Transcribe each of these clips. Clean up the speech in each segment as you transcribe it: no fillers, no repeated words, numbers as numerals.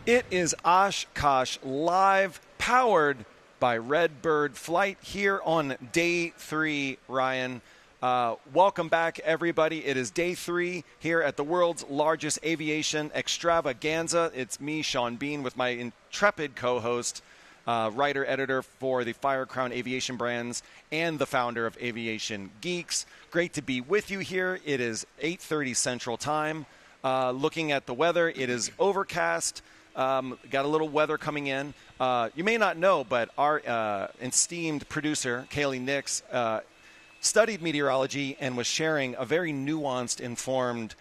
It is Oshkosh Live, powered by Redbird Flight here on day 3, Ryan. Welcome back, everybody. It is day 3 here at the world's largest aviation extravaganza. It's me, Shawn Bean, with my intrepid co-host, writer, editor for the Fire Crown Aviation brands, and the founder of Aviation Geeks. Great to be with you here. It is 8:30 Central Time. Looking at the weather, it is overcast. Got a little weather coming in. You may not know, but our esteemed producer, Kaylee Nix, studied meteorology and was sharing a very nuanced, informed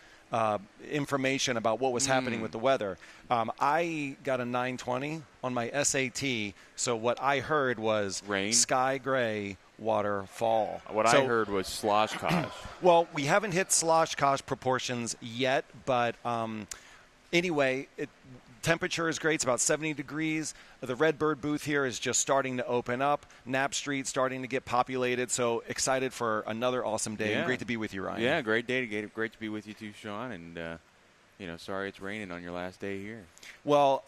information about what was happening with the weather. I got a 920 on my SAT, so what I heard was rain, sky gray, waterfall. What I heard was sloshkosh. Well, we haven't hit sloshkosh proportions yet, but anyway, temperature is great. It's about 70 degrees. The Redbird booth here is just starting to open up. Knapp Street starting to get populated. So excited for another awesome day. Yeah. And great to be with you, Ryan. Yeah, great day. Great to be with you too, Shawn. And, sorry it's raining on your last day here. Well,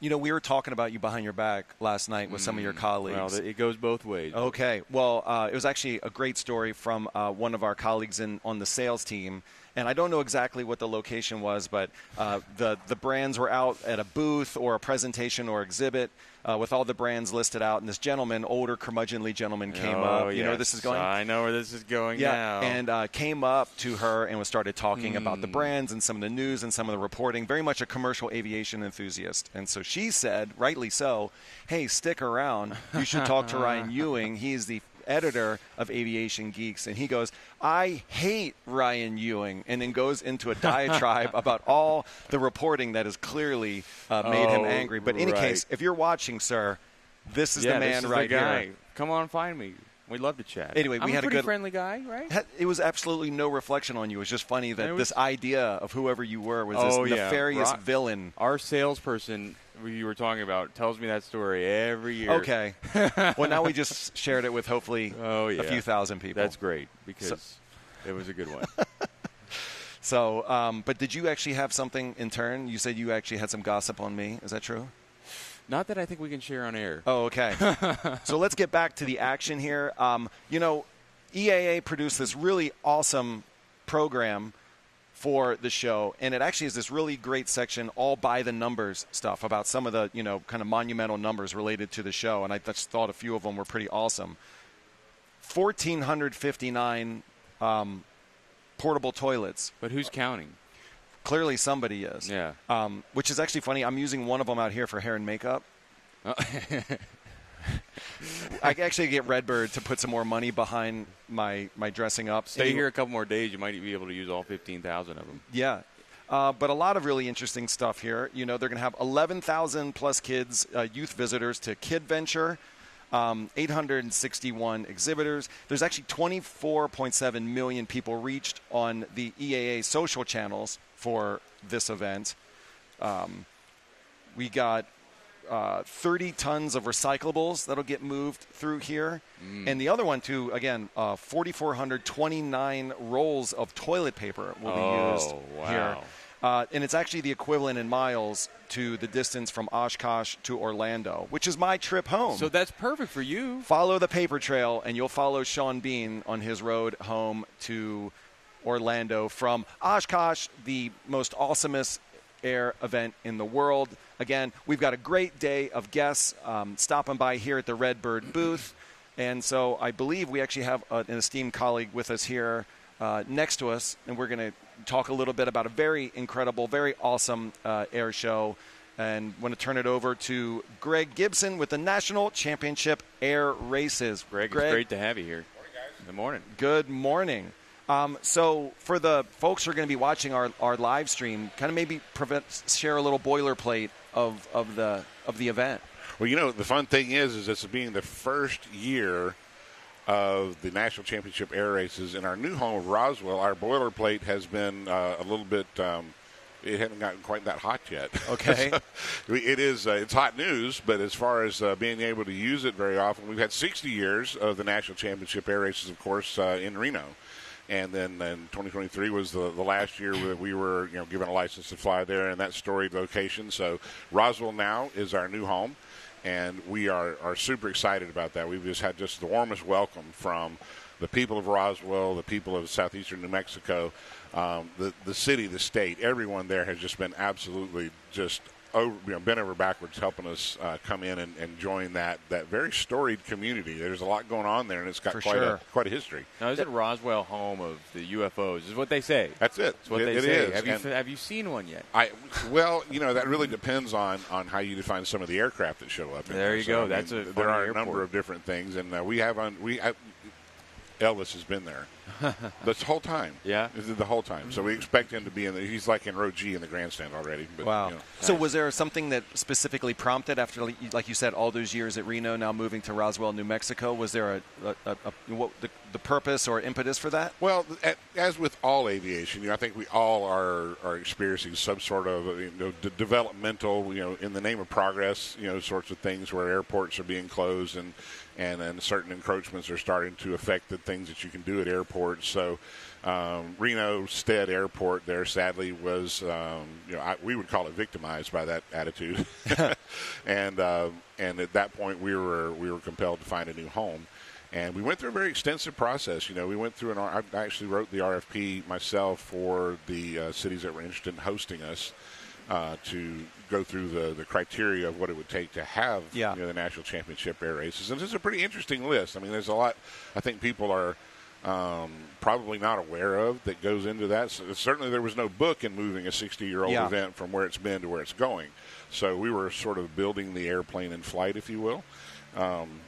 we were talking about you behind your back last night with some of your colleagues. Well, it goes both ways. Okay. Well, it was actually a great story from one of our colleagues on the sales team. And I don't know exactly what the location was, but the brands were out at a booth or a presentation or exhibit with all the brands listed out. And this gentleman, older curmudgeonly gentleman, came up. You know where this is going? I know where this is going now. And came up to her and started talking about the brands and some of the news and some of the reporting. Very much a commercial aviation enthusiast. And so she said, rightly so, hey, stick around. You should talk to Ryan Ewing. He's the editor of Aviation Geeks, and he goes, I hate Ryan Ewing, and then goes into a diatribe about all the reporting that has clearly made him angry. But in any case, if you're watching, sir, this is the man right here. Come on, find me. We'd love to chat. Anyway, we had a pretty good friendly guy, right? It was absolutely no reflection on you. It was just funny that this idea of whoever you were was this nefarious villain. Our salesperson you were talking about tells me that story every year. Okay. Well, now we just shared it with hopefully a few thousand people. That's great because it was a good one. So, but did you actually have something in turn? You said you actually had some gossip on me. Is that true? Not that I think we can share on air. Oh, okay. So let's get back to the action here. EAA produced this really awesome program for the show, and it actually is this really great section all by the numbers stuff about some of the, kind of monumental numbers related to the show, and I just thought a few of them were pretty awesome. 1,459 portable toilets. But who's counting? Clearly somebody is. Yeah. Which is actually funny. I'm using one of them out here for hair and makeup. I actually get Redbird to put some more money behind my dressing up. Stay here a couple more days. You might be able to use all 15,000 of them. Yeah. But a lot of really interesting stuff here. They're going to have 11,000 plus kids, youth visitors to Kid Venture, 861 exhibitors. There's actually 24.7 million people reached on the EAA social channels for this event. We got 30 tons of recyclables that'll get moved through here. And the other one, too, again, 4,429 rolls of toilet paper will be used here. And it's actually the equivalent in miles to the distance from Oshkosh to Orlando, which is my trip home. So that's perfect for you. Follow the paper trail, and you'll follow Shawn Bean on his road home to Orlando from Oshkosh, the most awesomest air event in the world. Again, we've got a great day of guests stopping by here at the Redbird booth. And so I believe we actually have an esteemed colleague with us here next to us, and we're going to talk a little bit about a very incredible, very awesome air show. And want to turn it over to Greg Gibson with the National Championship Air Races. Greg, it's great to have you here. Morning, guys. Good morning. Good morning. So for the folks who are going to be watching our live stream, kind of maybe share a little boilerplate of the event. Well, the fun thing is this being the first year of the National Championship Air Races in our new home of Roswell. Our boilerplate has been a little bit. It hasn't gotten quite that hot yet. Okay. So it's hot news, but as far as being able to use it very often, we've had 60 years of the National Championship Air Races, of course, in Reno. And then 2023 was the last year that we were, given a license to fly there in that storied location. So Roswell now is our new home, and we are super excited about that. We've just had the warmest welcome from the people of Roswell, the people of southeastern New Mexico, the city, the state. Everyone there has just been absolutely just bent over backwards helping us come in and join that very storied community. There's a lot going on there, and it's got quite a history. Now, is it Roswell home of the UFOs? Is what they say. That's it. That's what they say. Have you seen one yet? Well, that really depends on how you define some of the aircraft that show up. There you go. There are a number of different things, and Elvis has been there this whole time. Yeah, the whole time. So we expect him to be in there. He's like in row G in the grandstand already. But, wow. So was there something that specifically prompted after, like you said, all those years at Reno, now moving to Roswell, New Mexico? Was there what the purpose or impetus for that? Well, as with all aviation, I think we all are experiencing some sort of developmental, in the name of progress, sorts of things where airports are being closed and certain encroachments are starting to affect the things that you can do at airports. So Reno Stead Airport there sadly was, we would call it victimized by that attitude. and at that point we were compelled to find a new home. And we went through a very extensive process. We went through I actually wrote the RFP myself for the cities that were interested in hosting us to go through the criteria of what it would take to have the National Championship Air Races. And this is a pretty interesting list. I mean, there's a lot I think people are probably not aware of that goes into that. So certainly there was no book in moving a 60-year-old event from where it's been to where it's going. So we were sort of building the airplane in flight, if you will.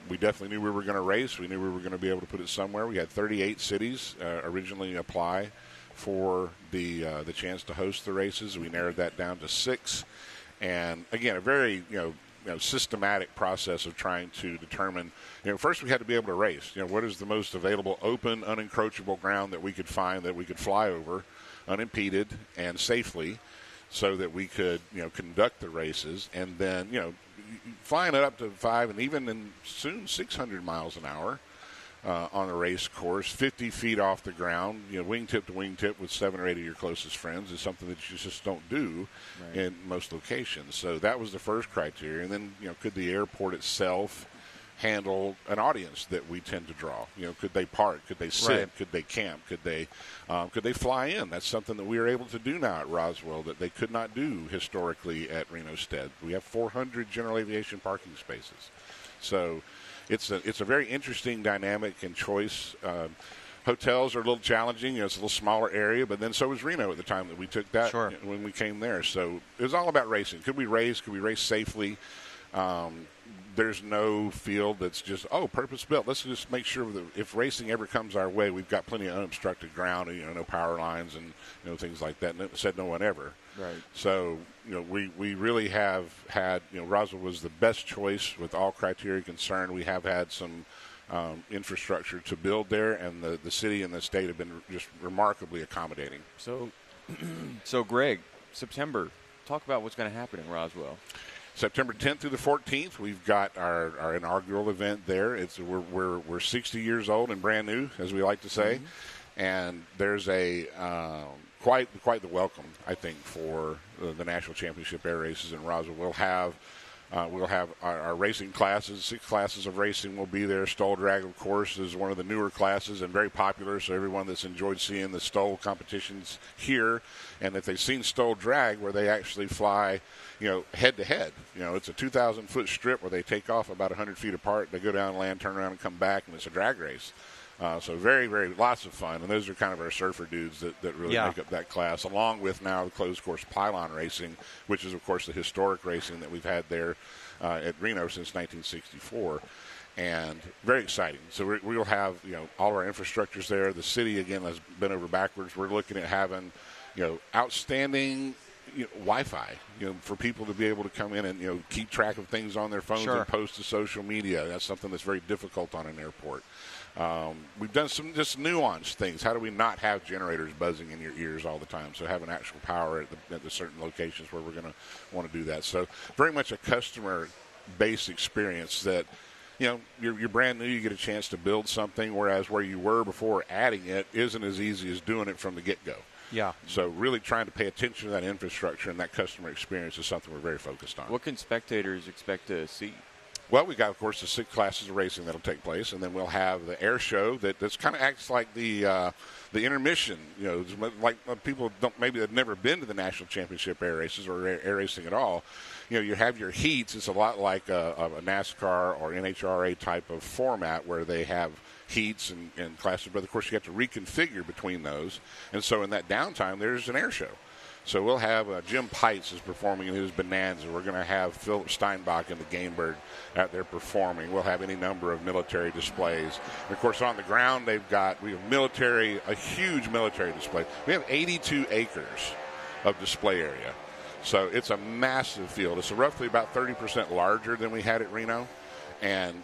We definitely knew we were going to race. We knew we were going to be able to put it somewhere. We had 38 cities originally apply for the chance to host the races. We narrowed that down to 6. And, again, a very, systematic process of trying to determine, first we had to be able to race. What is the most available open, unencroachable ground that we could find that we could fly over unimpeded and safely so that we could, conduct the races. And then, flying it up to 5 and even soon 600 miles an hour on a race course, 50 feet off the ground, wingtip to wingtip with 7 or 8 of your closest friends is something that you just don't do in most locations. So that was the first criteria. And then, could the airport itself handle an audience that we tend to draw? Could they park? Could they sit? Right. Could they camp? Could they fly in? That's something that we are able to do now at Roswell that they could not do historically at Reno Stead. We have 400 general aviation parking spaces. So it's a very interesting dynamic and choice. Hotels are a little challenging. It's a little smaller area, but then so was Reno at the time that we took that when we came there. So it was all about racing. Could we race? Could we race safely? There's no field that's just, purpose-built. Let's just make sure that if racing ever comes our way, we've got plenty of unobstructed ground, no power lines and things like that. Said no one ever. Right. So, we really have had, Roswell was the best choice with all criteria concerned. We have had some infrastructure to build there, and the city and the state have been just remarkably accommodating. So Greg, September, talk about what's going to happen in Roswell. September 10th through the 14th, we've got our inaugural event there. We're 60 years old and brand new, as we like to say, and there's a quite the welcome, I think, for the National Championship Air Races in Roswell. We'll have our racing classes. 6 classes of racing will be there. Stoll drag, of course, is one of the newer classes and very popular. So everyone that's enjoyed seeing the Stoll competitions here, and if they've seen Stoll drag, where they actually fly, head to head. It's a 2,000-foot strip where they take off about 100 feet apart. They go down, land, turn around, and come back, and it's a drag race. So very, very lots of fun. And those are kind of our surfer dudes that really make up that class, along with now the closed course pylon racing, which is, of course, the historic racing that we've had there at Reno since 1964. And very exciting. So we'll have, all our infrastructures there. The city, again, has been over backwards. We're looking at having, outstanding Wi-Fi, for people to be able to come in and, keep track of things on their phones and post to social media. That's something that's very difficult on an airport. We've done some just nuanced things. How do we not have generators buzzing in your ears all the time? So having actual power at the certain locations where we're going to want to do that. So very much a customer-based experience that, you're brand new, you get a chance to build something, whereas where you were before adding it isn't as easy as doing it from the get-go. Yeah. So really trying to pay attention to that infrastructure and that customer experience is something we're very focused on. What can spectators expect to see? Well, we got, of course, the 6 classes of racing that'll take place, and then we'll have the air show that's kind of acts like the intermission. Like people maybe have never been to the national championship air races or air racing at all. You have your heats. It's a lot like a NASCAR or NHRA type of format where they have heats and classes, but of course you have to reconfigure between those. And so in that downtime, there's an air show. So we'll have Jim Pites is performing in his Bonanza. We're going to have Philip Steinbach and the Gamebird out there performing. We'll have any number of military displays. And of course, on the ground, we have a huge military display. We have 82 acres of display area. So it's a massive field. It's roughly about 30% larger than we had at Reno. And,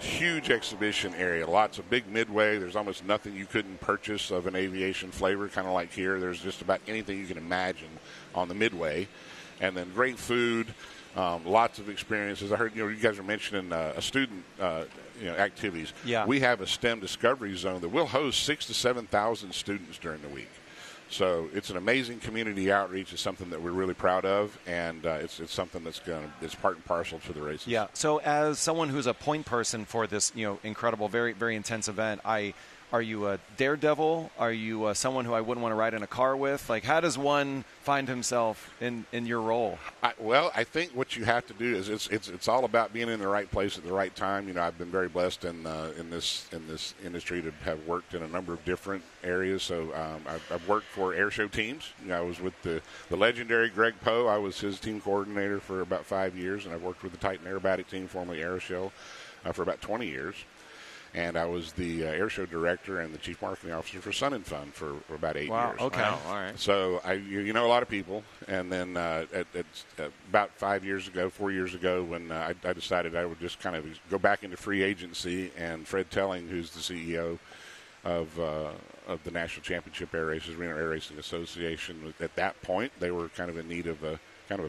huge exhibition area, lots of big midway. There's almost nothing you couldn't purchase of an aviation flavor, kind of like here. There's just about anything you can imagine on the midway. And then great food, lots of experiences. I heard, you guys were mentioning student activities. Yeah. We have a STEM Discovery Zone that will host 6,000 to 7,000 students during the week. So it's an amazing community outreach. It's something that we're really proud of, and it's something it's part and parcel to the races. Yeah. So as someone who's a point person for this, incredible, very, very intense event, are you a daredevil? Are you someone who I wouldn't want to ride in a car with? Like, how does one find himself in your role? I think what you have to do is it's all about being in the right place at the right time. I've been very blessed in this industry to have worked in a number of different areas. So I've worked for air show teams. I was with the legendary Greg Poe. I was his team coordinator for about 5 years, and I've worked with the Titan Aerobatic team, formerly Aeroshell, for about 20 years. And I was the air show director and the chief marketing officer for Sun and Fun for about 8 years. Wow, okay. Wow, all right. So you know a lot of people. And then about 4 years ago, when I decided I would just kind of go back into free agency, and Fred Telling, who's the CEO of the National Championship Air Races, Reno Air Racing Association, at that point, they were kind of in need of a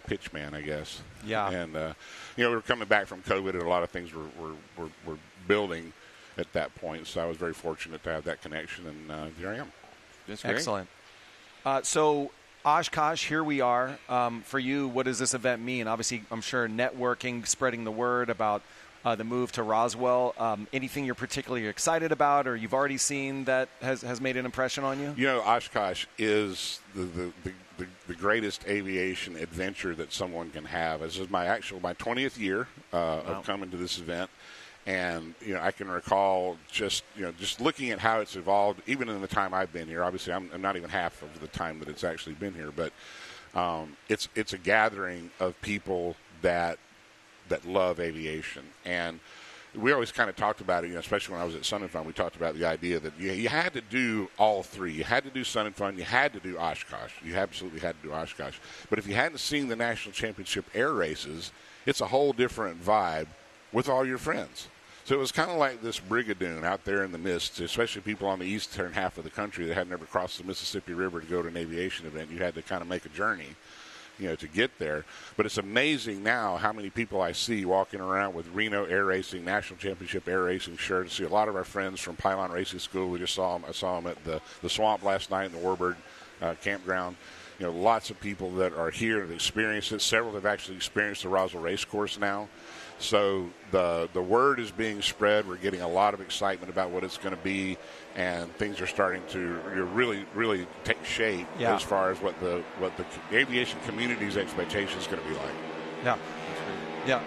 pitch man, I guess. Yeah. And, we were coming back from COVID, and a lot of things were building at that point, so I was very fortunate to have that connection, and here I am. That's great. Excellent. So Oshkosh, here we are. For you, what does this event mean? Obviously, I'm sure networking, spreading the word about the move to Roswell. Anything you're particularly excited about, or you've already seen that has made an impression on you? Oshkosh is the greatest aviation adventure that someone can have. This is my 20th year of coming to this event. And, I can recall just looking at how it's evolved, even in the time I've been here. Obviously, I'm not even half of the time that it's actually been here. But it's a gathering of people that love aviation. And we always kind of talked about it, especially when I was at Sun and Fun. We talked about the idea that you had to do all three. You had to do Sun and Fun. You had to do Oshkosh. You absolutely had to do Oshkosh. But if you hadn't seen the National Championship air races, it's a whole different vibe with all your friends. So it was kind of like this Brigadoon out there in the mist, especially people on the eastern half of the country that had never crossed the Mississippi River to go to an aviation event. You had to kind of make a journey, to get there. But it's amazing now how many people I see walking around with Reno Air Racing, National Championship Air Racing shirts. I see a lot of our friends from Pylon Racing School. We just saw them. I saw them at the Swamp last night in the Warbird campground. Lots of people that are here and experience it. Several have actually experienced the Roswell Race Course now. So the word is being spread. We're getting a lot of excitement about what it's going to be, and things are starting to really, really take shape as far as what the aviation community's expectation is going to be like. Yeah, yeah.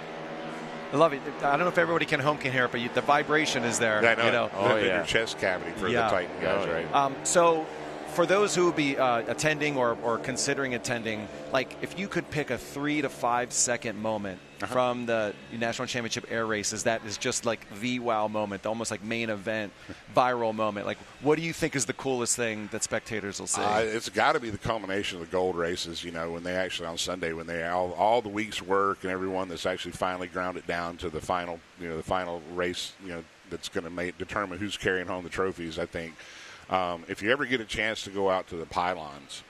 I love it. I don't know if everybody can hear it, but the vibration is there. I know. Your chest cavity for the Titan guys, right? So for those who will be attending or considering attending, like if you could pick a 3 to 5 second moment from the National Championship air races that is just like the wow moment, almost like main event, viral moment, like what do you think is the coolest thing that spectators will see? It's got to be the culmination of the gold races, when they actually on Sunday, when they all the week's work and everyone that's actually finally ground it down to the final, the final race, that's going to determine who's carrying home the trophies, I think. If you ever get a chance to go out to the pylons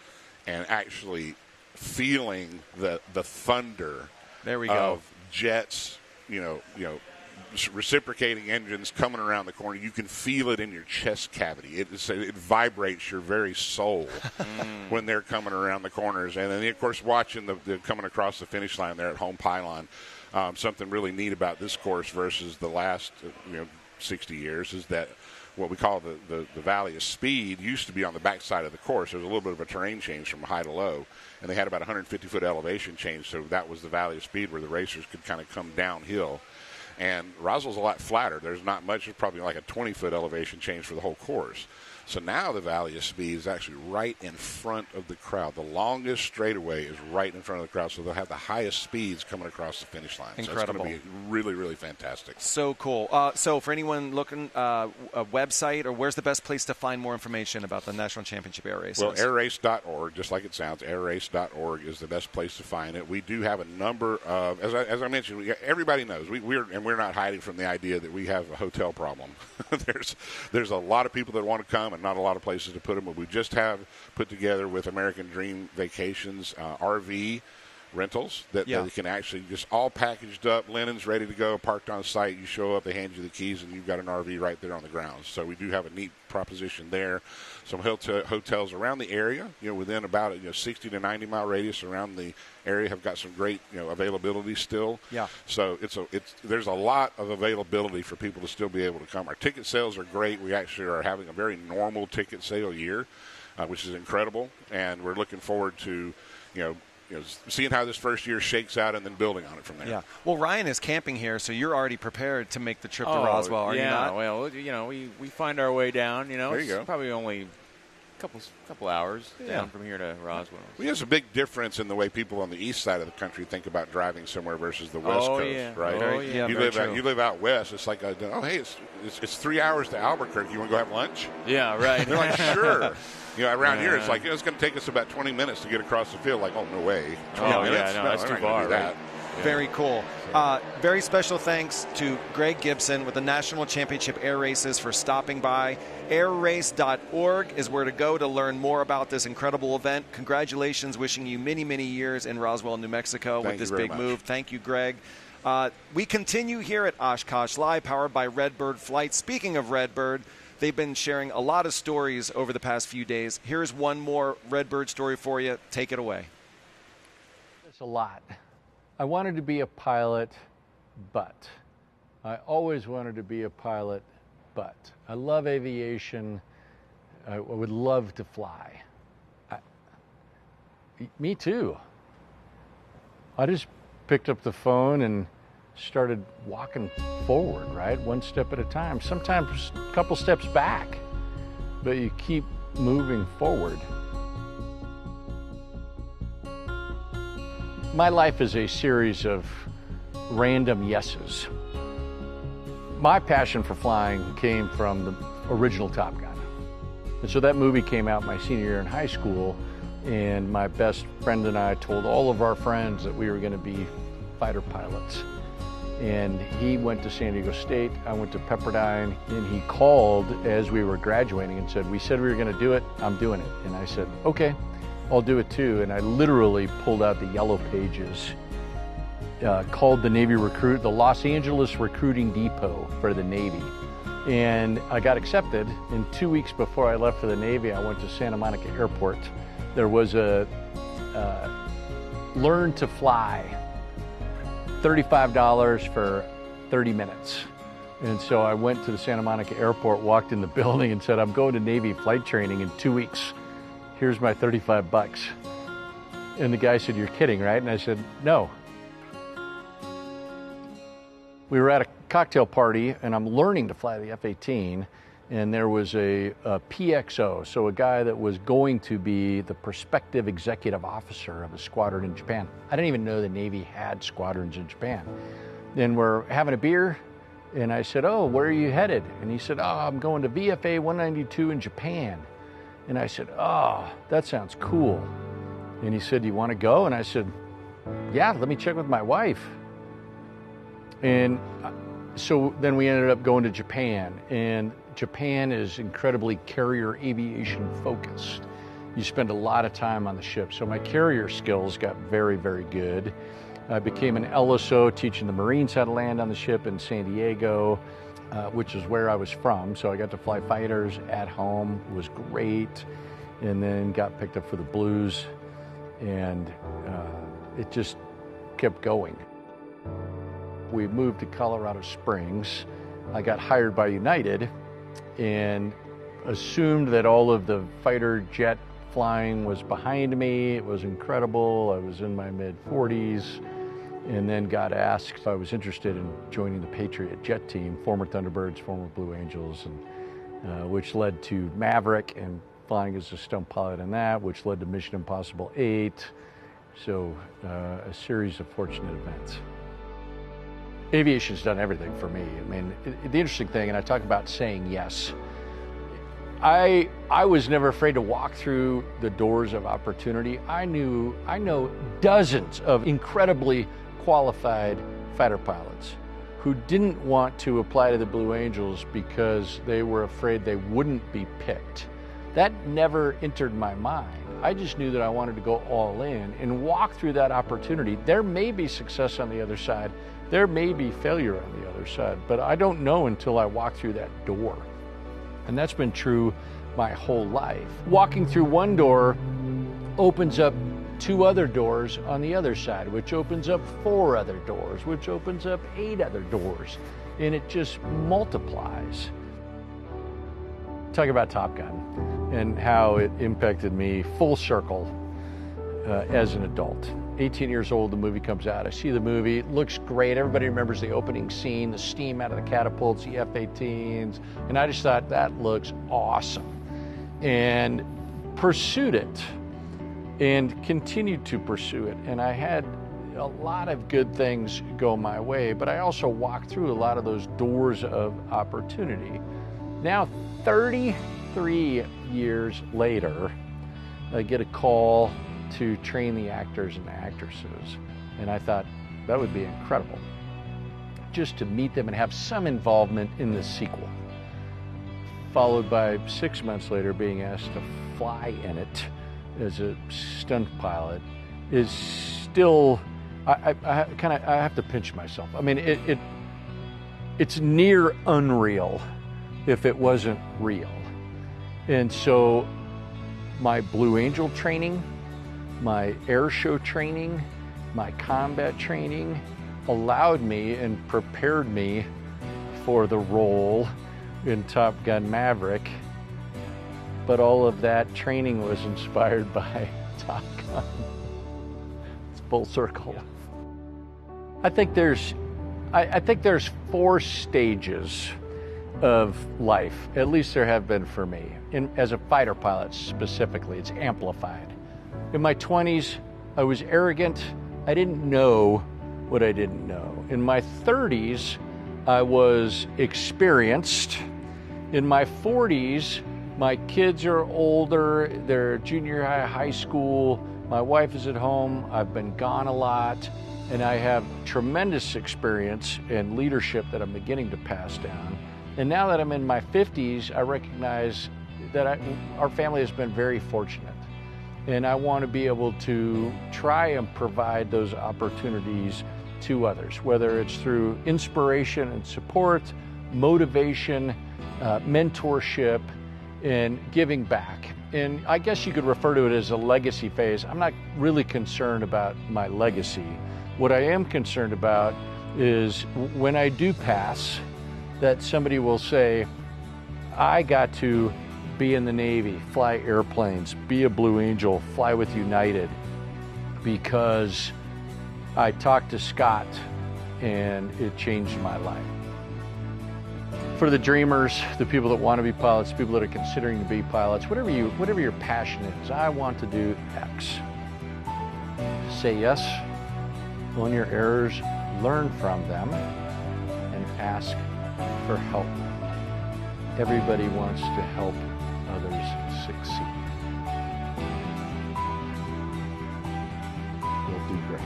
and actually feeling the thunder there we go. of jets, reciprocating engines coming around the corner. You can feel it in your chest cavity. It vibrates your very soul when they're coming around the corners. And then, of course, watching the coming across the finish line there at home pylon. Something really neat about this course versus the last 60 years is that what we call the Valley of Speed used to be on the backside of the course. There was a little bit of a terrain change from high to low, and they had about 150-foot elevation change, so that was the Valley of Speed where the racers could kind of come downhill. And Roswell's a lot flatter. There's not much. It's probably like a 20-foot elevation change for the whole course. So now the Valley of Speed is actually right in front of the crowd. The longest straightaway is right in front of the crowd, so they'll have the highest speeds coming across the finish line. Incredible. So it's going to be really, really fantastic. So cool. So for anyone looking, a website, or where's the best place to find more information about the National Championship Air Races? Well, airrace.org, just like it sounds, airrace.org is the best place to find it. We do have a number of, as I mentioned, everybody knows, we're not hiding from the idea that we have a hotel problem. There's a lot of people that want to come, and not a lot of places to put them. But we just have put together with American Dream Vacations RV rentals that you can actually just all packaged up, linens ready to go, parked on site. You show up, they hand you the keys, and you've got an RV right there on the grounds. So we do have a neat proposition there. Some hotels around the area, within about 60 to 90 mile radius around the area have got some great availability still. Yeah. So there's a lot of availability for people to still be able to come. Our ticket sales are great. We actually are having a very normal ticket sale year, which is incredible, and we're looking forward to seeing how this first year shakes out and then building on it from there. Yeah. Well, Ryan is camping here, so you're already prepared to make the trip to Roswell, are you not? Well, we find our way down. There you go. Probably only a couple hours down from here to Roswell. There's a big difference in the way people on the east side of the country think about driving somewhere versus the west coast, right? Oh, yeah. You live out west. It's like, hey, it's 3 hours to Albuquerque. You want to go have lunch? Yeah, right. They're like, sure. Around here, it's like, it's going to take us about 20 minutes to get across the field. Like, oh, no way. That's too far, right? Yeah. Very cool. Very special thanks to Greg Gibson with the National Championship Air Races for stopping by. Airrace.org is where to go to learn more about this incredible event. Congratulations. Wishing you many, many years in Roswell, New Mexico with this big move. Thank you, Greg. We continue here at Oshkosh Live, powered by Redbird Flights. Speaking of Redbird, they've been sharing a lot of stories over the past few days. Here's one more Redbird story for you. Take it away. There's a lot. I wanted to be a pilot, but I always wanted to be a pilot, but I love aviation. I would love to fly. Me too. I just picked up the phone and started walking forward, right? One step at a time, sometimes a couple steps back, but you keep moving forward. My life is a series of random yeses. My passion for flying came from the original Top Gun. And so that movie came out my senior year in high school, and my best friend and I told all of our friends that we were going to be fighter pilots. And he went to San Diego State, I went to Pepperdine, and he called as we were graduating and said, we said we were going to do it, I'm doing it. And I said, okay, I'll do it too. And I literally pulled out the yellow pages, called the Navy recruit, the Los Angeles Recruiting Depot for the Navy. And I got accepted. And 2 weeks before I left for the Navy, I went to Santa Monica Airport. There was a learn to fly, $35 for 30 minutes. And so I went to the Santa Monica Airport, walked in the building and said, I'm going to Navy flight training in 2 weeks. Here's my $35. And the guy said, you're kidding, right? And I said, no. We were at a cocktail party and I'm learning to fly the F-18, and there was a PXO, so a guy that was going to be the prospective executive officer of a squadron in Japan. I didn't even know the Navy had squadrons in Japan. Then we're having a beer, and I said, oh, where are you headed? And he said, oh, I'm going to VFA 192 in Japan. And I said, oh, that sounds cool. And he said, do you want to go? And I said, yeah, let me check with my wife. And so then we ended up going to Japan, and Japan is incredibly carrier aviation focused. You spend a lot of time on the ship. So my carrier skills got very, very good. I became an LSO teaching the Marines how to land on the ship in San Diego, which is where I was from. So I got to fly fighters at home. It was great. And then got picked up for the Blues, and it just kept going. We moved to Colorado Springs. I got hired by United and assumed that all of the fighter jet flying was behind me. It was incredible. I was in my mid-40s, and then got asked if I was interested in joining the Patriot jet team, former Thunderbirds, former Blue Angels, and which led to Maverick and flying as a stunt pilot in that, which led to Mission Impossible 8. So a series of fortunate events. Aviation's done everything for me. I mean, the interesting thing, and I talk about saying yes, I was never afraid to walk through the doors of opportunity. I know dozens of incredibly qualified fighter pilots who didn't want to apply to the Blue Angels because they were afraid they wouldn't be picked. That never entered my mind. I just knew that I wanted to go all in and walk through that opportunity. There may be success on the other side. There may be failure on the other side, but I don't know until I walk through that door. And that's been true my whole life. Walking through one door opens up 2 other doors on the other side, which opens up 4 other doors, which opens up 8 other doors, and it just multiplies. Talk about Top Gun and how it impacted me full circle as an adult. 18 years old, the movie comes out. I see the movie, it looks great. Everybody remembers the opening scene, the steam out of the catapults, the F-18s, and I just thought that looks awesome. And pursued it and continued to pursue it. And I had a lot of good things go my way, but I also walked through a lot of those doors of opportunity. Now, 33 years later, I get a call to train the actors and actresses. And I thought that would be incredible, just to meet them and have some involvement in the sequel. Followed by 6 months later being asked to fly in it as a stunt pilot is still, I have to pinch myself. I mean, it's near unreal if it wasn't real. And so my Blue Angel training, my air show training, my combat training allowed me and prepared me for the role in Top Gun Maverick. But all of that training was inspired by Top Gun. It's full circle. I think there's 4 stages of life, at least there have been for me. As a fighter pilot specifically, it's amplified. In my 20s, I was arrogant. I didn't know what I didn't know. In my 30s, I was experienced. In my 40s, my kids are older, they're junior high, high school, my wife is at home, I've been gone a lot, and I have tremendous experience and leadership that I'm beginning to pass down. And now that I'm in my 50s, I recognize that our family has been very fortunate. And I want to be able to try and provide those opportunities to others, whether it's through inspiration and support, motivation, mentorship, and giving back. And I guess you could refer to it as a legacy phase. I'm not really concerned about my legacy. What I am concerned about is when I do pass, that somebody will say, I got to be in the Navy, fly airplanes, be a Blue Angel, fly with United, because I talked to Scott and it changed my life. For the dreamers, the people that want to be pilots, people that are considering to be pilots, whatever your passion is, I want to do X. Say yes, own your errors, learn from them, and ask for help. Everybody wants to help others succeed. You'll do great.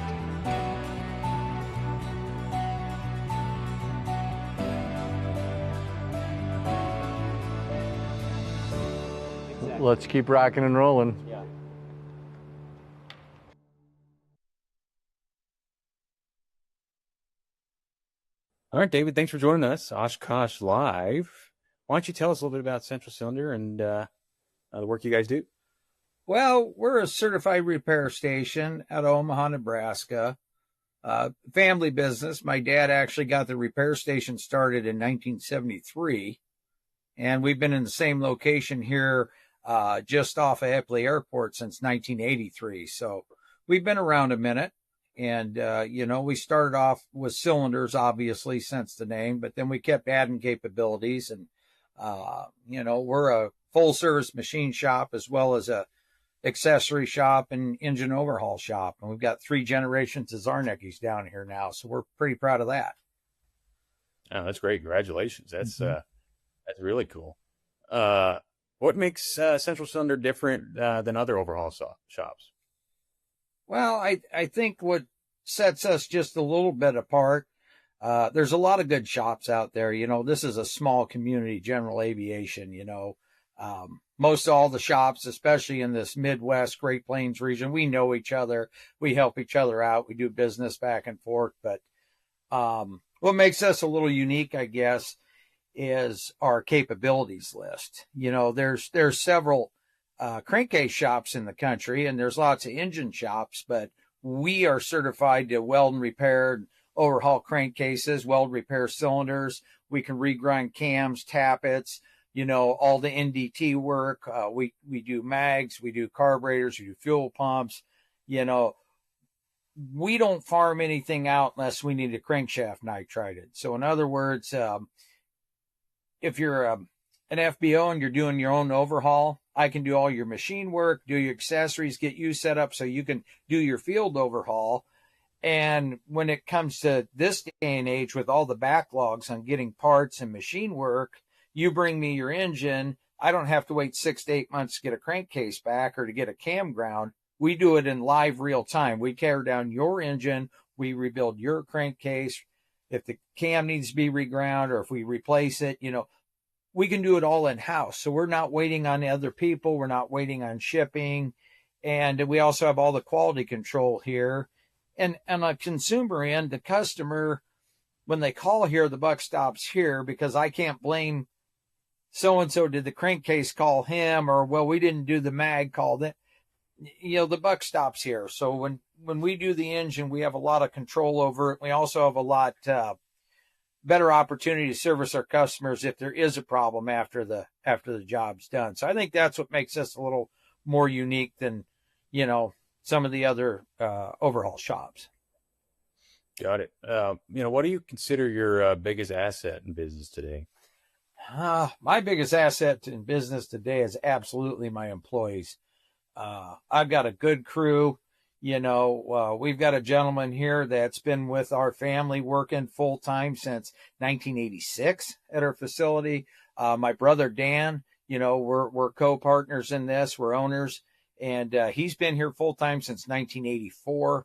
Let's keep rocking and rolling. All right, David, thanks for joining us, Oshkosh Live. Why don't you tell us a little bit about Central Cylinder and the work you guys do? Well, we're a certified repair station out of Omaha, Nebraska. Family business. My dad actually got the repair station started in 1973, and we've been in the same location here just off of Eppley Airport since 1983. So we've been around a minute. And, we started off with cylinders, obviously, since the name, but then we kept adding capabilities. And, we're a full service machine shop as well as a accessory shop and engine overhaul shop. And we've got 3 generations of Zarneckis down here now. So we're pretty proud of that. Oh, that's great. Congratulations. That's really cool. What makes Central Cylinder different than other overhaul shops? Well, I think what sets us just a little bit apart, there's a lot of good shops out there. This is a small community, general aviation, most all the shops, especially in this Midwest, Great Plains region, we know each other. We help each other out. We do business back and forth. But what makes us a little unique, I guess, is our capabilities list. There's several crankcase shops in the country, and there's lots of engine shops, but we are certified to weld and repair, overhaul crankcases, weld, repair cylinders. We can regrind cams, tappets, all the NDT work. We do mags, we do carburetors, we do fuel pumps. We don't farm anything out unless we need a crankshaft nitrided. So in other words, if you're an FBO and you're doing your own overhaul, I can do all your machine work, do your accessories, get you set up so you can do your field overhaul. And when it comes to this day and age with all the backlogs on getting parts and machine work, you bring me your engine. I don't have to wait 6 to 8 months to get a crankcase back or to get a cam ground. We do it in live real time. We tear down your engine. We rebuild your crankcase. If the cam needs to be reground or if we replace it, we can do it all in house. So we're not waiting on other people. We're not waiting on shipping. And we also have all the quality control here. And on a consumer end, the customer, when they call here, the buck stops here, because I can't blame so-and-so did the crankcase call him, or, well, we didn't do the mag call them. The buck stops here. So when we do the engine, we have a lot of control over it. We also have a lot better opportunity to service our customers if there is a problem after the job's done. So I think that's what makes us a little more unique than, some of the other overhaul shops. Got it. What do you consider your biggest asset in business today? My biggest asset in business today is absolutely my employees. I've got a good crew. We've got a gentleman here that's been with our family working full time since 1986 at our facility. My brother, Dan, we're co-partners in this. We're owners, and he's been here full time since 1984.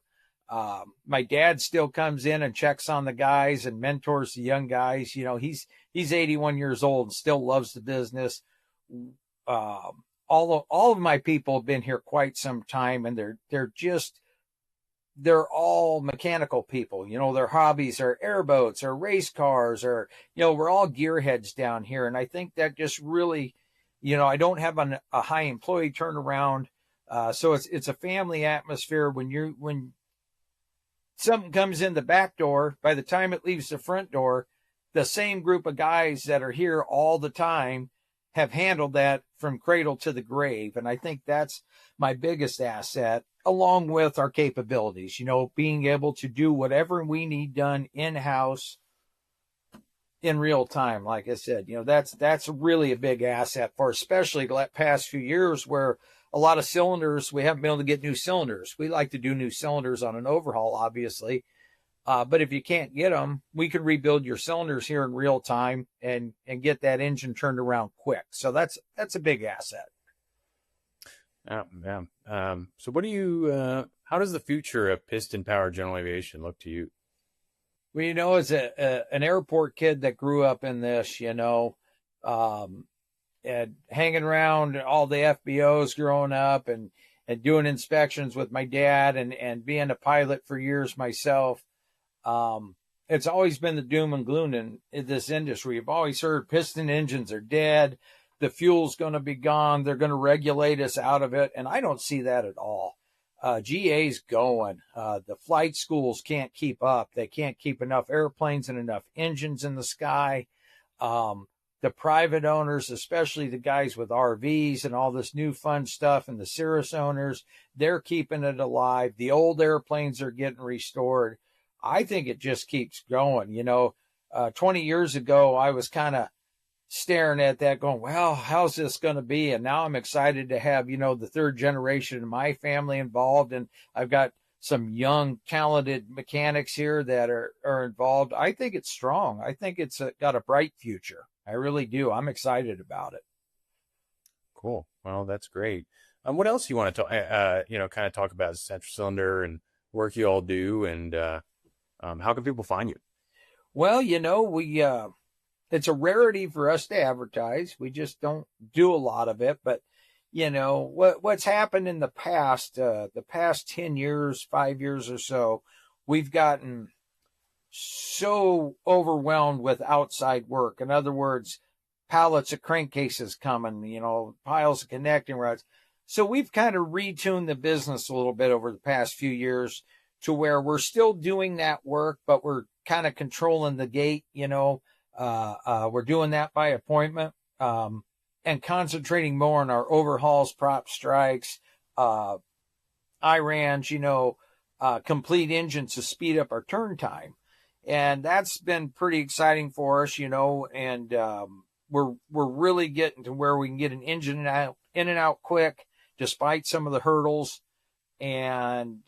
My dad still comes in and checks on the guys and mentors the young guys. He's 81 years old and still loves the business. All of my people have been here quite some time, and they're all mechanical people. Their hobbies are airboats or race cars, or, we're all gearheads down here. And I think that just really, I don't have a high employee turnaround. So it's a family atmosphere. When something comes in the back door, by the time it leaves the front door, the same group of guys that are here all the time have handled that from cradle to the grave. And I think that's my biggest asset, along with our capabilities, being able to do whatever we need done in-house in real time. Like I said, that's really a big asset for, especially the past few years where a lot of cylinders, we haven't been able to get new cylinders. We like to do new cylinders on an overhaul, obviously. But if you can't get them, we can rebuild your cylinders here in real time and get that engine turned around quick. So that's a big asset. Yeah. So how does the future of piston powered general aviation look to you? Well, as an airport kid that grew up in this, and hanging around all the FBOs growing up and doing inspections with my dad and being a pilot for years myself. it's always been the doom and gloom in this industry. You've always heard piston engines are dead. The fuel's going to be gone. They're going to regulate us out of it. And I don't see that at all. GA's going. The flight schools can't keep up. They can't keep enough airplanes and enough engines in the sky. The private owners, especially the guys with RVs and all this new fun stuff, and the Cirrus owners, they're keeping it alive. The old airplanes are getting restored. I think it just keeps going. 20 years ago, I was kind of staring at that going, well, how's this going to be? And now I'm excited to have, the third generation of my family involved. And I've got some young, talented mechanics here that are involved. I think it's strong. I think it's got a bright future. I really do. I'm excited about it. Cool. Well, that's great. What else you want to talk, kind of talk about Central Cylinder and work you all do, and how can people find you? Well, it's a rarity for us to advertise. We just don't do a lot of it. But, what's happened in the past 10 years, 5 years or so, we've gotten so overwhelmed with outside work. In other words, pallets of crankcases coming, piles of connecting rods. So we've kind of retuned the business a little bit over the past few years to where we're still doing that work, but we're kind of controlling the gate, we're doing that by appointment, and concentrating more on our overhauls, prop strikes, IRANs, complete engines to speed up our turn time. And that's been pretty exciting for us, and we're really getting to where we can get an engine in and out quick, despite some of the hurdles. And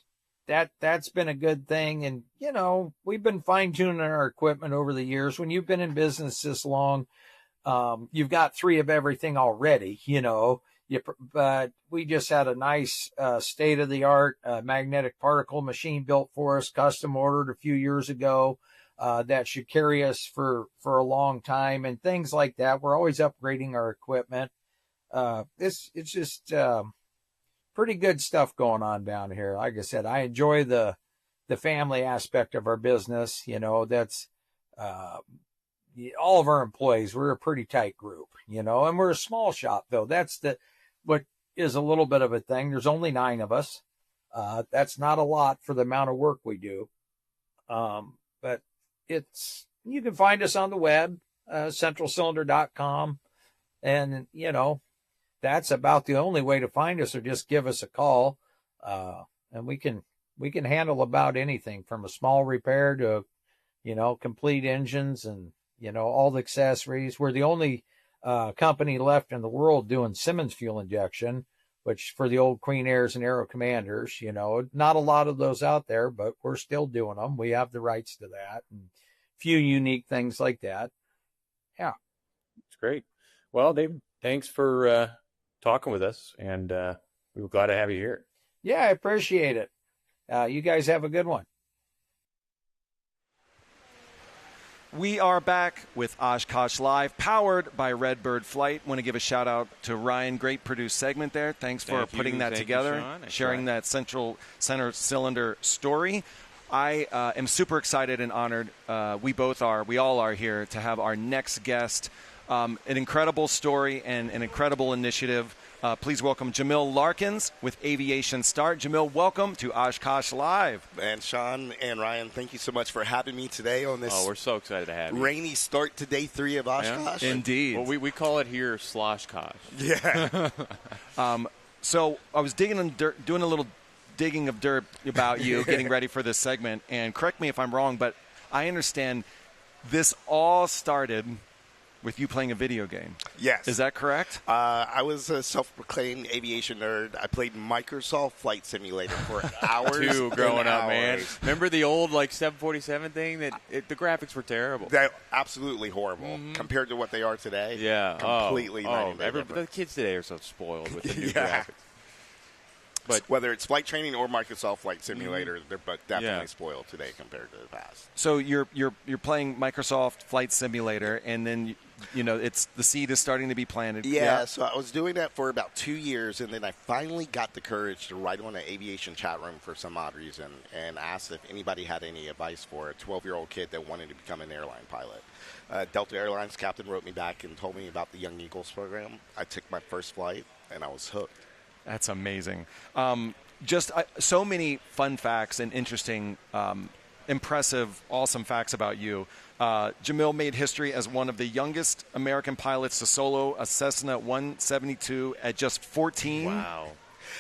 that's been a good thing. And, we've been fine tuning our equipment over the years. When you've been in business this long, you've got 3 of everything already, but we just had a nice, state of the art, magnetic particle machine built for us, custom ordered a few years ago, that should carry us for a long time, and things like that. We're always upgrading our equipment. It's just, pretty good stuff going on down here. Like I said, I enjoy the family aspect of our business. That's all of our employees. We're a pretty tight group, and we're a small shop though. That's what is a little bit of a thing. There's only 9 of us. That's not a lot for the amount of work we do. But you can find us on the web, centralcylinder.com, and that's about the only way to find us, or just give us a call. And we can handle about anything from a small repair to, complete engines and, all the accessories. We're the only company left in the world doing Simmons fuel injection, which for the old Queen Airs and Aero Commanders, not a lot of those out there, but we're still doing them. We have the rights to that, and a few unique things like that. Yeah. It's great. Well, Dave, thanks for talking with us, and we were glad to have you here. Yeah, I appreciate it. You guys have a good one. We are back with Oshkosh Live, powered by Redbird Flight. Want to give a shout out to Ryan. Great produced segment there. Thanks for putting that together, sharing that center cylinder story. I am super excited and honored. We all are here to have our next guest. An incredible story and an incredible initiative. Please welcome Jamil Larkins with Aviation Start. Jamil, welcome to Oshkosh Live. And Shawn and Ryan, thank you so much for having me today on this. Oh, we're so excited to have you. Rainy start to day 3 of Oshkosh. Yeah, indeed. Well, we call it here Sloshkosh. Yeah. So I was doing a little digging of dirt about you, getting ready for this segment. And correct me if I'm wrong, but I understand this all started with you playing a video game. Yes. Is that correct? I was a self-proclaimed aviation nerd. I played Microsoft Flight Simulator for hours. Too, growing up, man. hours. Remember the old 747 thing? The graphics were terrible. They're absolutely horrible compared to what they are today. Yeah. Completely. The kids today are so spoiled with the new graphics. But whether it's flight training or Microsoft Flight Simulator, they're definitely spoiled today compared to the past. So you're playing Microsoft Flight Simulator, and then it's the seed is starting to be planted. Yeah, so I was doing that for about 2 years, and then I finally got the courage to write on an aviation chat room for some odd reason and asked if anybody had any advice for a 12-year-old kid that wanted to become an airline pilot. Delta Airlines captain wrote me back and told me about the Young Eagles program. I took my first flight, and I was hooked. That's amazing. So many fun facts and interesting, impressive, awesome facts about you. Jamil made history as one of the youngest American pilots to solo a Cessna 172 at just 14. Wow.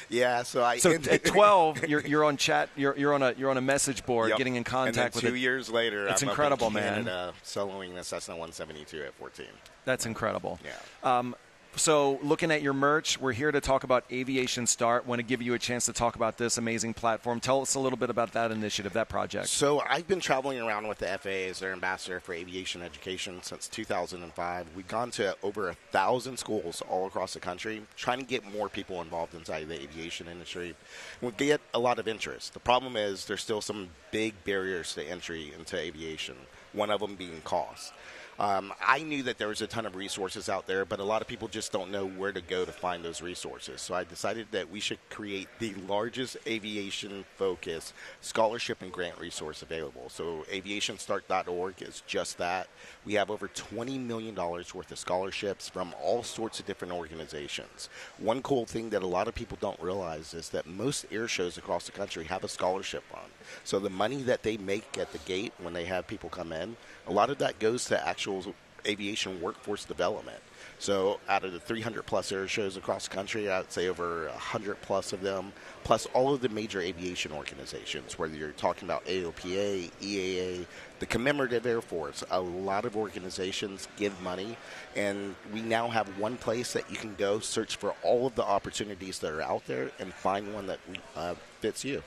Yeah, so at 12, you're on chat. You're on a message board, getting in contact and with then 2 years later, it's I'm incredible, up in Canada, man. soloing the Cessna 172 at 14. That's incredible. Yeah. So looking at your merch, we're here to talk about Aviation Start. Want to give you a chance to talk about this amazing platform. Tell us a little bit about that initiative, that project. So I've been traveling around with the FAA as their ambassador for aviation education since 2005. We've gone to over 1,000 schools all across the country, trying to get more people involved inside the aviation industry. We get a lot of interest. The problem is there's still some big barriers to entry into aviation, one of them being cost. I knew that there was a ton of resources out there, but a lot of people just don't know where to go to find those resources. So I decided that we should create the largest aviation-focused scholarship and grant resource available. So aviationstart.org is just that. We have over $20 million worth of scholarships from all sorts of different organizations. One cool thing that a lot of people don't realize is that most air shows across the country have a scholarship fund. So the money that they make at the gate when they have people come in, a lot of that goes to actual aviation workforce development. So out of the 300-plus air shows across the country, I'd say over 100-plus of them, plus all of the major aviation organizations, whether you're talking about AOPA, EAA, the Commemorative Air Force, a lot of organizations give money, and we now have one place that you can go search for all of the opportunities that are out there and find one that fits you.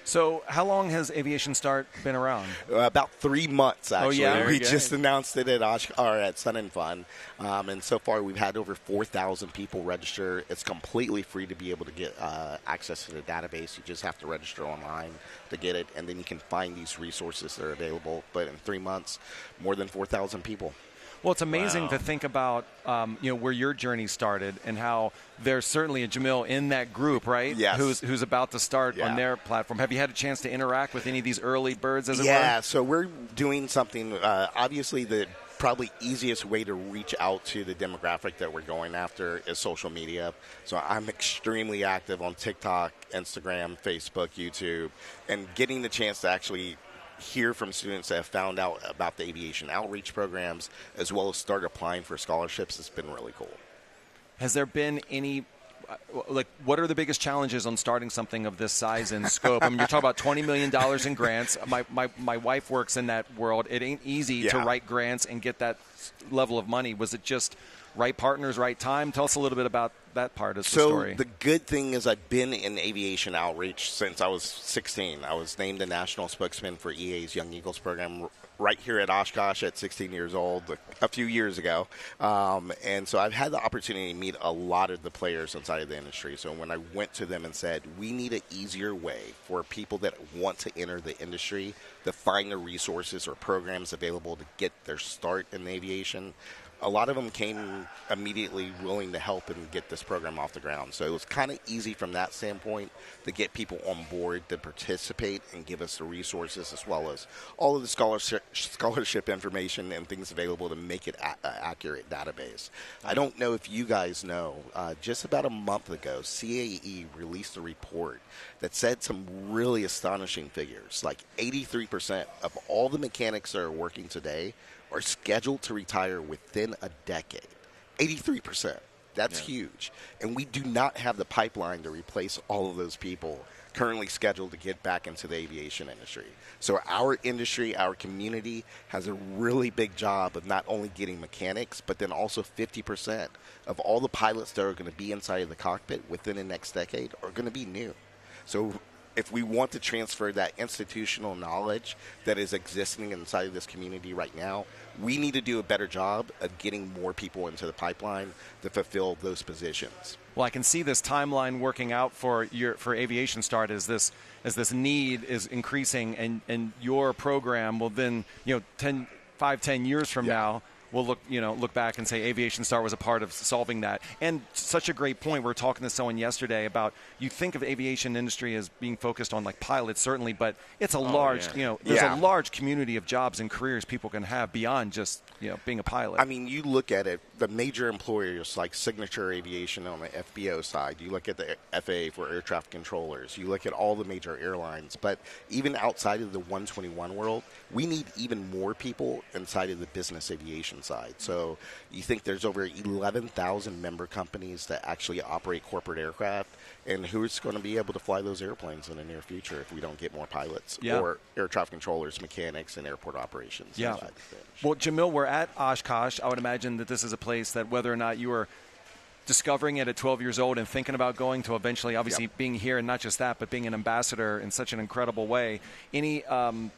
So how long has Aviation Start been around? About 3 months, actually. Oh, yeah? We just announced it at Sun and Fun. And so far, we've had over 4,000 people register. It's completely free to be able to get access to the database. You just have to register online to get it, and then you can find these resources that are available. But in 3 months, more than 4,000 people. Well, it's amazing to think about, where your journey started and how there's certainly a Jamil in that group, right? Yes. Who's about to start on their platform. Have you had a chance to interact with any of these early birds, as it were? Yeah, so we're doing something, obviously the probably easiest way to reach out to the demographic that we're going after is social media. So I'm extremely active on TikTok, Instagram, Facebook, YouTube, and getting the chance to actually hear from students that have found out about the aviation outreach programs as well as start applying for scholarships has been really cool. Has there been any, what are the biggest challenges on starting something of this size and scope? I mean, you're talking about $20 million in grants. My wife works in that world. It ain't easy to write grants and get that level of money. Was it just right partners, right time? Tell us a little bit about that part of the story. So the good thing is I've been in aviation outreach since I was 16. I was named the national spokesman for EA's Young Eagles program right here at Oshkosh at 16 years old a few years ago. And so I've had the opportunity to meet a lot of the players inside of the industry. So when I went to them and said, we need an easier way for people that want to enter the industry to find the resources or programs available to get their start in aviation, a lot of them came immediately willing to help and get this program off the ground. So it was kind of easy from that standpoint to get people on board to participate and give us the resources as well as all of the scholarship information and things available to make it an accurate database. I don't know if you guys know, just about a month ago, CAE released a report that said some really astonishing figures, like 83% of all the mechanics that are working today are scheduled to retire within a decade. 83%. That's huge. And we do not have the pipeline to replace all of those people currently scheduled to get back into the aviation industry. So our industry, our community, has a really big job of not only getting mechanics, but then also 50% of all the pilots that are going to be inside of the cockpit within the next decade are going to be new. So if we want to transfer that institutional knowledge that is existing inside of this community right now, we need to do a better job of getting more people into the pipeline to fulfill those positions. Well, I can see this timeline working out for Aviation Start as this need is increasing, and your program will then, 10 years from now, we'll look back and say Aviation Start was a part of solving that. And such a great point. We were talking to someone yesterday about, you think of aviation industry as being focused on like pilots, certainly, but it's a large, there's a large community of jobs and careers people can have beyond just, being a pilot. I mean, you look at it, the major employers like Signature Aviation on the FBO side, you look at the FAA for air traffic controllers, you look at all the major airlines, but even outside of the 121 world, we need even more people inside of the business aviation side. So you think there's over 11,000 member companies that actually operate corporate aircraft, and who's going to be able to fly those airplanes in the near future if we don't get more pilots or air traffic controllers, mechanics, and airport operations? Yeah. Well, Jamil, we're at Oshkosh. I would imagine that this is a place that whether or not you were discovering it at 12 years old and thinking about going to eventually, obviously, being here, and not just that, but being an ambassador in such an incredible way. Any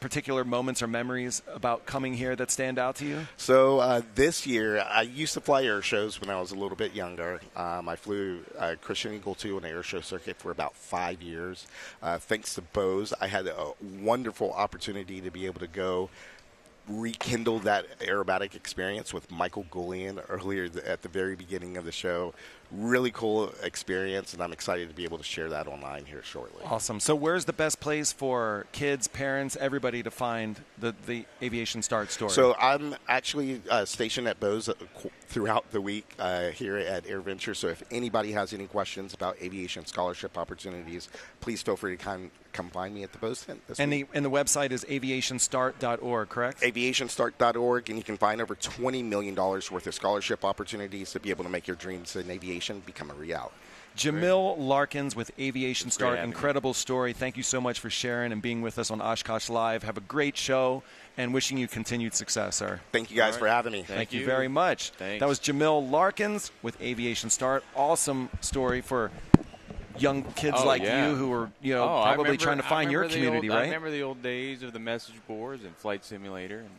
particular moments or memories about coming here that stand out to you? So this year, I used to fly air shows when I was a little bit younger. I flew Christian Eagle 2 on the air show circuit for about 5 years. Thanks to Bose, I had a wonderful opportunity to be able to go rekindle that aerobatic experience with Michael Goulian earlier at the very beginning of the show. Really cool experience, and I'm excited to be able to share that online here shortly. Awesome. So where's the best place for kids, parents, everybody to find the Aviation Start story? So I'm actually stationed at Bose throughout the week here at AirVenture. So if anybody has any questions about aviation scholarship opportunities, please feel free to come find me at the Bose tent this week. And the website is aviationstart.org, correct? Aviationstart.org, and you can find over $20 million worth of scholarship opportunities to be able to make your dreams in aviation become a reality. Jamil Larkins with Aviation Start. Incredible story. Thank you so much for sharing and being with us on Oshkosh Live. Have a great show, and wishing you continued success, sir. Thank you guys for having me. Thank you very much. Thanks. That was Jamil Larkins with Aviation Start. Awesome story for young kids like you who are, probably trying to find your community, right? I remember the old days of the message boards and Flight Simulator. And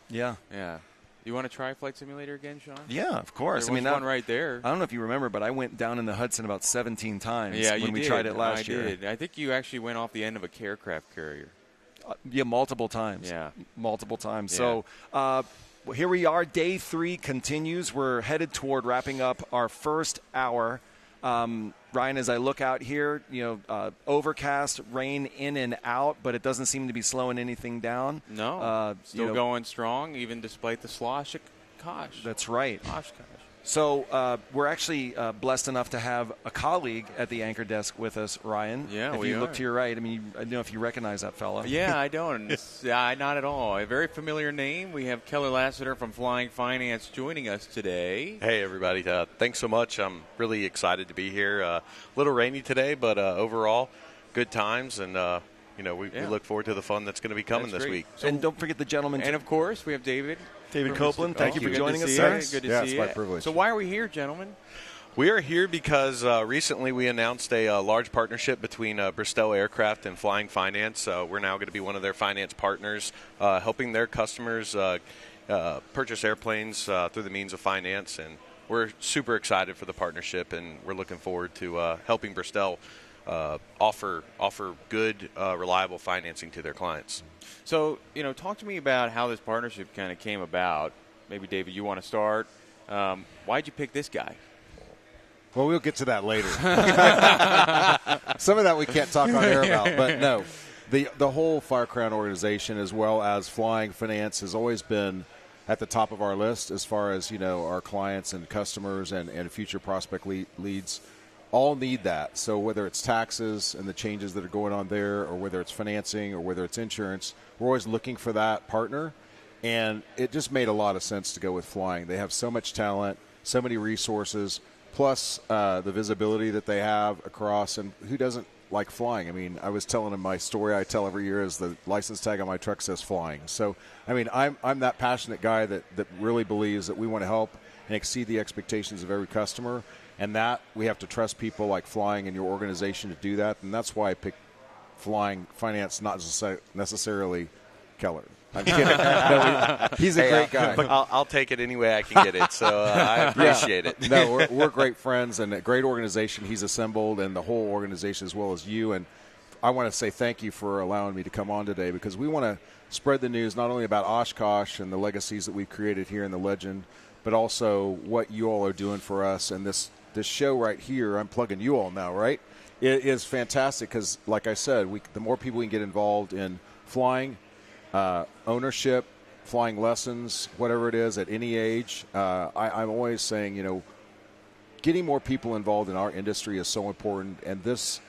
yeah. You want to try Flight Simulator again, Sean? Yeah, of course. There was one right there. I don't know if you remember, but I went down in the Hudson about 17 times when we tried it last year. I did. I think you actually went off the end of a aircraft carrier. Multiple times. Yeah. Multiple times. Yeah. So here we are. Day 3 continues. We're headed toward wrapping up our first hour. Ryan, as I look out here, overcast, rain in and out, but it doesn't seem to be slowing anything down. No, still going strong, even despite the slosh at Oshkosh. That's right. Oshkosh. So we're actually blessed enough to have a colleague at the anchor desk with us, Ryan. Yeah, if you look to your right, I don't know if you recognize that fella. Yeah, I don't. Not at all. A very familiar name. We have Keller Lassiter from Flying Finance joining us today. Hey, everybody. Thanks so much. I'm really excited to be here. A little rainy today, but overall, good times, and we look forward to the fun that's going to be coming this week. So, and don't forget the gentleman. And, of course, we have David Copeland. Thank you for joining us, sir. Good to see you. It's my privilege. So why are we here, gentlemen? We are here because recently we announced a large partnership between Bristow Aircraft and Flying Finance. We're now going to be one of their finance partners, helping their customers purchase airplanes through the means of finance. And we're super excited for the partnership, and we're looking forward to helping Bristow offer good, reliable financing to their clients. So, talk to me about how this partnership kind of came about. Maybe, David, you want to start. Why'd you pick this guy? Well, we'll get to that later. Some of that we can't talk on air about, but no. The whole Fire Crown organization, as well as Flying Finance, has always been at the top of our list as far as, our clients and customers and future prospect leads. All need that. So whether it's taxes and the changes that are going on there, or whether it's financing, or whether it's insurance, we're always looking for that partner. And it just made a lot of sense to go with Flying. They have so much talent, so many resources, plus the visibility that they have across. And who doesn't like flying? I was telling them my story I tell every year is the license tag on my truck says Flying. So, I'm that passionate guy that really believes that we want to help and exceed the expectations of every customer. And that we have to trust people like Flying in your organization to do that. And that's why I picked flying finance, not necessarily Keller. I'm kidding. No, he's a great guy. I'll take it any way I can get it, so I appreciate it. No, we're great friends and a great organization he's assembled, and the whole organization as well as you. And I want to say thank you for allowing me to come on today, because we want to spread the news not only about Oshkosh and the legacies that we've created here in the legend, but also what you all are doing for us. And this show right here, I'm plugging you all now, right? It is fantastic because, like I said, the more people we can get involved in flying, ownership, flying lessons, whatever it is at any age, I'm always saying, getting more people involved in our industry is so important. And this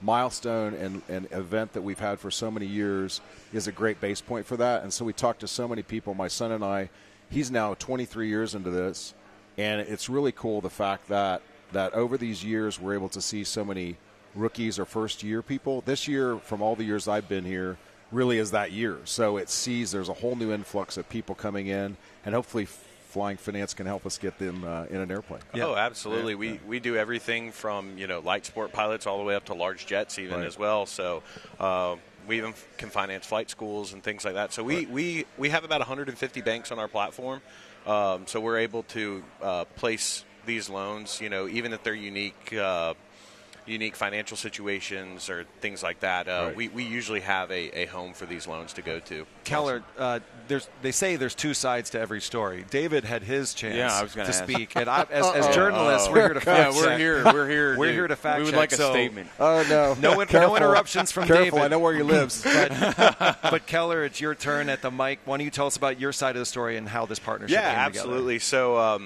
milestone and event that we've had for so many years is a great base point for that. And so we talked to so many people. My son and I, he's now 23 years into this, and it's really cool the fact that over these years we're able to see so many rookies or first-year people. This year, from all the years I've been here, really is that year. So it sees there's a whole new influx of people coming in, and hopefully Flying Finance can help us get them in an airplane. Yeah. Oh, absolutely. Yeah. We do everything from light sport pilots all the way up to large jets even as well. So we even can finance flight schools and things like that. So we have about 150 banks on our platform. So we're able to place these loans, even if they're unique financial situations or things like that. We usually have a home for these loans to go to. Keller, they say there's two sides to every story. David had his chance to speak, and as journalists, we're here to fact check. We're here to fact check. We would like a statement. Oh no! No interruptions from Careful, David. I know where he lives. But Keller, it's your turn at the mic. Why don't you tell us about your side of the story and how this partnership came together? Yeah, absolutely. So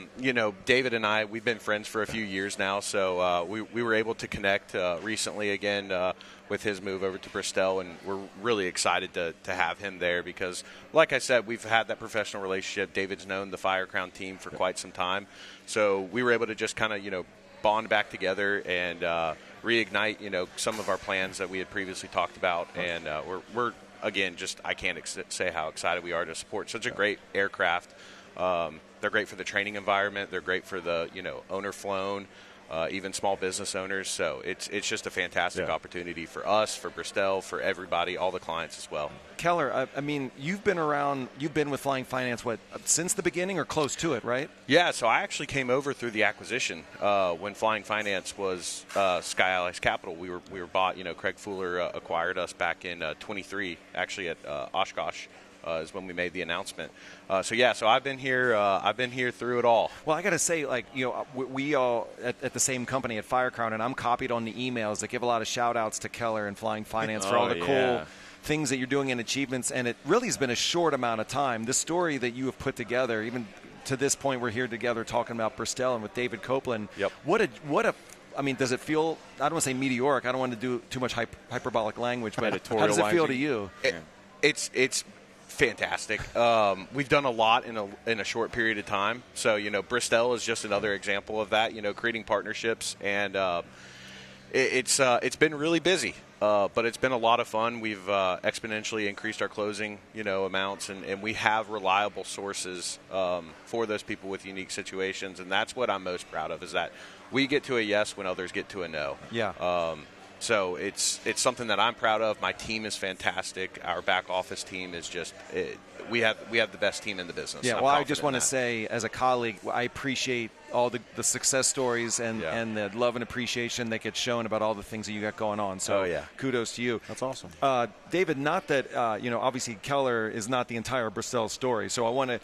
David and I, we've been friends for a few years now. So we were able to connect recently again with his move over to Bristol, and we're really excited to have him there because, like I said, we've had that professional relationship. David's known the Firecrown team for quite some time, so we were able to just kind of bond back together and reignite some of our plans that we had previously talked about, and we're again I can't say how excited we are to support such a great aircraft. They're great for the training environment. They're great for the owner flown. Even small business owners. So it's just a fantastic opportunity for us, for Bristol, for everybody, all the clients as well. Keller, I mean, you've been with Flying Finance, since the beginning or close to it, right? Yeah, so I actually came over through the acquisition when Flying Finance was Sky Allies Capital. We were bought, Craig Fuller acquired us back in 23, actually at Oshkosh. Is when we made the announcement. So I've been here through it all. Well, I got to say, we all at the same company at Firecrown, and I'm copied on the emails that give a lot of shout-outs to Keller and Flying Finance for all the cool things that you're doing and achievements, and it really has been a short amount of time. The story that you have put together, even to this point, we're here together talking about Bristol and with David Copeland. Yep. What a I mean, does it feel, I don't want to say meteoric, I don't want to do too much hyperbolic language, but how does it feel to you? It's fantastic. We've done a lot in a short period of time. So, Bristol is just another example of that, creating partnerships. And it's been really busy, but it's been a lot of fun. We've exponentially increased our closing, amounts, and we have reliable sources for those people with unique situations. And that's what I'm most proud of, is that we get to a yes when others get to a no. Yeah. So it's something that I'm proud of. My team is fantastic. Our back office team is just we have the best team in the business. Yeah, well, I just want to say, as a colleague, I appreciate all the success stories and the love and appreciation that gets shown about all the things that you got going on. So kudos to you. That's awesome. David, not that, obviously Keller is not the entire Bristol story. So I want to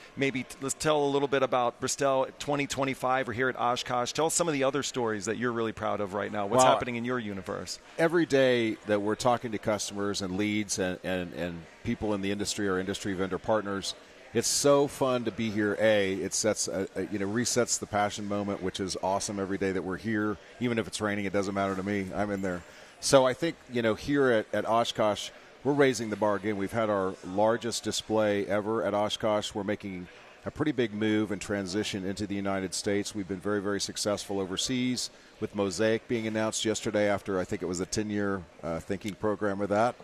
let's tell a little bit about Bristol 2025. We're here at Oshkosh. Tell us some of the other stories that you're really proud of right now. What's happening in your universe? Every day that we're talking to customers and leads and people in the industry or industry vendor partners, it's so fun to be here. It resets the passion moment, which is awesome every day that we're here. Even if it's raining, it doesn't matter to me. I'm in there. So I think, here at Oshkosh, we're raising the bar again. We've had our largest display ever at Oshkosh. We're making a pretty big move and transition into the United States. We've been very, very successful overseas, with Mosaic being announced yesterday after I think it was a 10-year thinking program with that.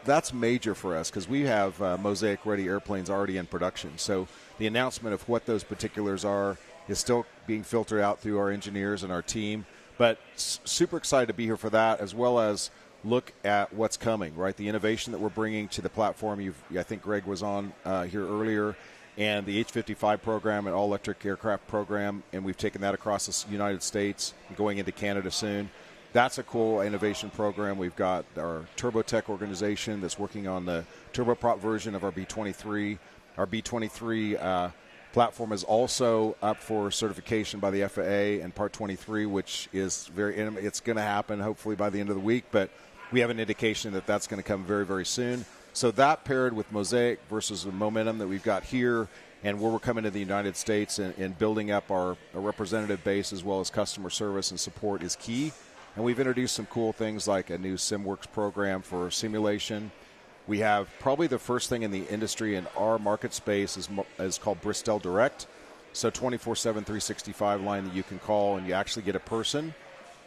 That's major for us because we have Mosaic-ready airplanes already in production. So the announcement of what those particulars are is still being filtered out through our engineers and our team. But super excited to be here for that, as well as look at what's coming, right? The innovation that we're bringing to the platform. I think Greg was on here earlier, and the H-55 program, an all-electric aircraft program, and we've taken that across the United States, going into Canada soon. That's a cool innovation program. We've got our TurboTech organization that's working on the turboprop version of our B-23. Our B-23 platform is also up for certification by the FAA and Part 23, which is it's going to happen hopefully by the end of the week, but we have an indication that that's going to come very, very soon. So that paired with Mosaic versus the momentum that we've got here and where we're coming to the United States and building up our representative base as well as customer service and support is key. And we've introduced some cool things like a new SimWorks program for simulation. We have probably the first thing in the industry in our market space is called Bristol Direct. So 24/7, 365 line that you can call and you actually get a person,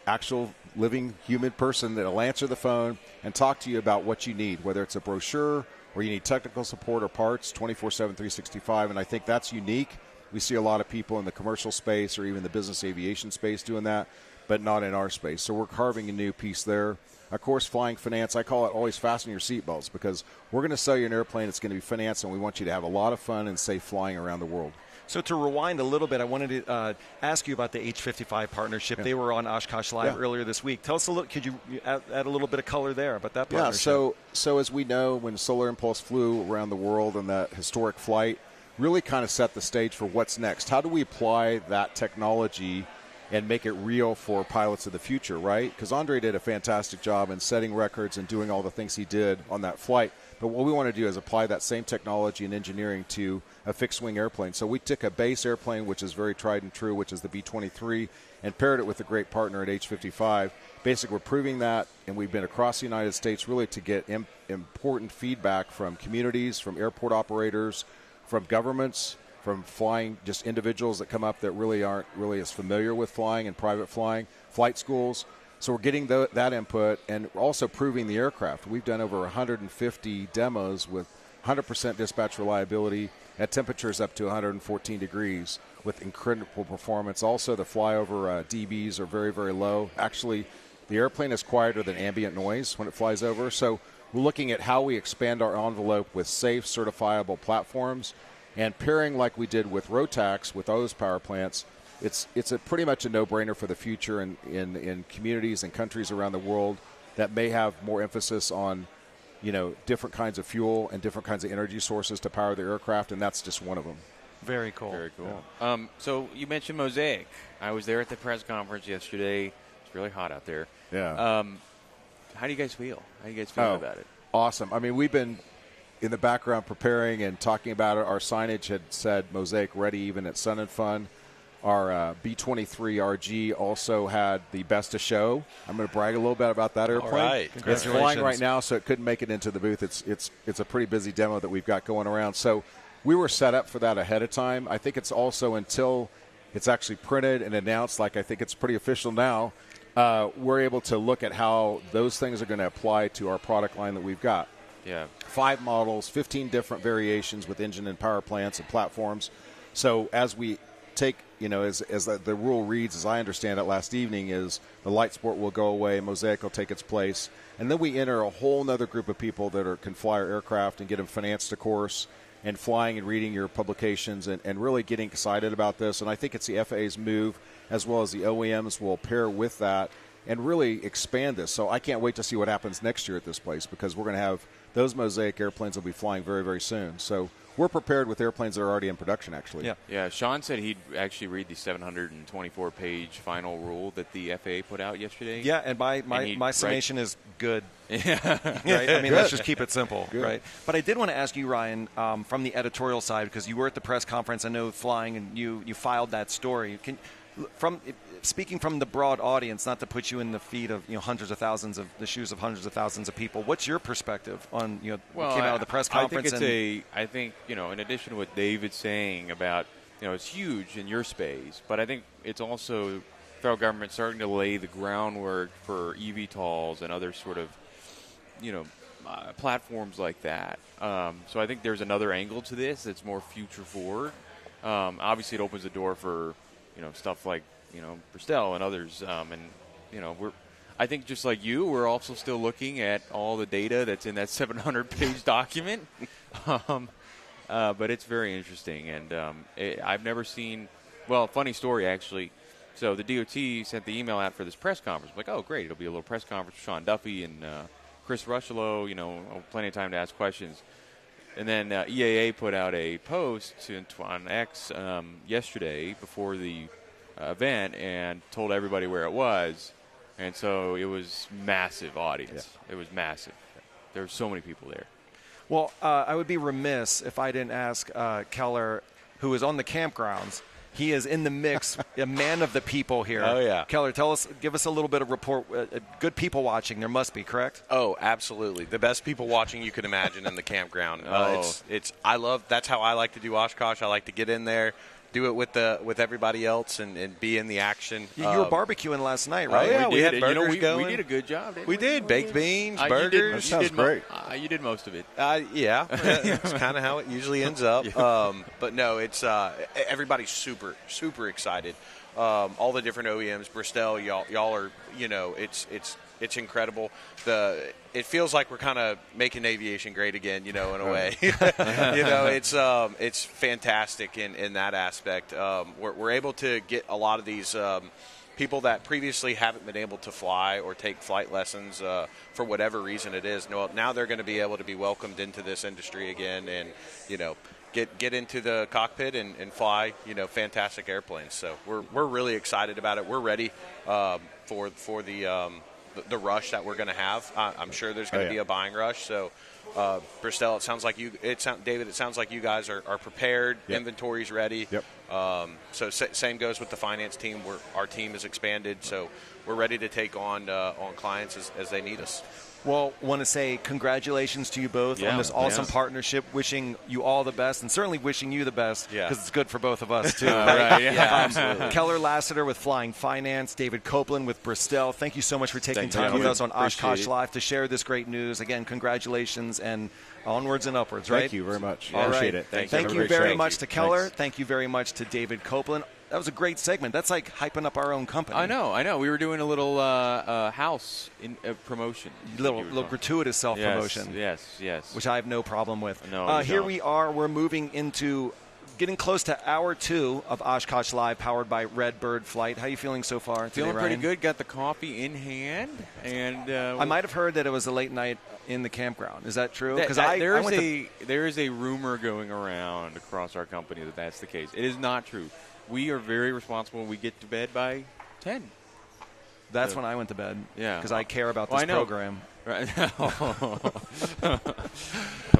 actual living human person that will answer the phone and talk to you about what you need, whether it's a brochure or you need technical support or parts, 24/7, 365. And I think that's unique. We see a lot of people in the commercial space or even the business aviation space doing that, but not in our space. So we're carving a new piece there. Of course, flying finance, I call it always fasten your seatbelts because we're going to sell you an airplane that's going to be financed, and we want you to have a lot of fun and safe flying around the world. So to rewind a little bit, I wanted to ask you about the H-55 partnership. Yeah. They were on Oshkosh Live earlier this week. Tell us a little. Could you add a little bit of color there about that partnership? Yeah. So as we know, when Solar Impulse flew around the world on that historic flight, really kind of set the stage for what's next. How do we apply that technology and make it real for pilots of the future, right? Because Andre did a fantastic job in setting records and doing all the things he did on that flight. But what we want to do is apply that same technology and engineering to a fixed-wing airplane. So we took a base airplane, which is very tried and true, which is the B-23, and paired it with a great partner at H-55. Basically, we're proving that, and we've been across the United States really to get important feedback from communities, from airport operators, from governments, from flying, just individuals that come up that really aren't really as familiar with flying and private flying, flight schools. So we're getting that input and also proving the aircraft. We've done over 150 demos with 100% dispatch reliability at temperatures up to 114 degrees with incredible performance. Also, the flyover dBs are very, very low. Actually, the airplane is quieter than ambient noise when it flies over. So we're looking at how we expand our envelope with safe, certifiable platforms. And pairing like we did with Rotax with those power plants, it's pretty much a no-brainer for the future in communities and countries around the world that may have more emphasis on, different kinds of fuel and different kinds of energy sources to power their aircraft, and that's just one of them. Very cool. Very cool. Yeah. So you mentioned Mosaic. I was there at the press conference yesterday. It's really hot out there. Yeah. How do you guys feel? How do you guys feel about it? Awesome. I mean, we've been in the background preparing and talking about it. Our signage had said Mosaic ready even at Sun and Fun. Our B-23 RG also had the best of show. I'm going to brag a little bit about that airplane. All right. It's flying right now, so it couldn't make it into the booth. It's a pretty busy demo that we've got going around. So we were set up for that ahead of time. I think it's also until it's actually printed and announced, like I think it's pretty official now, we're able to look at how those things are going to apply to our product line that we've got. Yeah. 5 models, 15 different variations with engine and power plants and platforms. So as we take, as the rule reads, as I understand it last evening, is the light sport will go away, Mosaic will take its place, and then we enter a whole other group of people that can fly our aircraft and get them financed, of course, and flying and reading your publications and really getting excited about this. And I think it's the FAA's move, as well as the OEMs will pair with that and really expand this. So I can't wait to see what happens next year at this place because we're going to have those Mosaic airplanes will be flying very, very soon. So we're prepared with airplanes that are already in production, actually. Yeah. Shawn said he'd actually read the 724-page final rule that the FAA put out yesterday. Yeah, and my summation is good. Yeah. Right? I mean, let's just keep it simple, right? But I did want to ask you, Ryan, from the editorial side, because you were at the press conference, I know flying, and you filed that story. Speaking from the broad audience, not to put you in the feet of hundreds of thousands of the shoes of hundreds of thousands of people, what's your perspective on what came out of the press conference? I think in addition to what David's saying about it's huge in your space, but I think it's also federal government starting to lay the groundwork for eVTOLs and other sort of platforms like that. So I think there's another angle to this that's more future forward. Obviously, it opens the door for stuff like Bristol and others, and I think just like you, we're also still looking at all the data that's in that 700-page document. But it's very interesting, and I've never seen. Well, funny story actually. So the DOT sent the email out for this press conference. I'm like, oh, great, it'll be a little press conference with Sean Duffy and Chris Rushlow. Plenty of time to ask questions. And then EAA put out a post on X yesterday before the event and told everybody where it was. And so it was massive audience. Yeah. It was massive. There were so many people there. Well, I would be remiss if I didn't ask Keller, who is on the campgrounds. He is in the mix, a man of the people here. Oh, yeah. Keller, give us a little bit of report. Good people watching, there must be, correct? Oh, absolutely. The best people watching you could imagine in the campground. That's how I like to do Oshkosh. I like to get in there, do it with everybody else, and be in the action. You were barbecuing last night, right? Oh, yeah, we had burgers going. We did a good job, didn't we? We did. Baked beans, burgers. That sounds great. You did most of it. Yeah. It's kind of how it usually ends up. But no, it's everybody's super, super excited. All the different OEMs, Bristol, y'all are, it's incredible. It feels like we're kind of making aviation great again, in a way. It's fantastic in that aspect. We're able to get a lot of these people that previously haven't been able to fly or take flight lessons for whatever reason it is. Now they're going to be able to be welcomed into this industry again, and get into the cockpit and fly fantastic airplanes. So we're really excited about it. We're ready for the rush that we're going to have. I'm sure there's going to be a buying rush. So, Bristol, David, it sounds like you guys are prepared. Yep. Inventory's ready. Yep. So same goes with the finance team. Our team is expanded, so we're ready to take on clients as they need us. Well, want to say congratulations to you both on this awesome partnership. Wishing you all the best, and certainly wishing you the best because it's good for both of us too. Right? Absolutely. Keller Lassiter with Flying Finance, David Copeland with Bristol. Thank you so much for taking time with us on Oshkosh Live to share this great news. Again, congratulations and onwards and upwards. Right? Thank you very much. All Appreciate right. it. Thank you very much to Keller. Thanks. Thank you very much to David Copeland. That was a great segment. That's like hyping up our own company. I know. We were doing a little house promotion. Little gratuitous self-promotion. Yes. Which I have no problem with. No, here we are. We're moving into getting close to hour 2 of Oshkosh Live, powered by Redbird Flight. How are you feeling so far today, Feeling pretty Ryan? good. Got the coffee in hand. And I might have heard that it was a late night in the campground. Is that true? There is a rumor going around across our company that that's the case. It is not true. We are very responsible. We get to bed by 10. That's when I went to bed. Yeah. Because I care about this program. Right.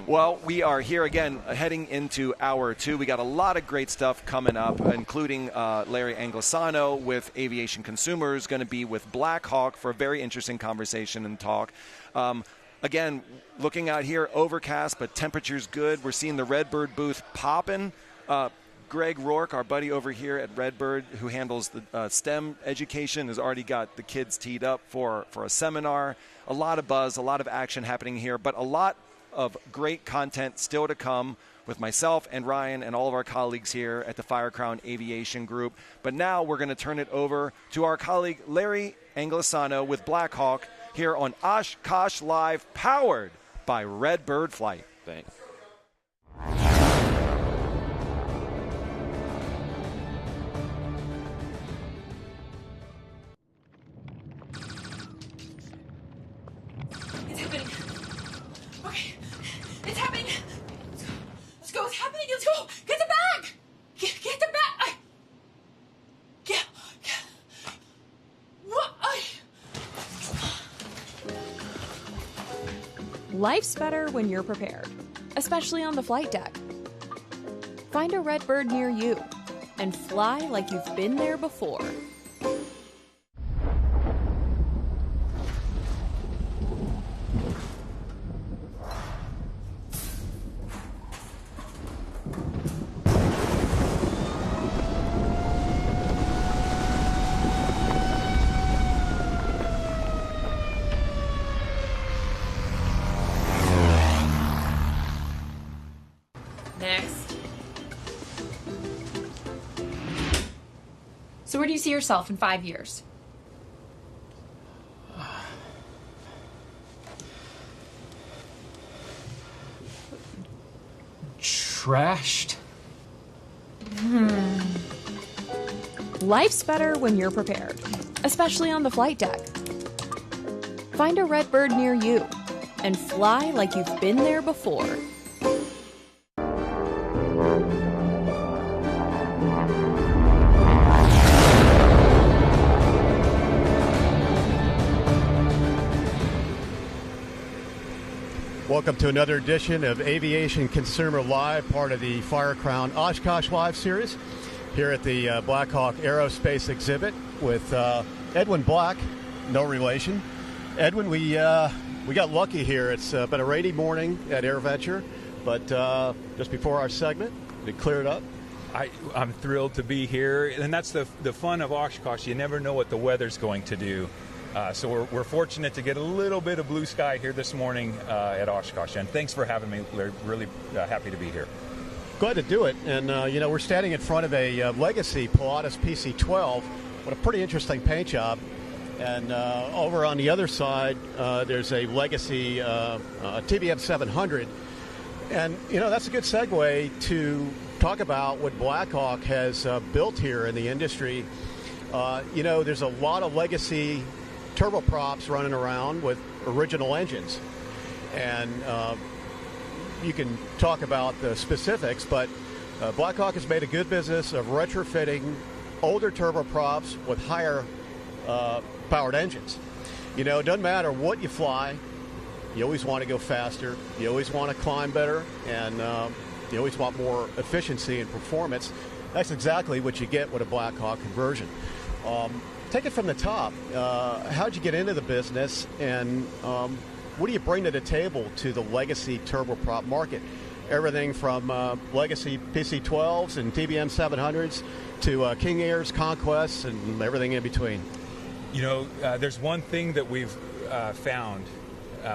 Well, we are here again heading into hour 2. We got a lot of great stuff coming up, including Larry Anglisano with Aviation Consumers, going to be with Black Hawk for a very interesting conversation and talk. Again, looking out here, overcast, but temperature's good. We're seeing the Redbird booth popping. Greg Rourke, our buddy over here at Redbird, who handles the STEM education, has already got the kids teed up for a seminar. A lot of buzz, a lot of action happening here, but a lot of great content still to come with myself and Ryan and all of our colleagues here at the Fire Crown Aviation Group. But now we're going to turn it over to our colleague Larry Anglisano with Black Hawk here on Oshkosh Live, powered by Redbird Flight. Thanks. It's happening. Okay. It's happening. Let's go. It's happening. Let's go. Get the bag. Get the bag. Get. What? Life's better when you're prepared, especially on the flight deck. Find a Redbird near you and fly like you've been there before. Next. So where do you see yourself in 5 years? trashed. Life's better when you're prepared, especially on the flight deck. Find a Redbird near you and fly like you've been there before. Welcome to another edition of Aviation Consumer Live, part of the Fire Crown Oshkosh Live series here at the Blackhawk Aerospace exhibit with Edwin Black, no relation. Edwin, we got lucky here. It's been a rainy morning at AirVenture, but just before our segment, it cleared up. I'm thrilled to be here, and that's the fun of Oshkosh. You never know what the weather's going to do. So we're fortunate to get a little bit of blue sky here this morning at Oshkosh, and thanks for having me. We're really happy to be here. Glad to do it. And, we're standing in front of a legacy Pilatus PC-12. What a pretty interesting paint job. And over on the other side, there's a legacy TBM 700. And, that's a good segue to talk about what Blackhawk has built here in the industry. There's a lot of legacy turboprops running around with original engines. And you can talk about the specifics, but Blackhawk has made a good business of retrofitting older turboprops with higher powered engines. It doesn't matter what you fly, you always want to go faster, you always want to climb better, and you always want more efficiency and performance. That's exactly what you get with a Blackhawk conversion. Take it from the top. How'd you get into the business, and what do you bring to the table to the legacy turboprop market? Everything from legacy PC-12s and TBM 700s to King Airs, Conquests, and everything in between. There's one thing that we've found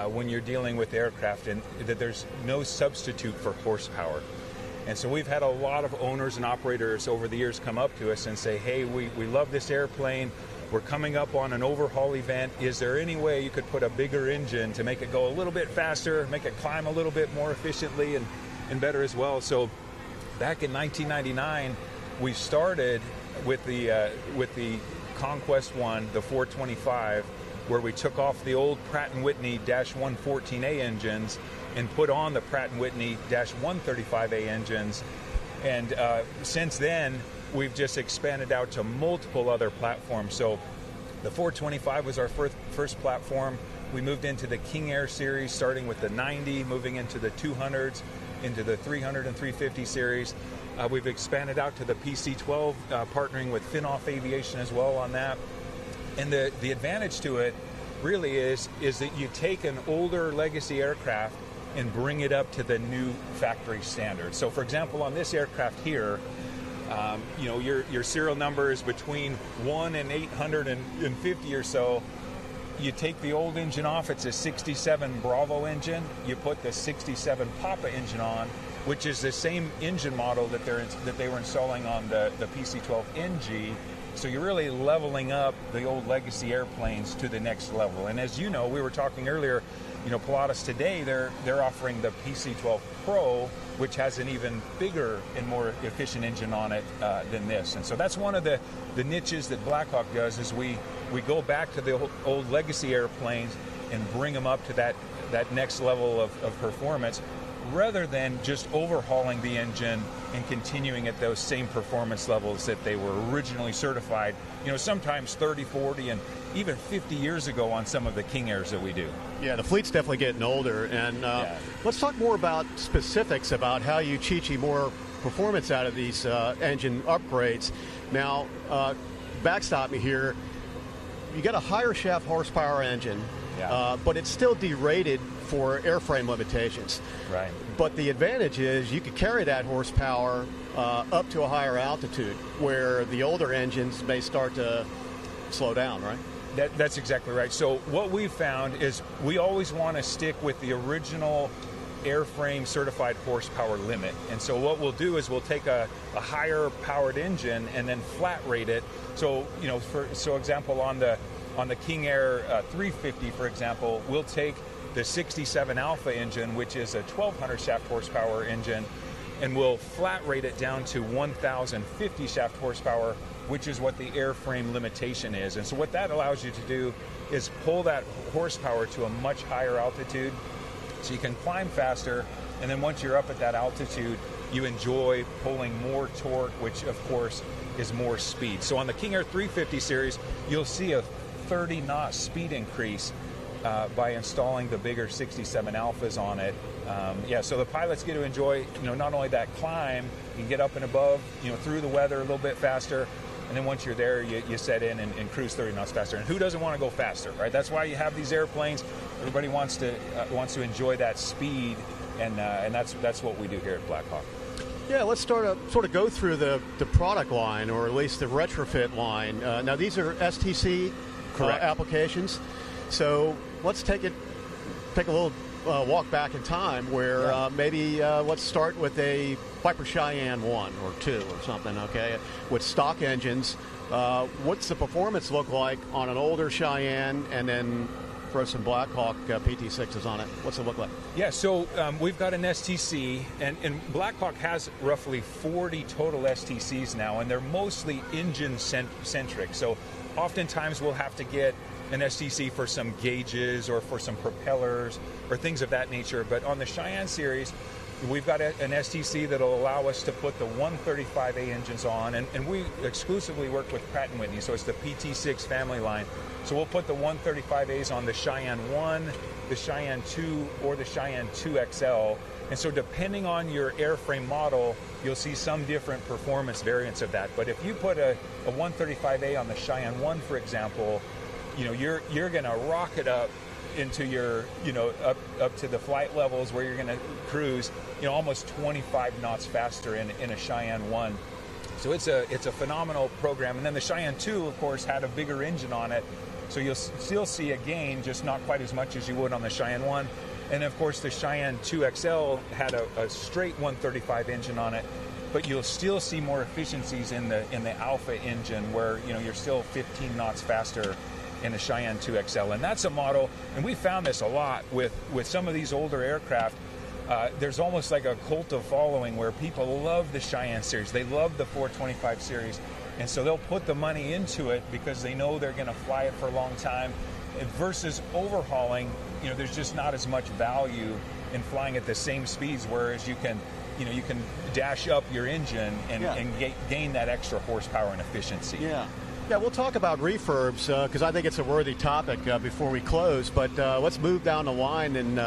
when you're dealing with aircraft, and that there's no substitute for horsepower. And so we've had a lot of owners and operators over the years come up to us and say, hey, we love this airplane. We're coming up on an overhaul event. Is there any way you could put a bigger engine to make it go a little bit faster, make it climb a little bit more efficiently and better as well? So back in 1999, we started with the Conquest 1, the 425, where we took off the old Pratt & Whitney -114A engines and put on the Pratt & Whitney -135A engines. And since then, we've just expanded out to multiple other platforms. So the 425 was our first platform. We moved into the King Air series, starting with the 90, moving into the 200s, into the 300 and 350 series. We've expanded out to the PC-12, partnering with Finoff Aviation as well on that. And the advantage to it really is that you take an older legacy aircraft and bring it up to the new factory standard. So for example, on this aircraft here, your serial number is between 1 and 850 or so. You take the old engine off, it's a 67 Bravo engine. You put the 67 Papa engine on, which is the same engine model that they were installing on the PC-12 NG. So you're really leveling up the old legacy airplanes to the next level. And as you know, we were talking earlier, Pilatus today, they're offering the PC-12 Pro, which has an even bigger and more efficient engine on it than this. And so that's one of the niches that Blackhawk does, is we go back to the old legacy airplanes and bring them up to that next level of performance, rather than just overhauling the engine and continuing at those same performance levels that they were originally certified, sometimes 30, 40, and even 50 years ago on some of the King Airs that we do. Yeah, the fleet's definitely getting older. And let's talk more about specifics about how you chi-chi more performance out of these engine upgrades. Now, backstop me here. You got a higher shaft horsepower engine, but it's still derated for airframe limitations. Right. But the advantage is you could carry that horsepower up to a higher altitude, where the older engines may start to slow down, right? That's exactly right. So what we've found is we always want to stick with the original airframe certified horsepower limit. And so what we'll do is we'll take a higher powered engine and then flat rate it. So, for example, on the King Air 350, for example, we'll take the 67 Alpha engine, which is a 1200 shaft horsepower engine, and we'll flat rate it down to 1,050 shaft horsepower, which is what the airframe limitation is. And so what that allows you to do is pull that horsepower to a much higher altitude so you can climb faster, and then once you're up at that altitude, you enjoy pulling more torque, which of course is more speed. So on the King Air 350 series, you'll see a 30-knot speed increase by installing the bigger 67 alphas on it. So the pilots get to enjoy, not only that climb, you can get up and above, through the weather a little bit faster, and then once you're there, you set in and cruise 30 knots faster. And who doesn't want to go faster, right? That's why you have these airplanes. Everybody wants to enjoy that speed, and that's what we do here at Black Hawk. Yeah, let's sort of go through the product line, or at least the retrofit line. Now, these are STC applications. So let's take a little walk back in time where maybe let's start with a Viper Cheyenne 1 or 2 or something, okay, with stock engines. What's the performance look like on an older Cheyenne, and then throw some Black Hawk PT6s on it? What's it look like? Yeah, so we've got an STC, and Black Hawk has roughly 40 total STCs now, and they're mostly engine-centric. So oftentimes we'll have to get an STC for some gauges or for some propellers or things of that nature. But on the Cheyenne series, we've got an STC that'll allow us to put the 135A engines on, and we exclusively work with Pratt & Whitney, so it's the PT6 family line. So we'll put the 135As on the Cheyenne 1, the Cheyenne 2, or the Cheyenne 2XL. And so depending on your airframe model, you'll see some different performance variants of that. But if you put a 135A on the Cheyenne 1, for example, you're going to rocket up into your, up to the flight levels where you're going to cruise, almost 25 knots faster in a Cheyenne 1. So it's a phenomenal program. And then the Cheyenne 2, of course, had a bigger engine on it. So you'll still see a gain, just not quite as much as you would on the Cheyenne 1. And of course, the Cheyenne 2XL had a straight 135 engine on it. But you'll still see more efficiencies in the Alpha engine, where you're still 15 knots faster in the Cheyenne 2XL. And that's a model, and we found this a lot with some of these older aircraft. There's almost like a cult of following where people love the Cheyenne series. They love the 425 series. And so they'll put the money into it because they know they're going to fly it for a long time. Versus overhauling, there's just not as much value in flying at the same speeds, whereas you can dash up your engine and gain that extra horsepower and efficiency. Yeah, we'll talk about refurbs because I think it's a worthy topic before we close. But let's move down the line in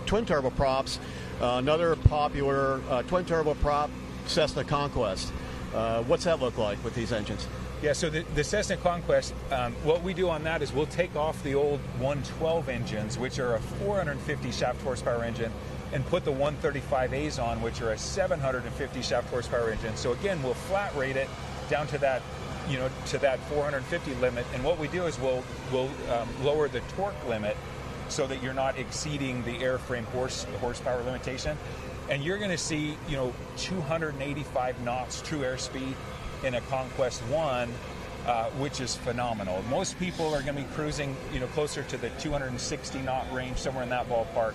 twin turboprops. Another popular twin turboprop, Cessna Conquest. What's that look like with these engines? Yeah, so the Cessna Conquest, what we do on that is we'll take off the old 112 engines, which are a 450 shaft horsepower engine, and put the 135As on, which are a 750 shaft horsepower engine. So again, we'll flat rate it down to that, to that 450 limit. And what we do is we'll lower the torque limit so that you're not exceeding the airframe horsepower limitation. And you're going to see, 285 knots true airspeed in a Conquest 1, which is phenomenal. Most people are going to be cruising, closer to the 260 knot range, somewhere in that ballpark.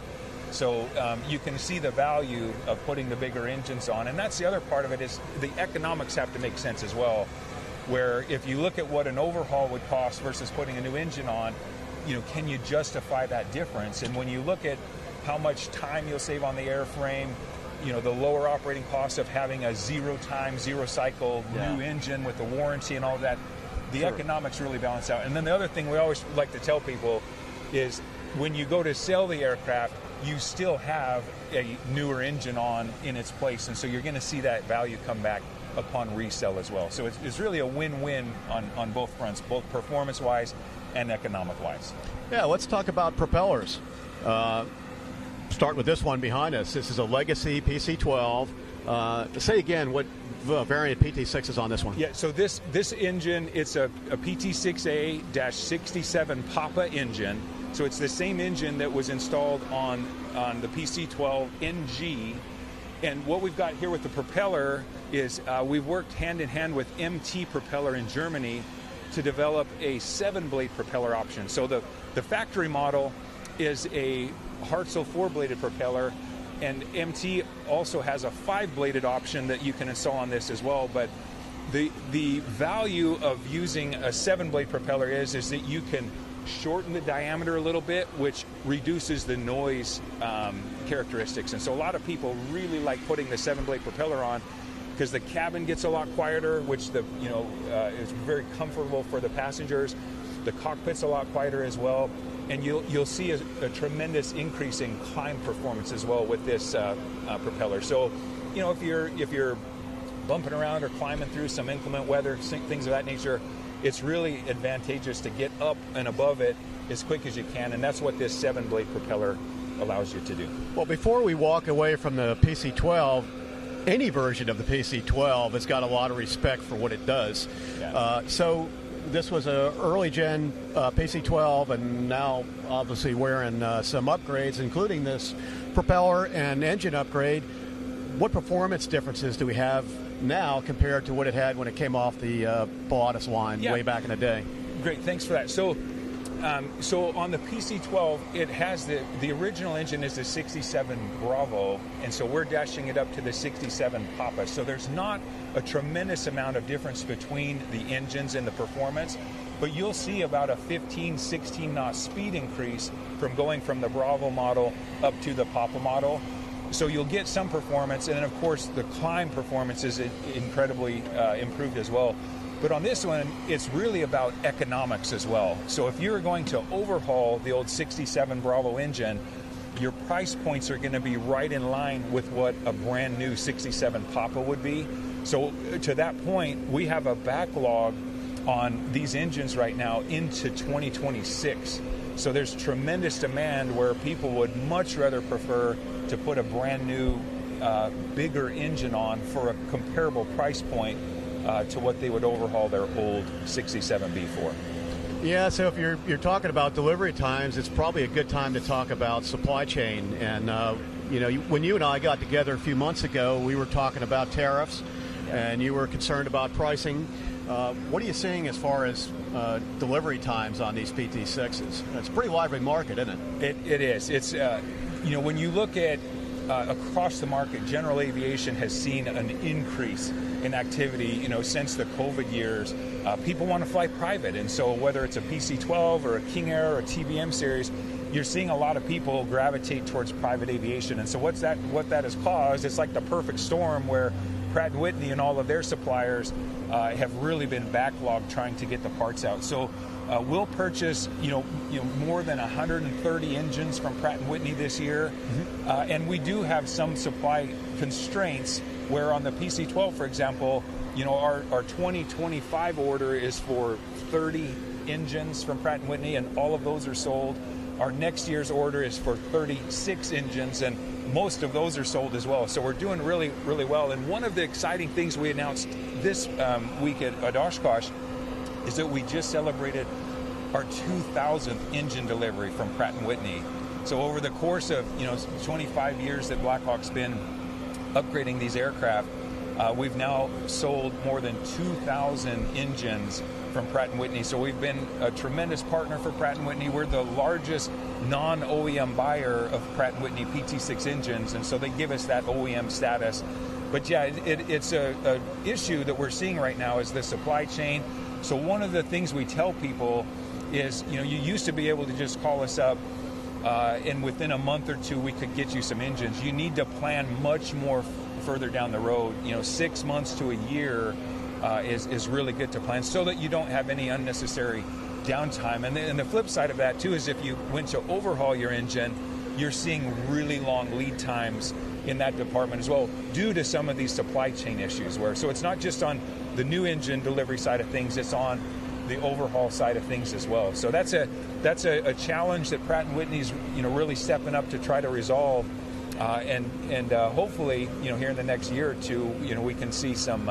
So you can see the value of putting the bigger engines on. And that's the other part of it, is the economics have to make sense as well, where if you look at what an overhaul would cost versus putting a new engine on, can you justify that difference? And when you look at how much time you'll save on the airframe, the lower operating costs of having a zero-time, zero-cycle new engine with the warranty and all of that, the economics really balance out. And then the other thing we always like to tell people is when you go to sell the aircraft, you still have a newer engine on in its place, and so you're going to see that value come back upon resale as well. So it's really a win-win on both fronts, both performance-wise and economic-wise. Yeah, let's talk about propellers. Start with this one behind us. This is a Legacy PC-12. Say again what variant PT6 is on this one. Yeah, so this engine, it's a PT6A-67 Papa engine. So it's the same engine that was installed on the PC-12 NG. And what we've got here with the propeller is we've worked hand in hand with MT Propeller in Germany to develop a 7-blade propeller option. So the factory model is a Hartzell 4-bladed propeller, And MT also has a 5-bladed option that you can install on this as well. But the value of using a 7-blade propeller is that you can shorten the diameter a little bit, which reduces the noise characteristics. And so a lot of people really like putting the 7-blade propeller on because the cabin gets a lot quieter, which is very comfortable for the passengers. The cockpit's a lot quieter as well. And you'll see a tremendous increase in climb performance as well with this propeller. So, if you're bumping around or climbing through some inclement weather, things of that nature, it's really advantageous to get up and above it as quick as you can, and that's what this 7-blade propeller allows you to do. Well, before we walk away from the PC-12, any version of the PC-12 has got a lot of respect for what it does. Yeah. So this was an early gen PC-12, and now obviously we're in some upgrades, including this propeller and engine upgrade. What performance differences do we have now compared to what it had when it came off the Pilatus line way back in the day? Great, thanks for that. So on the PC-12, it has the original engine is the 67 Bravo, and so we're dashing it up to the 67 Papa. So there's not a tremendous amount of difference between the engines and the performance, but you'll see about a 15, 16 knot speed increase from going from the Bravo model up to the Papa model. So you'll get some performance, and then of course the climb performance is incredibly improved as well. But on this one, it's really about economics as well. So if you're going to overhaul the old 67 Bravo engine, your price points are going to be right in line with what a brand new 67 Papa would be. So to that point, we have a backlog on these engines right now into 2026. So there's tremendous demand where people would much rather prefer to put a brand new, bigger engine on for a comparable price point to what they would overhaul their old 67B for. Yeah, so if you're talking about delivery times, it's probably a good time to talk about supply chain. And when you and I got together a few months ago, we were talking about tariffs, and you were concerned about pricing. What are you seeing as far as delivery times on these PT6s? It's a pretty lively market, isn't it? It is. It's when you look at across the market, general aviation has seen an increase in activity, since the COVID years. People want to fly private, and so whether it's a PC-12 or a King Air or a TBM series, you're seeing a lot of people gravitate towards private aviation. And so what that has caused, it's like the perfect storm where Pratt & Whitney and all of their suppliers have really been backlogged trying to get the parts out. So we'll purchase, more than 130 engines from Pratt & Whitney this year, and we do have some supply constraints. Where on the PC-12, for example, our 2025 order is for 30 engines from Pratt & Whitney, and all of those are sold. Our next year's order is for 36 engines, and most of those are sold as well. So we're doing really, really well. And one of the exciting things we announced this week at Oshkosh is that we just celebrated our 2,000th engine delivery from Pratt & Whitney. So over the course of 25 years that Blackhawk's been upgrading these aircraft, we've now sold more than 2,000 engines from Pratt & Whitney. So we've been a tremendous partner for Pratt & Whitney. We're the largest non-OEM buyer of Pratt & Whitney PT6 engines, and so they give us that OEM status. But yeah, it's a issue that we're seeing right now is the supply chain. So one of the things we tell people is, you used to be able to just call us up and within a month or two we could get you some engines. You need to plan much more further down the road. 6 months to a year is really good to plan so that you don't have any unnecessary downtime. And the flip side of that too is if you went to overhaul your engine, you're seeing really long lead times in that department as well due to some of these supply chain issues. So it's not just on the new engine delivery side of things, it's on the overhaul side of things as well. So that's a challenge that Pratt & Whitney's really stepping up to try to resolve, and hopefully here in the next year or two we can see some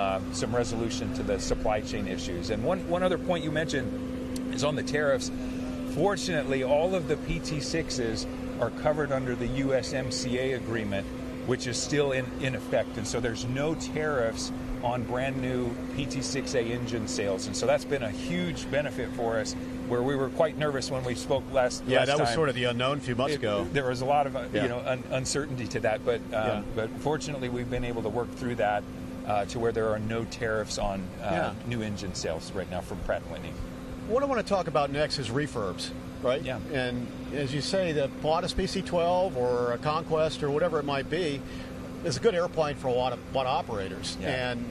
resolution to the supply chain issues. And one other point you mentioned is on the tariffs. Fortunately, all of the PT6s are covered under the USMCA agreement, which is still in effect, and so there's no tariffs on brand new PT6A engine sales, and so that's been a huge benefit for us where we were quite nervous when we spoke last Yeah, last that was time. sort of the unknown a few months ago. There was a lot of uncertainty to that, but Yeah. but fortunately we've been able to work through that to where there are no tariffs on new engine sales right now from Pratt & Whitney. What I want to talk about next is refurbs, right? Yeah. And as you say, the Pilatus PC-12 or a Conquest or whatever it might be is a good airplane for a lot of operators. Yeah. And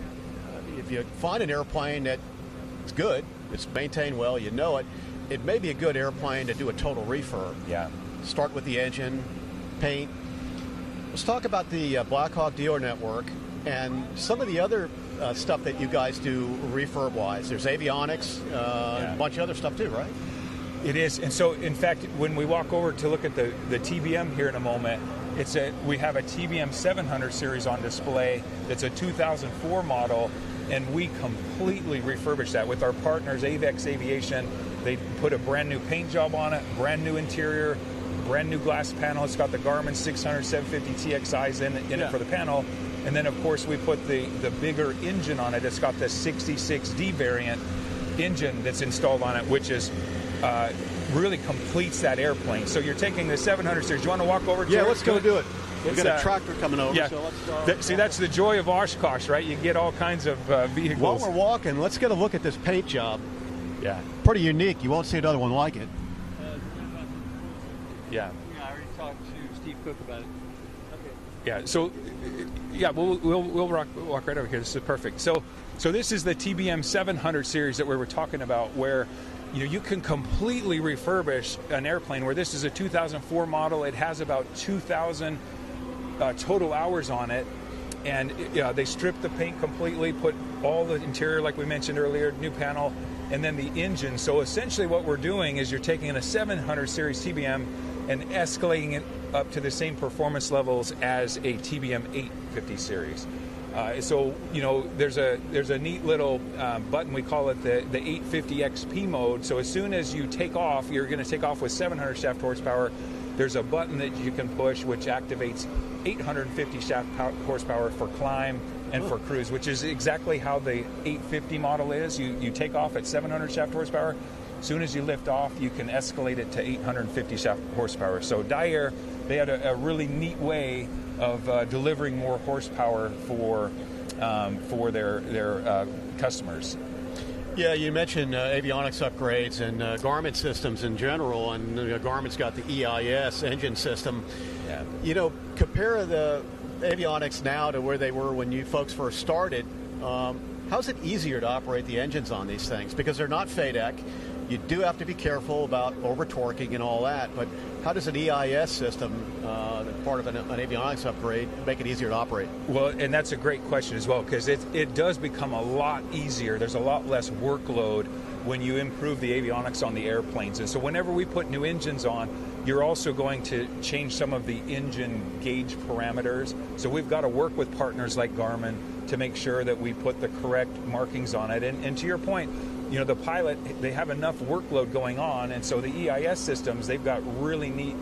if you find an airplane that it's good, it's maintained well, you know it, it may be a good airplane to do a total refurb. Yeah. Start with the engine, paint. Let's talk about the Black Hawk dealer network and some of the other stuff that you guys do refurb-wise. There's avionics, a bunch of other stuff too, right? It is, and so in fact, when we walk over to look at the TBM here in a moment, we have a TBM 700 series on display. That's a 2004 model, and we completely refurbished that with our partners, Avex Aviation. They put a brand new paint job on it, brand new interior, brand new glass panel. It's got the Garmin 600 750 TXIs in it for the panel. And then, of course, we put the bigger engine on it. It's got the 66D variant engine that's installed on it, which is really completes that airplane. So you're taking the 700 series. You want to walk over to it? Yeah, let's go do it. We've It's, got a tractor coming over, yeah. so let's... See, that's the joy of Oshkosh, right? You get all kinds of vehicles. While we're walking, let's get a look at this paint job. Yeah. Pretty unique. You won't see another one like it. Yeah. Yeah, I already talked to Steve Cook about it. Okay. Yeah. So, yeah, we'll walk right over here. This is perfect. So this is the TBM 700 series that we were talking about, where you can completely refurbish an airplane. Where this is a 2004 model, it has about 2,000 total hours on it, and they stripped the paint completely, put all the interior, like we mentioned earlier, new panel, and then the engine. So essentially, what we're doing is you're taking a 700 series TBM and escalating it up to the same performance levels as a TBM 850 series. So there's a neat little button, we call it the 850 XP mode. So as soon as you take off, you're going to take off with 700 shaft horsepower. There's a button that you can push which activates 850 shaft horsepower for climb and for cruise, which is exactly how the 850 model is. You take off at 700 shaft horsepower. As soon as you lift off, you can escalate it to 850 shaft horsepower. So Daher, they had a really neat way of delivering more horsepower for their customers. Yeah, you mentioned avionics upgrades and Garmin systems in general, and Garmin's got the EIS engine system. Yeah. Compare the avionics now to where they were when you folks first started. How's it easier to operate the engines on these things? Because they're not FADEC. You do have to be careful about over-torquing and all that, but how does an EIS system, part of an avionics upgrade, make it easier to operate? Well, and that's a great question as well, because it does become a lot easier. There's a lot less workload when you improve the avionics on the airplanes. And so whenever we put new engines on, you're also going to change some of the engine gauge parameters. So we've got to work with partners like Garmin to make sure that we put the correct markings on it. And to your point, the pilot, they have enough workload going on, and so the EIS systems, they've got really neat,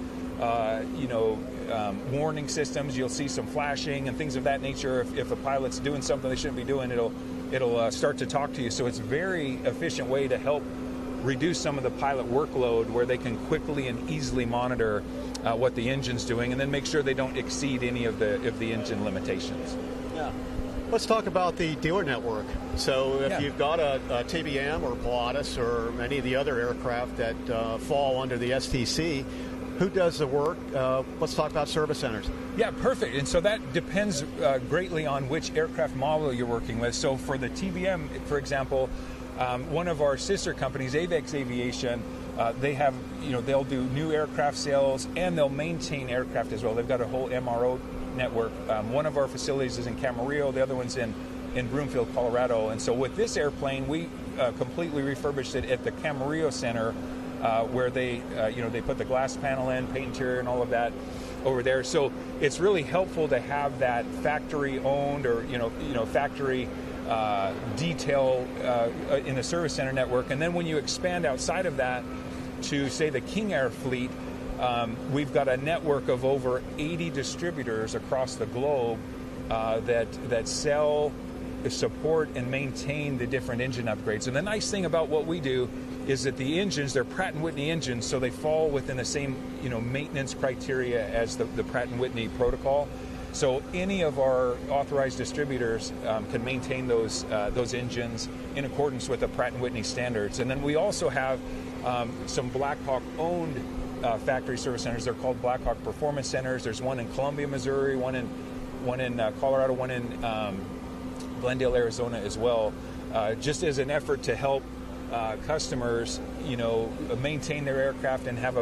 warning systems. You'll see some flashing and things of that nature. If a pilot's doing something they shouldn't be doing, it'll start to talk to you. So it's a very efficient way to help reduce some of the pilot workload, where they can quickly and easily monitor what the engine's doing, and then make sure they don't exceed any of the engine limitations. Yeah. Let's talk about the dealer network. So if you've got a TBM or Pilatus or any of the other aircraft that fall under the STC, who does the work? Let's talk about service centers. Yeah, perfect. And so that depends greatly on which aircraft model you're working with. So for the TBM, for example, one of our sister companies, Avex Aviation, they have, they'll do new aircraft sales and they'll maintain aircraft as well. They've got a whole MRO network. One of our facilities is in Camarillo, the other one's in Broomfield, Colorado. And so with this airplane, we completely refurbished it at the Camarillo Center, where they put the glass panel in, paint interior, and all of that over there. So it's really helpful to have that factory owned or factory detail in the service center network. And then when you expand outside of that to, say, the King Air fleet, we've got a network of over 80 distributors across the globe that sell support and maintain the different engine upgrades. And the nice thing about what we do is that the engines, they're Pratt & Whitney engines, so they fall within the same maintenance criteria as the Pratt & Whitney protocol. So any of our authorized distributors can maintain those engines in accordance with the Pratt & Whitney standards. And then we also have some Blackhawk-owned factory service centers. They're called Blackhawk Performance Centers. There's one in Columbia, Missouri, one in Colorado, one in Glendale, Arizona as well, just as an effort to help customers, maintain their aircraft and have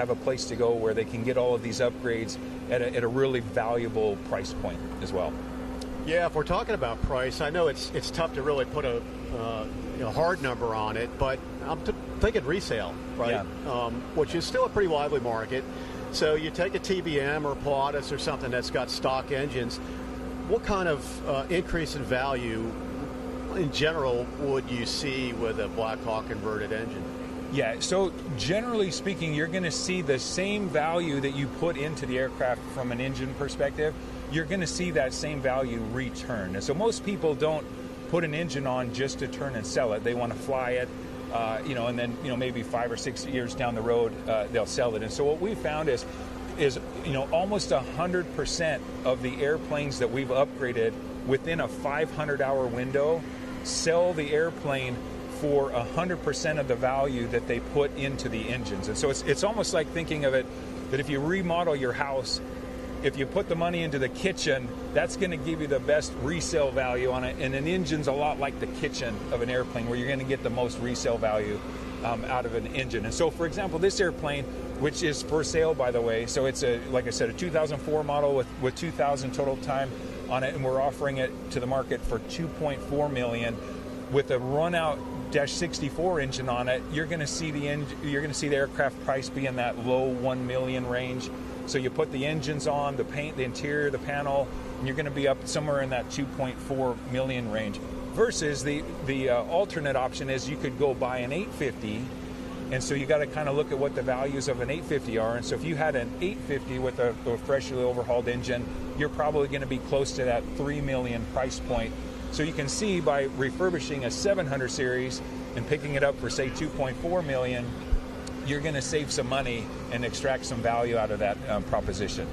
a place to go where they can get all of these upgrades at a really valuable price point as well. Yeah, if we're talking about price, I know it's tough to really put a hard number on it, but I'm thinking resale, right? Yeah. Which is still a pretty lively market. So you take a TBM or Pilatus or something that's got stock engines. What kind of increase in value in general would you see with a Blackhawk converted engine? Yeah, so generally speaking, you're going to see the same value that you put into the aircraft from an engine perspective. You're going to see that same value return. And so most people don't put an engine on just to turn and sell it. They want to fly it, and then maybe 5 or 6 years down the road they'll sell it. And so what we found is almost 100% of the airplanes that we've upgraded within a 500-hour window sell the airplane for 100% of the value that they put into the engines. And so it's almost like thinking of it that if you remodel your house, if you put the money into the kitchen, that's going to give you the best resale value on it. And an engine's a lot like the kitchen of an airplane, where you're going to get the most resale value out of an engine. And so, for example, this airplane, which is for sale, by the way, so it's like I said, a 2004 model with 2,000 total time on it, and we're offering it to the market for $2.4 million with a run-out -64 engine on it. You're going to see the aircraft price be in that low $1 million range. So you put the engines on, the paint, the interior, the panel, and you're going to be up somewhere in that $2.4 million range. Versus the alternate option is you could go buy an 850, and so you got to kind of look at what the values of an 850 are. And so if you had an 850 with a freshly overhauled engine, you're probably going to be close to that $3 million price point. So you can see by refurbishing a 700 series and picking it up for, say, $2.4 million, you're going to save some money and extract some value out of that proposition.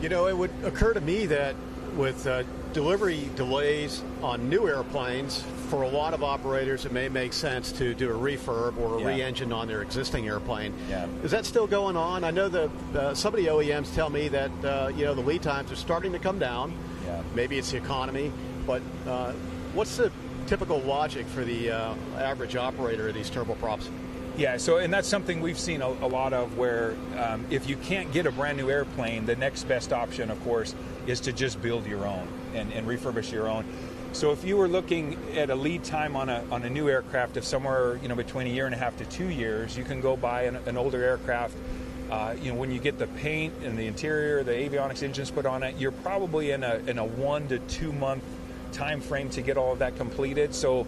It would occur to me that with delivery delays on new airplanes, for a lot of operators, it may make sense to do a refurb or a re-engine on their existing airplane. Yeah. Is that still going on? I know some of the OEMs tell me that the lead times are starting to come down. Yeah. Maybe it's the economy, but what's the typical logic for the average operator of these turboprops? Yeah, and that's something we've seen a lot of, where if you can't get a brand new airplane, the next best option, of course, is to just build your own and refurbish your own. So if you were looking at a lead time on a new aircraft of somewhere between 1.5 years to 2 years, you can go buy an older aircraft. When you get the paint and the interior, the avionics engines put on it, you're probably in a 1 to 2 month time frame to get all of that completed. So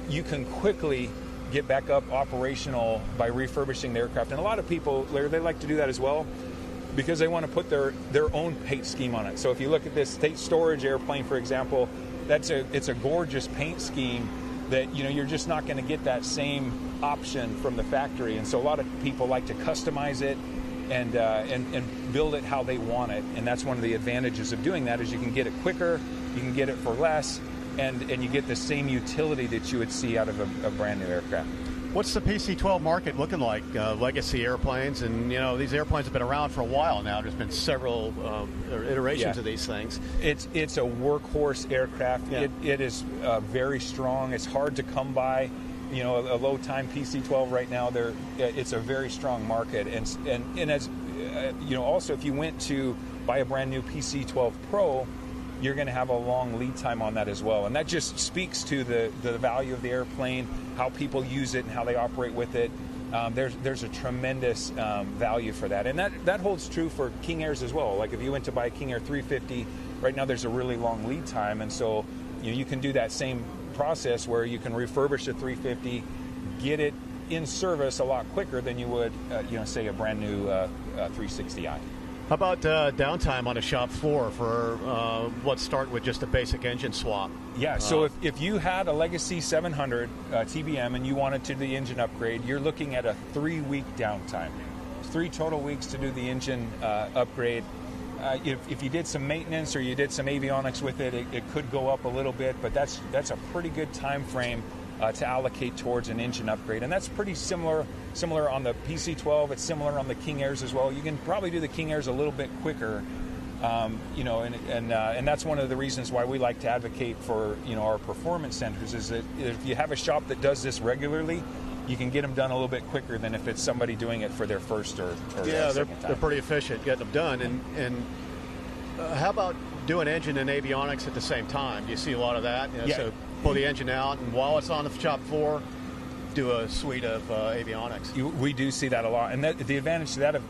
you can quickly get back up operational by refurbishing the aircraft. And a lot of people, they like to do that as well, because they want to put their own paint scheme on it. So if you look at this state storage airplane, for example, it's a gorgeous paint scheme that you're just not going to get that same option from the factory. And so a lot of people like to customize it and build it how they want it. And that's one of the advantages of doing that, is you can get it quicker, you can get it for less, and you get the same utility that you would see out of a brand new aircraft. What's the PC-12 market looking like? Legacy airplanes, and these airplanes have been around for a while now. There's been several iterations of these things. It's a workhorse aircraft. Yeah. It is very strong. It's hard to come by. A low time PC-12 right now. It's a very strong market, and as also if you went to buy a brand new PC-12 Pro, you're going to have a long lead time on that as well. And that just speaks to the value of the airplane, how people use it and how they operate with it. There's a tremendous value for that. And that holds true for King Airs as well. Like if you went to buy a King Air 350, right now there's a really long lead time. And so you can do that same process where you can refurbish a 350, get it in service a lot quicker than you would, say, a brand new 360i. How about downtime on a shop floor for let's start with just a basic engine swap? Yeah, so if you had a Legacy 700 TBM and you wanted to do the engine upgrade, you're looking at a 3-week downtime. 3 total weeks to do the engine upgrade. If you did some maintenance or you did some avionics with it, it could go up a little bit, but that's a pretty good time frame to allocate towards an engine upgrade. And that's pretty similar on the PC-12. It's similar on the King Airs as well. You can probably do the King Airs a little bit quicker, and that's one of the reasons why we like to advocate for our performance centers, is that if you have a shop that does this regularly, you can get them done a little bit quicker than if it's somebody doing it for their first or yeah, second time. They're pretty efficient getting them done. And how about doing engine and avionics at the same time? Do you see a lot of that? Yeah. So pull the engine out, and while it's on the shop floor, do a suite of avionics. We do see that a lot, and the advantage to that,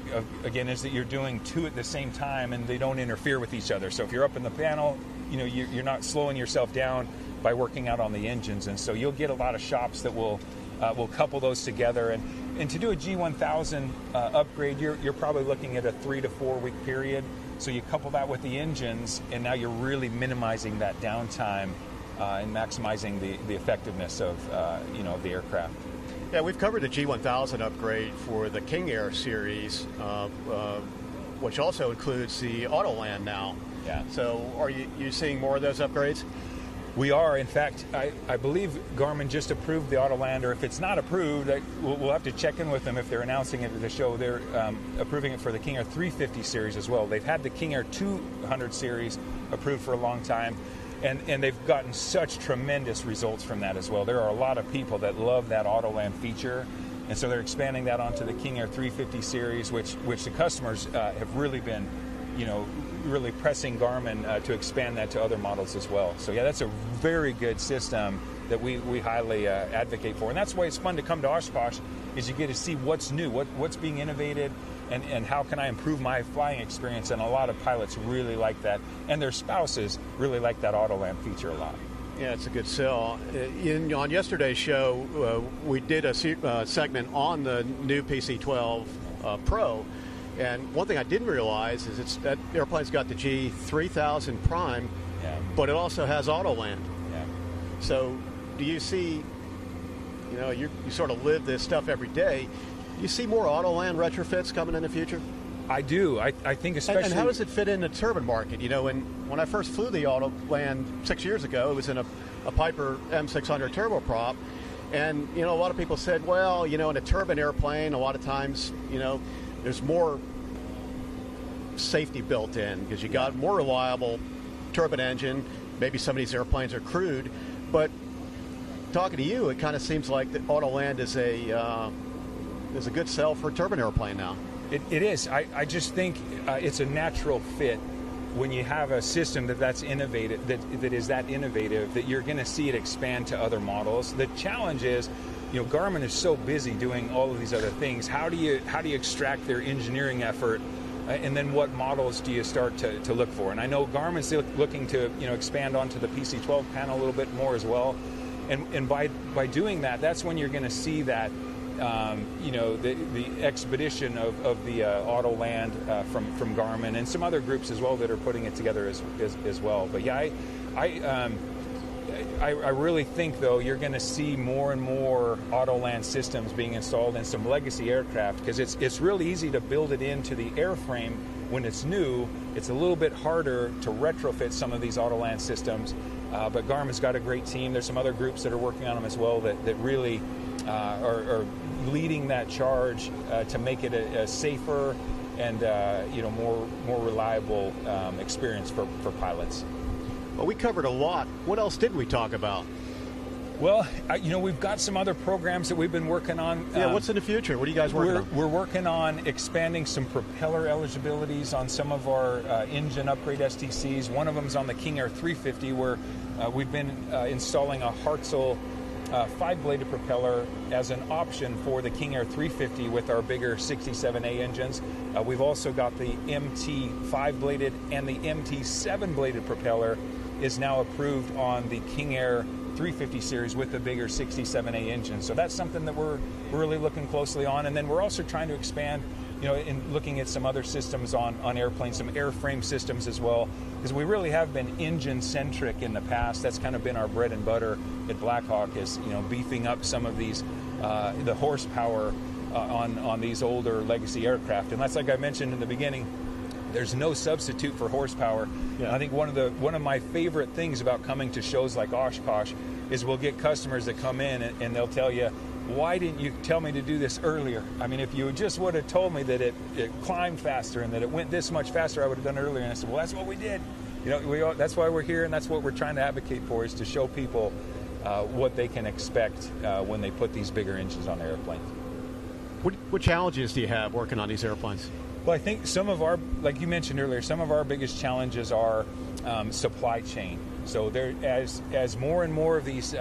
again, is that you're doing 2 at the same time, and they don't interfere with each other. So if you're up in the panel, you're not slowing yourself down by working out on the engines, and so you'll get a lot of shops that will couple those together. And to do a G1000 upgrade, you're probably looking at a 3 to 4 week period. So you couple that with the engines, and now you're really minimizing that downtime and maximizing the effectiveness of the aircraft. Yeah, we've covered the G1000 upgrade for the King Air series, which also includes the Autoland now. Yeah. So are you seeing more of those upgrades? We are. In fact, I believe Garmin just approved the Autoland, or if it's not approved, we'll have to check in with them if they're announcing it at the show. They're approving it for the King Air 350 series as well. They've had the King Air 200 series approved for a long time, and they've gotten such tremendous results from that as well. There are a lot of people that love that Autoland feature, and so they're expanding that onto the King Air 350 series, which the customers have really been, really pressing Garmin to expand that to other models as well. So yeah, that's a very good system that we highly advocate for, and that's why it's fun to come to Oshkosh, is you get to see what's new, what's being innovated, and how can I improve my flying experience. And a lot of pilots really like that, and their spouses really like that Autoland feature a lot. Yeah, it's a good sell. On yesterday's show, we did a segment on the new PC-12 Pro. And one thing I didn't realize is that airplane's got the G3000 Prime, but it also has Autoland. Yeah. So do you see, you sort of live this stuff every day, do you see more Autoland retrofits coming in the future? I do. I think especially... And how does it fit in the turbine market? When I first flew the Autoland 6 years ago, it was in a Piper M600 turboprop. And, a lot of people said, well, in a turbine airplane, a lot of times, there's more safety built in because you got more reliable turbine engine. Maybe some of these airplanes are crewed, but talking to you, it kind of seems like the Autoland is a good sell for a turbine airplane now. It is. I just think it's a natural fit when you have a system that's innovative, that is that innovative, that you're going to see it expand to other models. The challenge is, Garmin is so busy doing all of these other things. How do you extract their engineering effort, and then what models do you start to look for? And I know Garmin's looking to expand onto the PC-12 panel a little bit more as well. And by doing that, that's when you're going to see that the expedition of the Autoland from Garmin and some other groups as well that are putting it together as well. But yeah, I really think, though, you're going to see more and more Autoland systems being installed in some legacy aircraft, because it's really easy to build it into the airframe when it's new. It's a little bit harder to retrofit some of these Autoland systems, but Garmin's got a great team. There's some other groups that are working on them as well that really are leading that charge to make it a safer and more reliable experience for pilots. Well, we covered a lot. What else did we talk about? Well, we've got some other programs that we've been working on. Yeah, what's in the future? What are you guys working on? We're working on expanding some propeller eligibilities on some of our engine upgrade STCs. One of them is on the King Air 350, where we've been installing a Hartzell 5-bladed propeller as an option for the King Air 350 with our bigger 67A engines. We've also got the MT 5-bladed and the MT 7-bladed propeller is now approved on the King Air 350 series with the bigger 67A engine. So that's something that we're really looking closely on. And then we're also trying to expand in looking at some other systems on airplanes, some airframe systems as well, because we really have been engine-centric in the past. That's kind of been our bread and butter at Blackhawk, is beefing up some of these, the horsepower on these older legacy aircraft. And that's, like I mentioned in the beginning, there's no substitute for horsepower. Yeah. I think one of my favorite things about coming to shows like Oshkosh is we'll get customers that come in and they'll tell you, why didn't you tell me to do this earlier? I mean, if you just would have told me that it climbed faster and that it went this much faster, I would have done it earlier. And I said, well, that's what we did. That's why we're here, and that's what we're trying to advocate for, is to show people what they can expect when they put these bigger engines on their airplanes. What challenges do you have working on these airplanes? Well, I think some of our, like you mentioned earlier, some of our biggest challenges are supply chain. So there, as more and more of these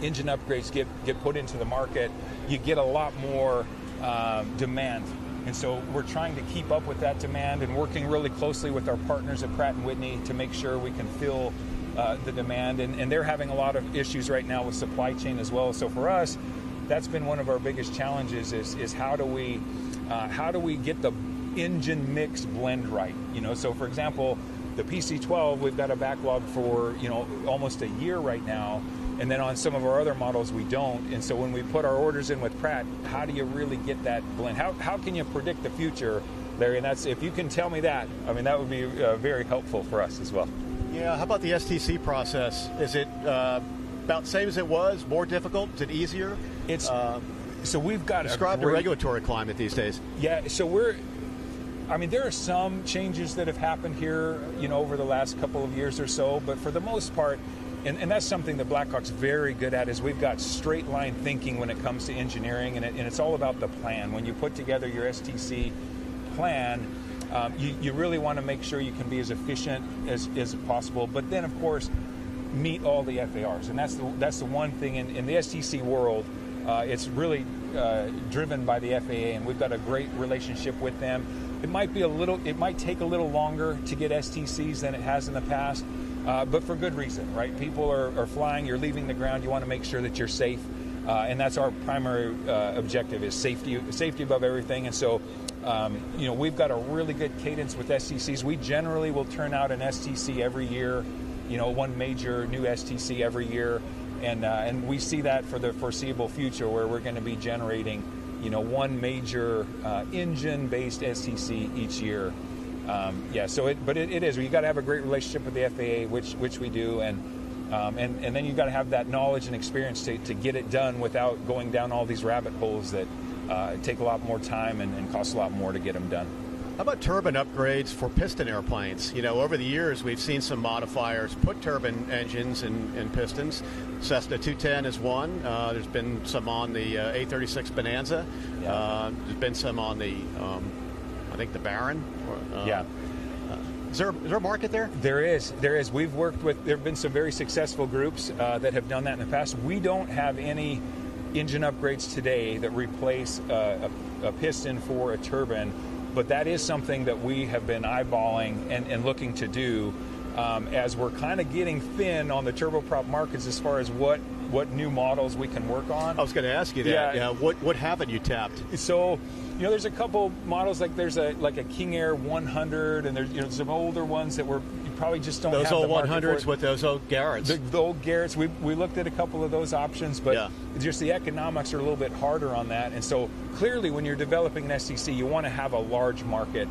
engine upgrades get put into the market, you get a lot more demand. And so we're trying to keep up with that demand and working really closely with our partners at Pratt & Whitney to make sure we can fill the demand. And they're having a lot of issues right now with supply chain as well. So for us, that's been one of our biggest challenges is how do we get the engine mix blend right? So for example, the PC-12, we've got a backlog for almost a year right now, and then on some of our other models we don't. And so when we put our orders in with Pratt, how do you really get that blend? How can you predict the future, Larry? And that's, if you can tell me that, I mean, that would be very helpful for us as well. Yeah. How about the STC process? Is it about the same as it was? More difficult? Is it easier? It's so we've got describe the regulatory climate these days. Yeah. So there are some changes that have happened here, over the last couple of years or so, but for the most part, and that's something that Blackhawk's very good at, is we've got straight line thinking when it comes to engineering, and it's all about the plan. When you put together your STC plan, you really want to make sure you can be as efficient as possible, but then of course meet all the FARs, and that's the one thing in the STC world. It's really driven by the FAA, and we've got a great relationship with them. It might take a little longer to get STCs than it has in the past, but for good reason, right? People are flying, you're leaving the ground, you want to make sure that you're safe, and that's our primary objective, is safety above everything. And so, we've got a really good cadence with STCs. We generally will turn out an STC every year, one major new STC every year. And we see that for the foreseeable future, where we're going to be generating, one major engine-based STC each year. But it is. You got to have a great relationship with the FAA, which we do, and then you got to have that knowledge and experience to get it done without going down all these rabbit holes that take a lot more time and cost a lot more to get them done. How about turbine upgrades for piston airplanes? Over the years, we've seen some modifiers put turbine engines in pistons. Cessna 210 is one. There's been some on the A36 Bonanza. Yeah. There's been some on the, I think, the Baron. Yeah. Is there a market there? There is. There have been some very successful groups that have done that in the past. We don't have any engine upgrades today that replace a piston for a turbine. But that is something that we have been eyeballing and looking to do as we're kind of getting thin on the turboprop markets as far as what new models we can work on. I was going to ask you that. Yeah. What haven't you tapped? So, there's a couple models, like there's a King Air 100, and there's some older ones that you probably just don't have the market for. Those old 100s with those old Garretts. The old Garretts. We looked at a couple of those options, but just the economics are a little bit harder on that. And so clearly, when you're developing an STC, you want to have a large market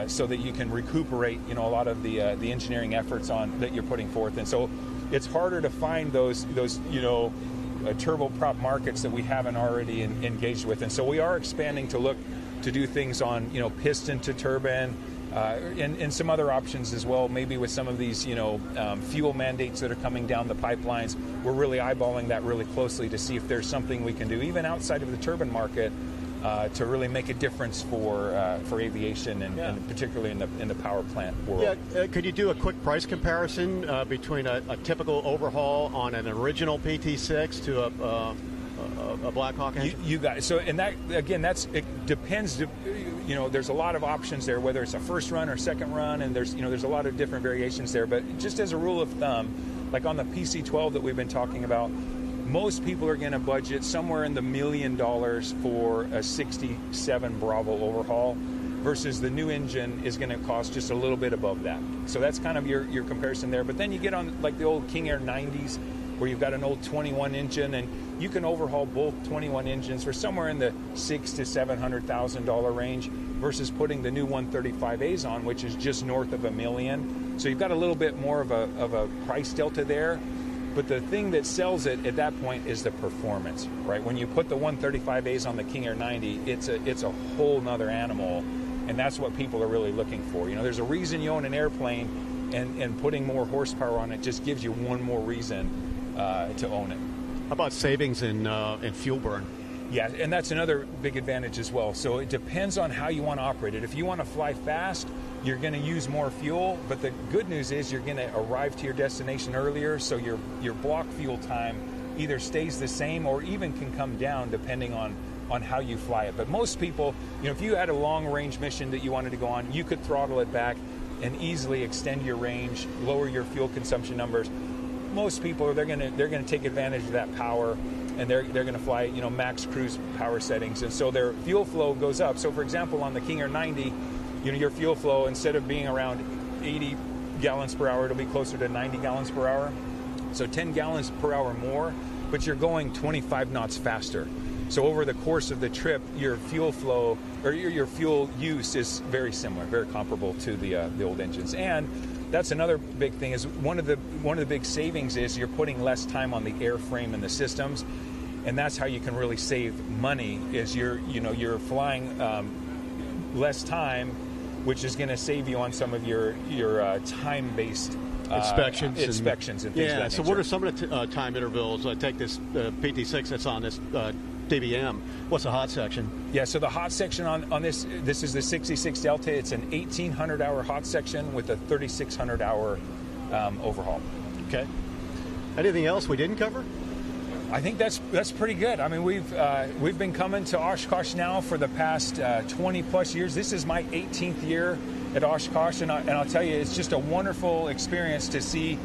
so that you can recuperate, a lot of the engineering efforts that you're putting forth. And so it's harder to find those turboprop markets that we haven't already engaged with. And so we are expanding to look to do things on, piston to turbine, and some other options as well, maybe with some of these, fuel mandates that are coming down the pipelines. We're really eyeballing that really closely to see if there's something we can do, even outside of the turbine market, to really make a difference for aviation and particularly in the power plant world. Yeah, could you do a quick price comparison between a typical overhaul on an original PT6 to a Blackhawk engine? You got it. So, and that again, it depends. There's a lot of options there, whether it's a first run or second run, and there's a lot of different variations there. But just as a rule of thumb, like on the PC-12 that we've been talking about, most people are going to budget somewhere in the $1 million for a 67 Bravo overhaul, versus the new engine is going to cost just a little bit above that. So that's kind of your comparison there. But then you get on like the old King Air 90s, where you've got an old 21 engine, and you can overhaul both 21 engines for somewhere in the $600,000 to $700,000 range, versus putting the new 135As on, which is just north of $1 million. So you've got a little bit more of a price delta there. But the thing that sells it at that point is the performance, right? When you put the 135As on the King Air 90, it's a whole nother animal. And that's what people are really looking for. You know, there's a reason you own an airplane, and putting more horsepower on it just gives you one more reason to own it. How about savings in fuel burn? Yeah, and that's another big advantage as well. So it depends on how you want to operate it. If you want to fly fast, you're going to use more fuel. But the good news is you're going to arrive to your destination earlier, so your block fuel time either stays the same or even can come down depending on how you fly it. But most people, you know, if you had a long range mission that you wanted to go on, you could throttle it back and easily extend your range, lower your fuel consumption numbers. Most people, they're going to take advantage of that power, and they're going to fly, you know, max cruise power settings, and so their fuel flow goes up. So for example, on the King Air 90, you know, your fuel flow, instead of being around 80 gallons per hour, it'll be closer to 90 gallons per hour. So 10 gallons per hour more, but you're going 25 knots faster. So over the course of the trip, your fuel flow or your fuel use is very similar, very comparable to the old engines. And that's another big thing, is one of the big savings is you're putting less time on the airframe and the systems, and that's how you can really save money. Is you're flying less time, which is going to save you on some of your time-based inspections and things of that nature. So what are some of the time intervals? I take this PT6 that's on this DBM. What's the hot section? Yeah, so the hot section on this is the 66 Delta. It's an 1,800-hour hot section with a 3,600-hour overhaul. Okay. Anything else we didn't cover? I think that's pretty good. I mean, we've been coming to Oshkosh now for the past 20 plus years. This is my 18th year at Oshkosh, and I'll tell you, it's just a wonderful experience to see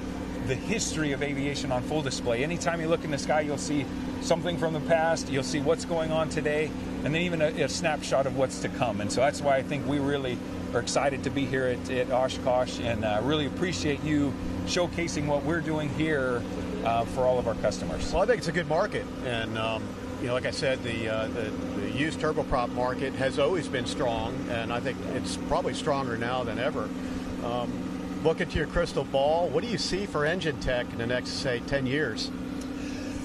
the history of aviation on full display. Anytime you look in the sky, you'll see something from the past, you'll see what's going on today, and then even a snapshot of what's to come. And so that's why I think we really are excited to be here at Oshkosh, and really appreciate you showcasing what we're doing here for all of our customers. Well, I think it's a good market, and you know, like I said, the used turboprop market has always been strong, and I think it's probably stronger now than ever. Look into your crystal ball. What do you see for engine tech in the next, say, 10 years?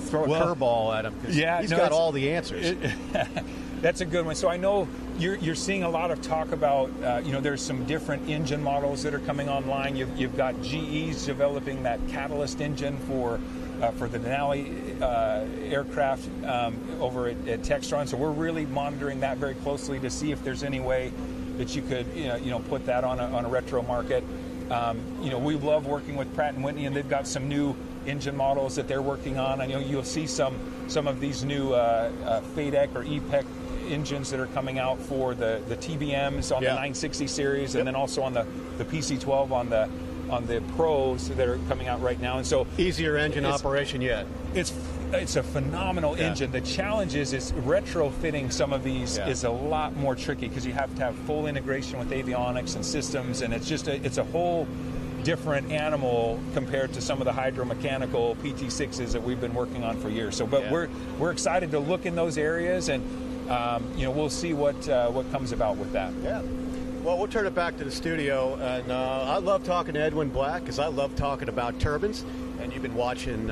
Throw a curveball at him, because he's got all the answers. That's a good one. So I know you're seeing a lot of talk about, you know, there's some different engine models that are coming online. You've got GE's developing that Catalyst engine for the Denali aircraft over at Textron. So we're really monitoring that very closely to see if there's any way that you could, you know, put that on a retro market. You know, we love working with Pratt & Whitney, and they've got some new engine models that they're working on. I know you'll see some of these new FADEC or EPEC engines that are coming out for the TBMs on the 960 series, and then also on the PC-12 on the Pros that are coming out right now. And so easier engine operation yet. It's a phenomenal engine. The challenge is retrofitting some of these is a lot more tricky, because you have to have full integration with avionics and systems, and it's a whole different animal compared to some of the hydromechanical PT6s that we've been working on for years. So, but we're excited to look in those areas, and you know, we'll see what comes about with that. Yeah. Well, we'll turn it back to the studio, and I love talking to Edwin Black, because I love talking about turbines. And you've been watching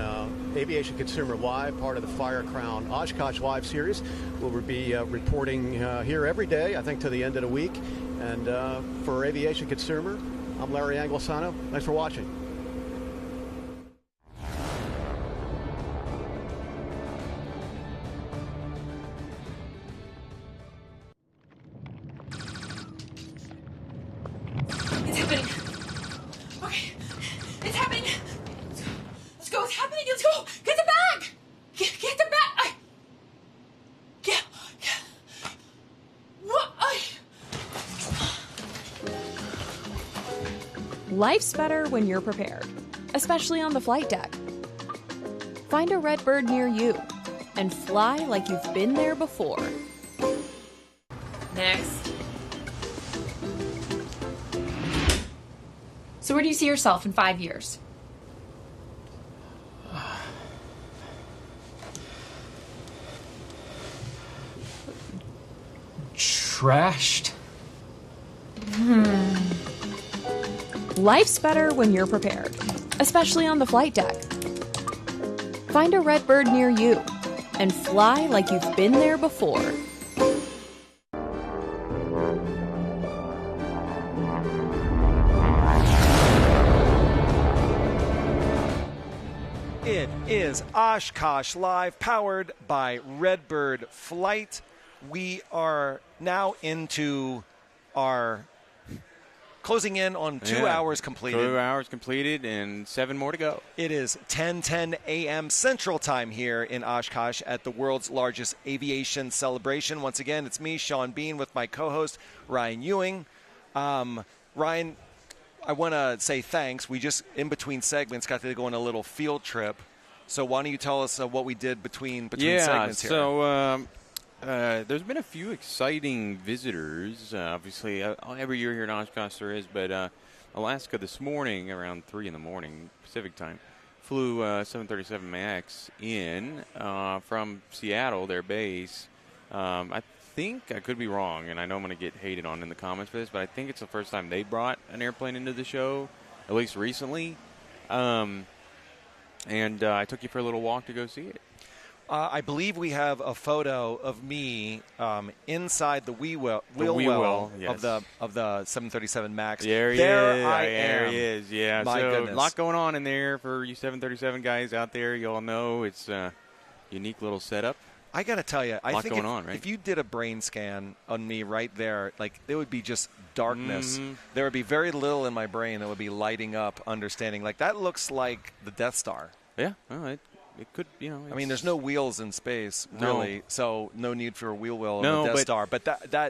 Aviation Consumer Live, part of the Fire Crown Oshkosh Live series. We'll be reporting here every day, I think, to the end of the week. And for Aviation Consumer, I'm Larry Anglosano. Thanks for watching. It's happening. Okay. It's happening. Let's go. It's happening. Let's go. Get the bag. Get the bag. Get. What? Life's better when you're prepared, especially on the flight deck. Find a Redbird near you and fly like you've been there before. Next. So where do you see yourself in 5 years? Trashed? Life's better when you're prepared, especially on the flight deck. Find a Redbird near you and fly like you've been there before. It is Oshkosh Live, powered by Redbird Flight. We are now into our closing in on 2 hours completed. 2 hours completed and 7 more to go. It is 10:10 a.m. Central Time here in Oshkosh at the world's largest aviation celebration. Once again, it's me, Shawn Bean, with my co-host, Ryan Ewing. Ryan, I want to say thanks. We just, in between segments, got to go on a little field trip. So why don't you tell us what we did between segments here? So there's been a few exciting visitors. Obviously, every year here in Oshkosh there is, but Alaska this morning around 3 in the morning Pacific time flew 737 MAX in from Seattle, their base. I think, I could be wrong, and I know I'm going to get hated on in the comments for this, but I think it's the first time they brought an airplane into the show, at least recently. And I took you for a little walk to go see it. I believe we have a photo of me inside the wheel well yes. of the 737 MAX. There he is. Yeah. My goodness. A lot going on in there for you 737 guys out there. You all know it's a unique little setup. I got to tell you, I think if you did a brain scan on me right there, like, it would be just darkness. Mm-hmm. There would be very little in my brain that would be lighting up, understanding. Like, that looks like the Death Star. Yeah, well, it could, I mean, there's no wheels in space, really, so no need for a wheel well no, on the Death Star. But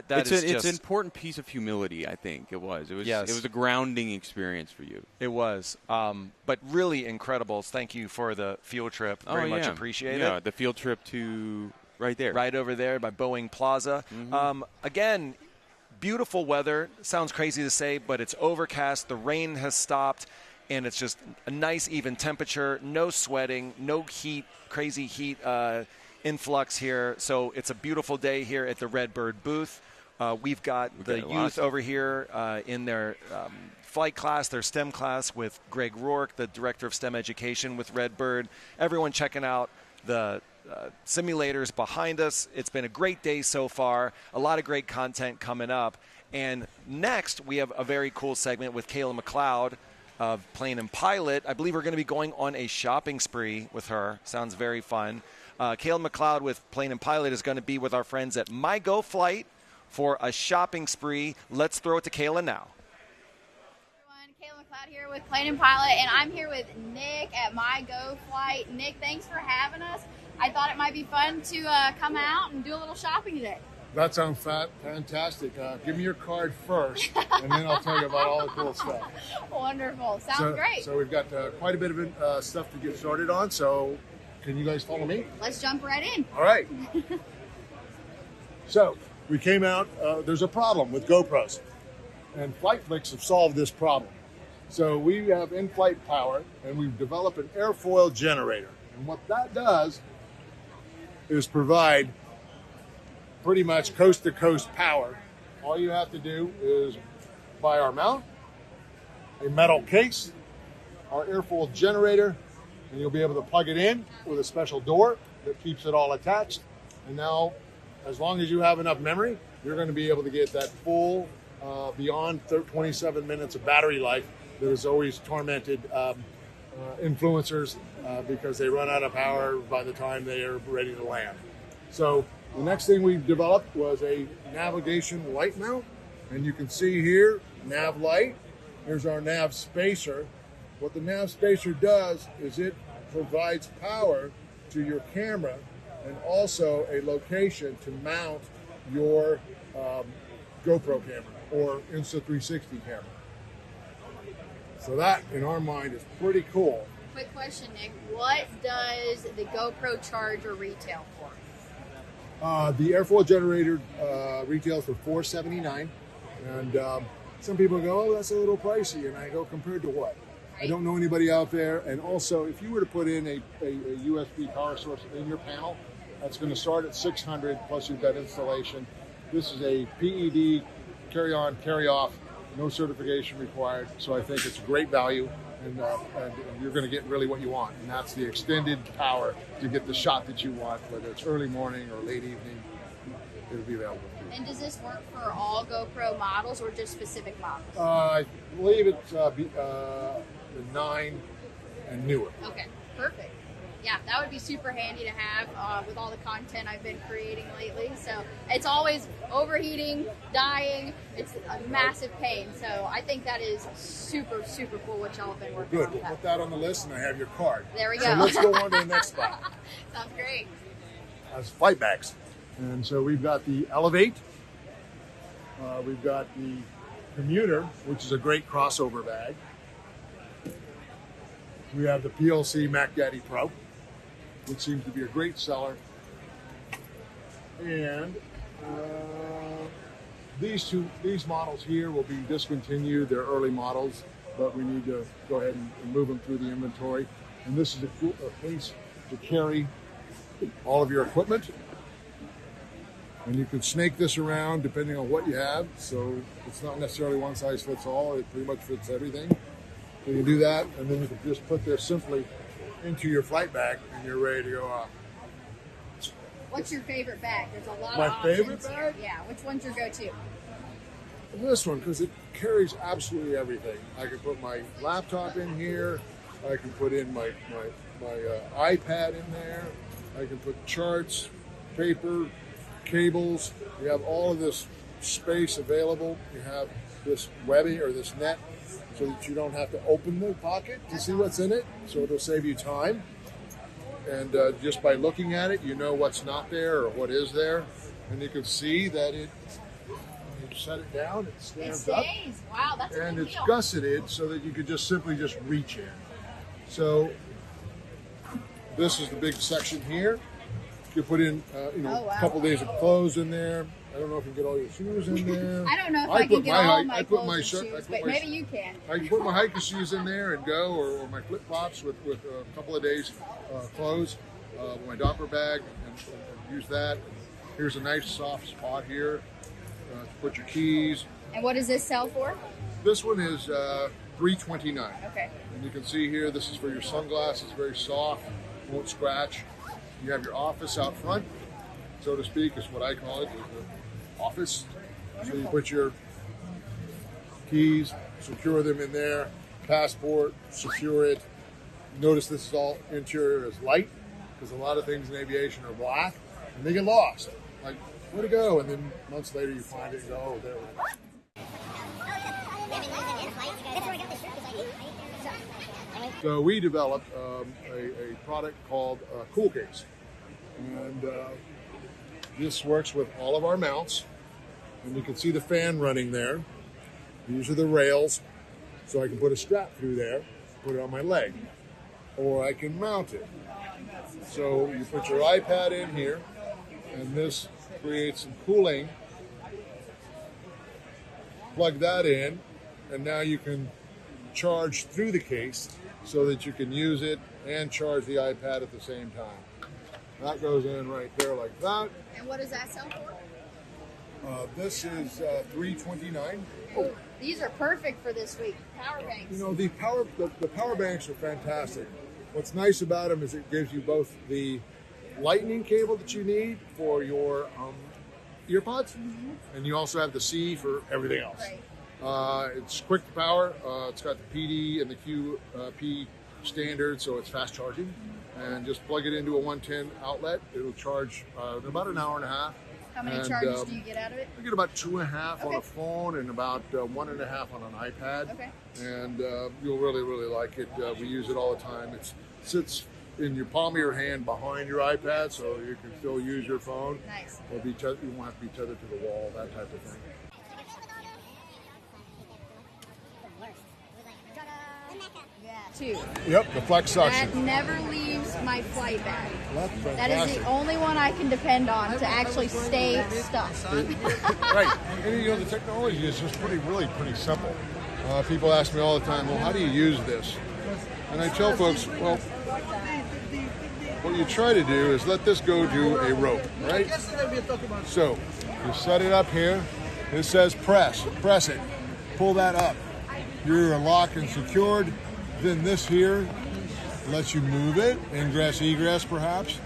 it's an important piece of humility, I think it was. It was a grounding experience for you. It was. But really incredible. Thank you for the field trip. Very much appreciate it. Yeah, the field trip to right there. Right over there by Boeing Plaza. Mm-hmm. Again, beautiful weather. Sounds crazy to say, but it's overcast. The rain has stopped. And it's just a nice, even temperature, no sweating, no heat, crazy heat influx here. So it's a beautiful day here at the Redbird booth. We've got the youth over here in their flight class, their STEM class with Greg Rourke, the Director of STEM Education with Redbird. Everyone checking out the simulators behind us. It's been a great day so far. A lot of great content coming up. And next, we have a very cool segment with Kayla McLeod of Plane and Pilot. I believe we're going to be going on a shopping spree with her. Sounds very fun. Kayla McLeod with Plane and Pilot is going to be with our friends at MyGo Flight for a shopping spree. Let's throw it to Kayla now. Kayla McLeod here with Plane and Pilot, and I'm here with Nick at MyGo Flight. Nick, thanks for having us. I thought it might be fun to come out and do a little shopping today. That sounds fantastic. Give me your card first, and then I'll tell you about all the cool stuff. Wonderful. Sounds great. So we've got quite a bit of stuff to get started on, so can you guys follow me? Let's jump right in. All right. So we came out. There's a problem with GoPros, and FlightFlix have solved this problem. So we have in-flight power, and we've developed an airfoil generator. And what that does is provide pretty much coast-to-coast power. All you have to do is buy our mount, a metal case, our airfoil generator, and you'll be able to plug it in with a special door that keeps it all attached. And now, as long as you have enough memory, you're going to be able to get that full, beyond 27 minutes of battery life that has always tormented influencers because they run out of power by the time they are ready to land. So the next thing we developed was a navigation light mount, and you can see here, nav light. Here's our nav spacer. What the nav spacer does is it provides power to your camera and also a location to mount your GoPro camera or Insta360 camera. So that, in our mind, is pretty cool. Quick question, Nick. What does the GoPro Charger retail for? The airfoil generator retails for $479, and some people go, "Oh, that's a little pricey," and I go, "Compared to what?" I don't know anybody out there. And also, if you were to put in a USB power source in your panel, that's going to start at $600, plus you've got installation. This is a PED carry-on, carry-off, no certification required. So I think it's a great value, and you're going to get really what you want. And that's the extended power to get the shot that you want, whether it's early morning or late evening. It'll be available. And does this work for all GoPro models or just specific models? I believe it's the 9 and newer. Okay, perfect. Yeah, that would be super handy to have with all the content I've been creating lately. So it's always overheating, dying. It's a massive pain. So I think that is super, super cool what y'all have been working Good. on. We'll put that on the list, and I have your card. There we go. So let's go on to the next spot. Sounds great. That's flight bags. And so we've got the Elevate. We've got the Commuter, which is a great crossover bag. We have the PLC Mac Daddy Pro, which seems to be a great seller. And these models here will be discontinued. They're early models, but we need to go ahead and move them through the inventory. And this is a case to carry all of your equipment. And you can snake this around depending on what you have. So it's not necessarily one size fits all. It pretty much fits everything. So you do that, and then you can just put this simply into your flight bag, and you're ready to go off. What's your favorite bag? There's a lot My of options favorite here. Yeah, which one's your go-to? This one, because it carries absolutely everything. I can put my laptop in here. I can put in my iPad in there. I can put charts, paper, cables. You have all of this space available. You have this webbing or this net so that you don't have to open the pocket to see what's in it. So it'll save you time. And just by looking at it, you know what's not there or what is there. And you can see that you set it down, it stands up. Wow, that's a and good it's deal. gusseted so that you could simply reach in. So this is the big section here. You put in, a couple days of clothes in there. I don't know if you can get all your shoes in there. I don't know if I can get all my clothes and shirt, shoes, but maybe you can. I can put my hiking shoes in there and go, or my flip flops with a couple of days clothes, my Doppler bag, and use that. Here's a nice soft spot here to put your keys. And what does this sell for? This one is $329. Okay. And you can see here, this is for your sunglasses, very soft, won't scratch. You have your office out front, so to speak, is what I call it, is the office. So you put your keys, secure them in there, passport, secure it. Notice this is all interior is light, because a lot of things in aviation are black, and they get lost. Like, where'd it go? And then months later you find it and go, oh, there it is. So we developed a product called Cool Case. And this works with all of our mounts. And you can see the fan running there. These are the rails. So I can put a strap through there, put it on my leg. Or I can mount it. So you put your iPad in here, and this creates some cooling. Plug that in, and now you can charge through the case so that you can use it and charge the iPad at the same time. That goes in right there like that. And what does that sell for? This is $329. Oh, these are perfect for this week. Power banks. You know, the power banks are fantastic. What's nice about them is it gives you both the lightning cable that you need for your earpods, and you also have the C for everything else. Right. It's quick to power. It's got the PD and the QP standard, so it's fast charging. And just plug it into a 110 outlet. It'll charge in about an hour and a half. How many charges do you get out of it? I get about 2.5 on a phone and about 1.5 on an iPad. Okay. And you'll really, really like it. We use it all the time. It sits in your palm of your hand behind your iPad, so you can still use your phone. Nice. Or you won't have to be tethered to the wall, that type of thing. Yeah. too. Yep, the flex suction. That never leaves my flight bag. That's That is fantastic. the only one I can depend on to actually stay stuck. Right. And the technology is just really pretty simple. People ask me all the time, well, how do you use this? And I tell folks, well, what you try to do is let this go to a rope, right? So you set it up here. It says press it, pull that up. You're locked and secured. Then this here lets you move it, ingress, egress perhaps.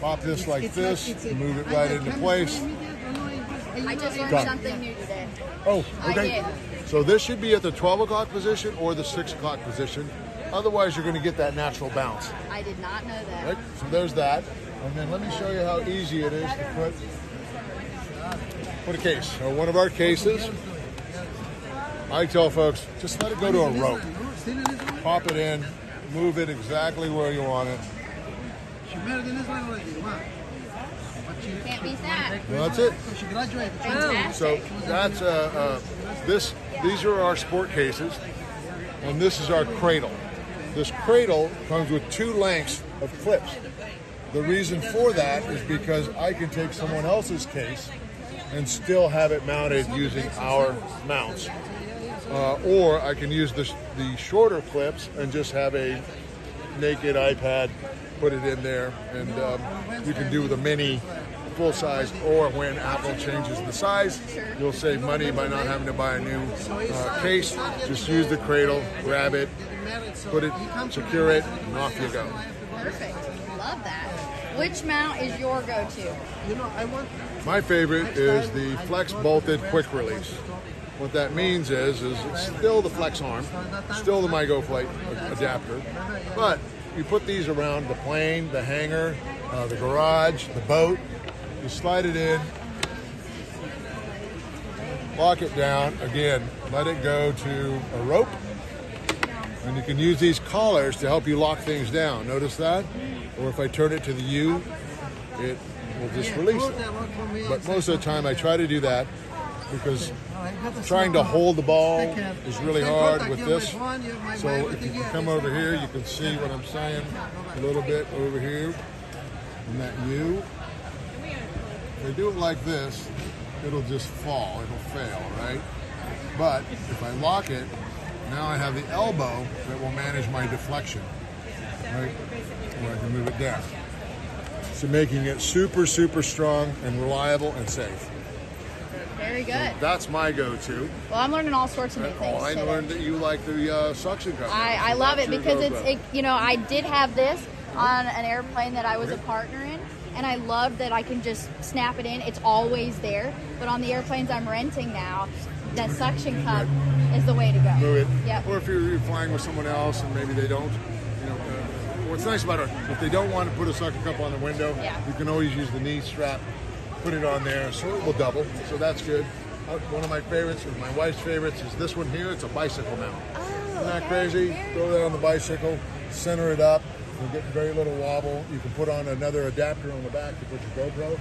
Pop this like this, move it right into place. I just learned Done. something new today. Oh, I okay. did. So this should be at the 12 o'clock position or the 6 o'clock position. Otherwise, you're going to get that natural bounce. I did not know that. Right? So there's that. And then let me show you how easy it is to put a case. So one of our cases, I tell folks, just let it go to a rope. Pop it in, move it exactly where you want it. Can't beat that. Well, that's it. Fantastic. So that's these are our sport cases, and this is our cradle. This cradle comes with 2 lengths of clips. The reason for that is because I can take someone else's case and still have it mounted using our mounts. Or I can use the shorter clips and just have a naked iPad, put it in there, and you can do the mini full size, or when Apple changes the size, you'll save money by not having to buy a new case. Just use the cradle, grab it, put it, secure it, and off you go. Perfect. Love that. Which mount is your go-to? My favorite is the flex bolted quick release. What that means is it's still the flex arm, still the MyGo Flight adapter, but you put these around the plane, the hangar, the garage, the boat. You slide it in, lock it down, again, let it go to a rope, and you can use these collars to help you lock things down. Notice that? Or if I turn it to the U, it will just release it. But most of the time I try to do that because trying to hold the ball is really hard with this. So if you can come over here, you can see what I'm saying a little bit over here. And that U. If I do it like this, it'll just fall, it'll fail, right? But if I lock it, now I have the elbow that will manage my deflection, right? Or I can move it down. So making it super, super strong and reliable and safe. Very good. So that's my go-to. Well, I'm learning all sorts of new things I today. learned that you like the suction cup. I love it That's your because GoPro. I did have this on an airplane that I was a partner in, and I love that I can just snap it in. It's always there. But on the airplanes I'm renting now, that suction cup is the way to go. Move it. Yep. Or if you're flying with someone else and maybe they don't, what's nice about it, if they don't want to put a suction cup on the window, you can always use the knee strap, put it on there, so it will double. So that's good. One of my favorites, or my wife's favorites, is this one here. It's a bicycle mount. Isn't that crazy? Throw that on the bicycle, center it up. You'll get very little wobble. You can put on another adapter on the back to put your GoPro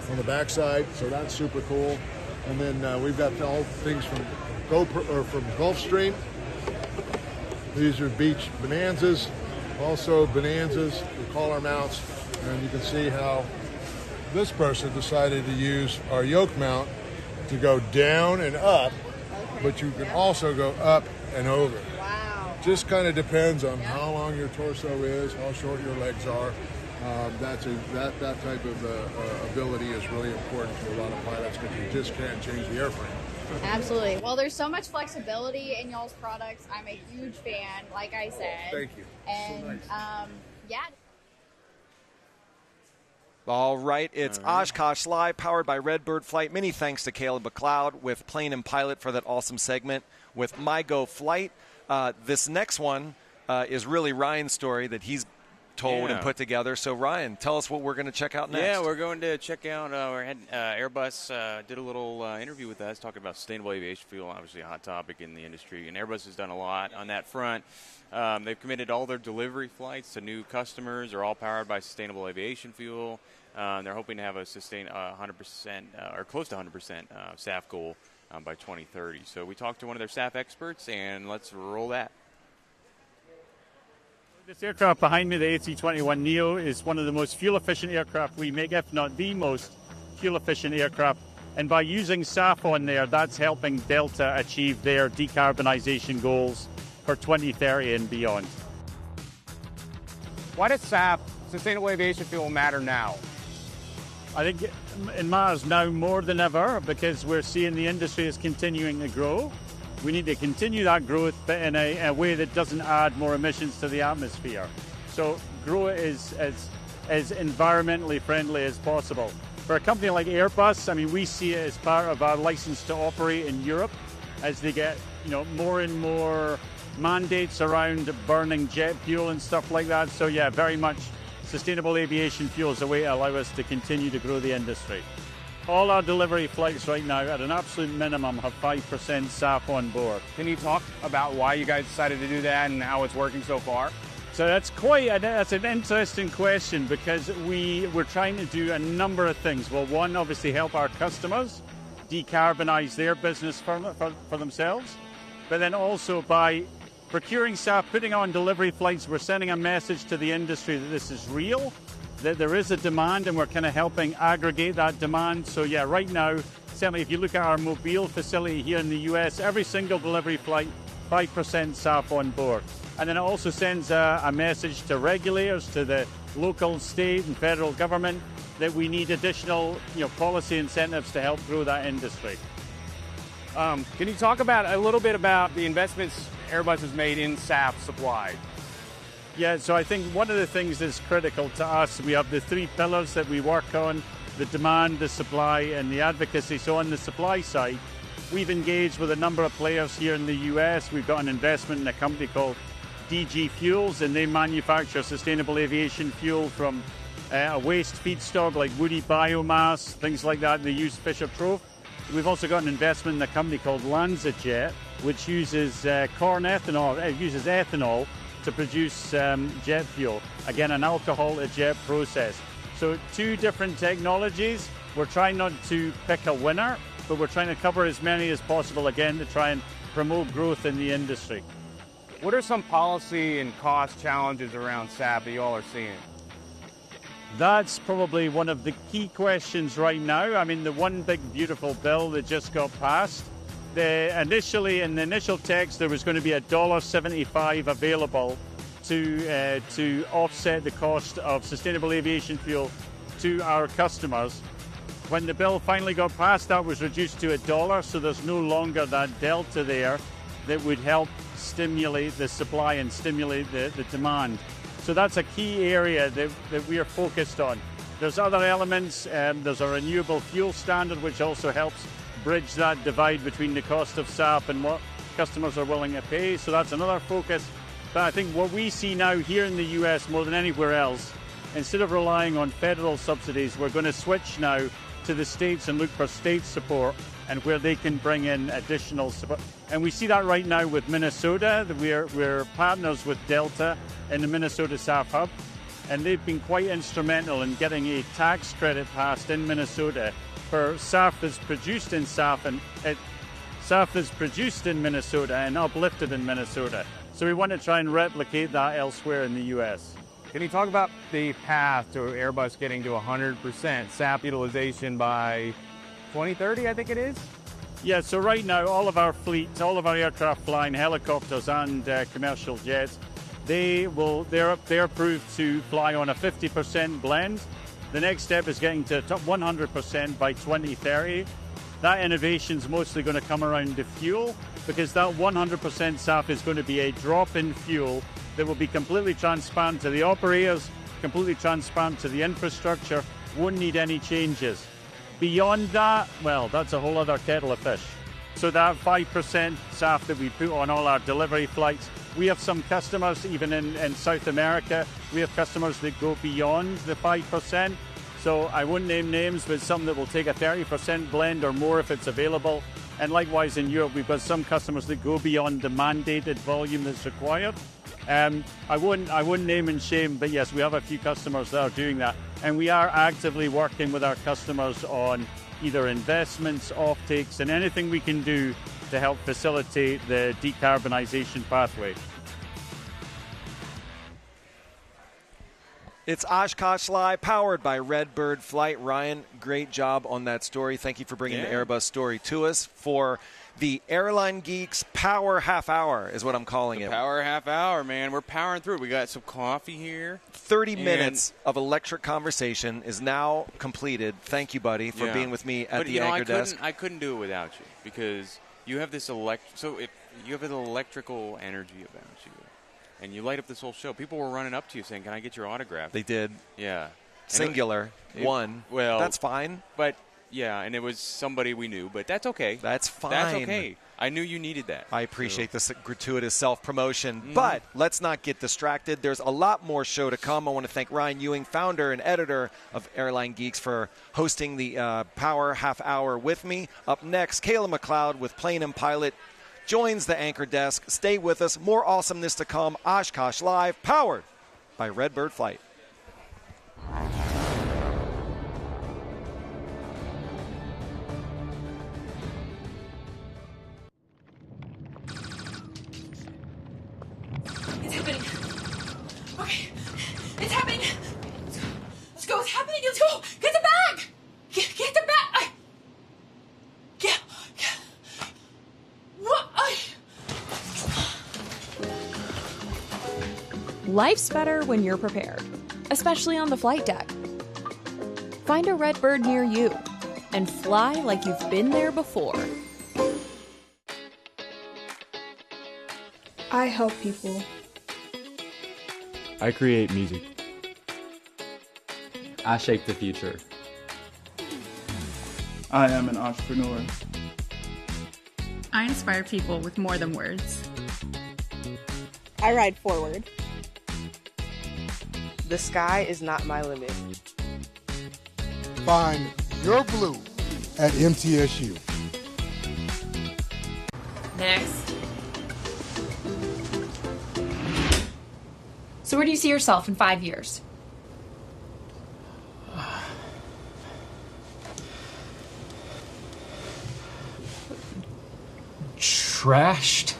on the back side, so that's super cool. And then we've got all things from GoPro or from Gulfstream. These are Beach Bonanzas, also Bonanzas, the collar mounts, and you can see how this person decided to use our yoke mount to go down and up, but you can also go up and over. Wow. Just kind of depends on how long your torso is, how short your legs are. That type of ability is really important to a lot of pilots because you just can't change the airframe. Absolutely. Well, there's so much flexibility in y'all's products. I'm a huge fan, like I said. Thank you. And yeah. All right, it's Oshkosh Live, powered by Redbird Flight. Many thanks to Caleb McLeod with Plane and Pilot for that awesome segment with MyGo Flight. This next one is really Ryan's story that he's told and put together. So, Ryan, tell us what we're going to check out next. Yeah, we're going to check out Airbus did a little interview with us talking about sustainable aviation fuel, obviously a hot topic in the industry, and Airbus has done a lot on that front. They've committed all their delivery flights to new customers. They're all powered by sustainable aviation fuel. They're hoping to have a 100% or close to 100% SAF goal by 2030. So we talked to one of their SAF experts, and let's roll that. This aircraft behind me, the A321neo, is one of the most fuel-efficient aircraft we make, if not the most fuel-efficient aircraft. And by using SAF on there, that's helping Delta achieve their decarbonization goals for 2030 and beyond. Why does SAF, sustainable aviation fuel, matter now? I think it matters now more than ever because we're seeing the industry is continuing to grow. We need to continue that growth, but in a way that doesn't add more emissions to the atmosphere. So grow it as environmentally friendly as possible. For a company like Airbus, I mean, we see it as part of our license to operate in Europe as they get, more and more mandates around burning jet fuel and stuff like that. So yeah, very much sustainable aviation fuel is a way to allow us to continue to grow the industry. All our delivery flights right now, at an absolute minimum, have 5% SAF on board. Can you talk about why you guys decided to do that and how it's working so far? So that's an interesting question because we're trying to do a number of things. Well, one, obviously help our customers decarbonize their business for themselves, but then also by procuring SAF, putting on delivery flights, we're sending a message to the industry that this is real, that there is a demand, and we're kind of helping aggregate that demand. So yeah, right now, certainly if you look at our Mobile facility here in the US, every single delivery flight, 5% SAF on board. And then it also sends a message to regulators, to the local, state, and federal government that we need additional, policy incentives to help grow that industry. Can you talk about a little bit about the investments Airbus has made in SAF supply? Yeah, so I think one of the things that's critical to us, we have the three pillars that we work on, the demand, the supply, and the advocacy. So on the supply side, we've engaged with a number of players here in the US. We've got an investment in a company called DG Fuels, and they manufacture sustainable aviation fuel from a waste feedstock like woody biomass, things like that. They use Fischer-Tropsch. We've also got an investment in a company called LanzaJet, which uses corn ethanol. It uses ethanol to produce jet fuel. Again, an alcohol-to-jet process. So two different technologies. We're trying not to pick a winner, but we're trying to cover as many as possible, again, to try and promote growth in the industry. What are some policy and cost challenges around SAF that you all are seeing? That's probably one of the key questions right now. I mean, the one big beautiful bill that just got passed, initially in the initial text there was going to be $1.75 available to offset the cost of sustainable aviation fuel to our customers. When the bill finally got passed, that was reduced to $1, so there's no longer that delta there that would help stimulate the supply and stimulate the demand. So that's a key area that we are focused on. There's other elements. There's a renewable fuel standard, which also helps bridge that divide between the cost of SAF and what customers are willing to pay. So that's another focus. But I think what we see now here in the US more than anywhere else, instead of relying on federal subsidies, we're going to switch now to the states and look for state support and where they can bring in additional support. And we see that right now with Minnesota, that we're partners with Delta in the Minnesota SAF Hub, and they've been quite instrumental in getting a tax credit passed in Minnesota for SAF that's produced in SAF that's produced in Minnesota and uplifted in Minnesota. So we want to try and replicate that elsewhere in the US. Can you talk about the path to Airbus getting to 100% SAF utilization by 2030, I think it is? Yeah, so right now all of our fleets, all of our aircraft flying, helicopters and commercial jets, they're approved to fly on a 50% blend. The next step is getting to 100% by 2030. That innovation is mostly going to come around the fuel, because that 100% SAF is going to be a drop-in fuel that will be completely transparent to the operators, completely transparent to the infrastructure, won't need any changes. Beyond that, well, that's a whole other kettle of fish. So that 5% SAF that we put on all our delivery flights, we have some customers, even in South America, we have customers that go beyond the 5%. So I won't name names, but some that will take a 30% blend or more if it's available. And likewise in Europe, we've got some customers that go beyond the mandated volume that's required. I wouldn't name and shame, but yes, we have a few customers that are doing that. And we are actively working with our customers on either investments, offtakes, and anything we can do to help facilitate the decarbonization pathway. It's Oshkosh Live, powered by Redbird Flight. Ryan, great job on that story. Thank you for bringing the Airbus story to us for the Airline Geeks Power Half Hour is what I'm calling it. Power half hour, man. We're powering through. We got some coffee here. 30 minutes of electric conversation is now completed. Thank you, buddy, for being with me at the anchor desk. I couldn't do it without you because you have this you have an electrical energy about you. And you light up this whole show. People were running up to you saying, "Can I get your autograph?" They did. Yeah. Singular. One. Well, that's fine. But yeah, and it was somebody we knew, but that's okay. That's fine. That's okay. I knew you needed that. I appreciate this gratuitous self-promotion. But let's not get distracted. There's a lot more show to come. I want to thank Ryan Ewing, founder and editor of Airline Geeks, for hosting the Power Half Hour with me. Up next, Kayla McLeod with Plane and Pilot joins the anchor desk. Stay with us. More awesomeness to come. Oshkosh Live, powered by Redbird Flight. It's happening. Okay. It's happening. Let's go. It's happening. Let's go. Get the bag. Get the bag. Get. What? Life's better when you're prepared, especially on the flight deck. Find a Redbird near you and fly like you've been there before. I help people. I create music. I shape the future. I am an entrepreneur. I inspire people with more than words. I ride forward. The sky is not my limit. Find your blue at MTSU. Next. So where do you see yourself in 5 years? Trashed?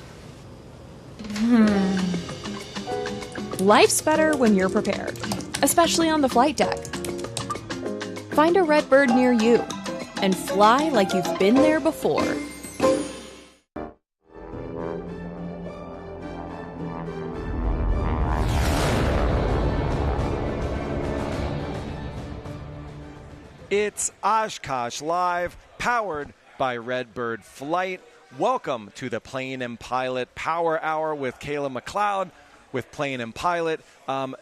Life's better when you're prepared, especially on the flight deck. Find a Redbird near you and fly like you've been there before. It's Oshkosh Live, powered by Redbird Flight. Welcome to the Plane and Pilot Power Hour with Kayla McLeod with Plane and Pilot.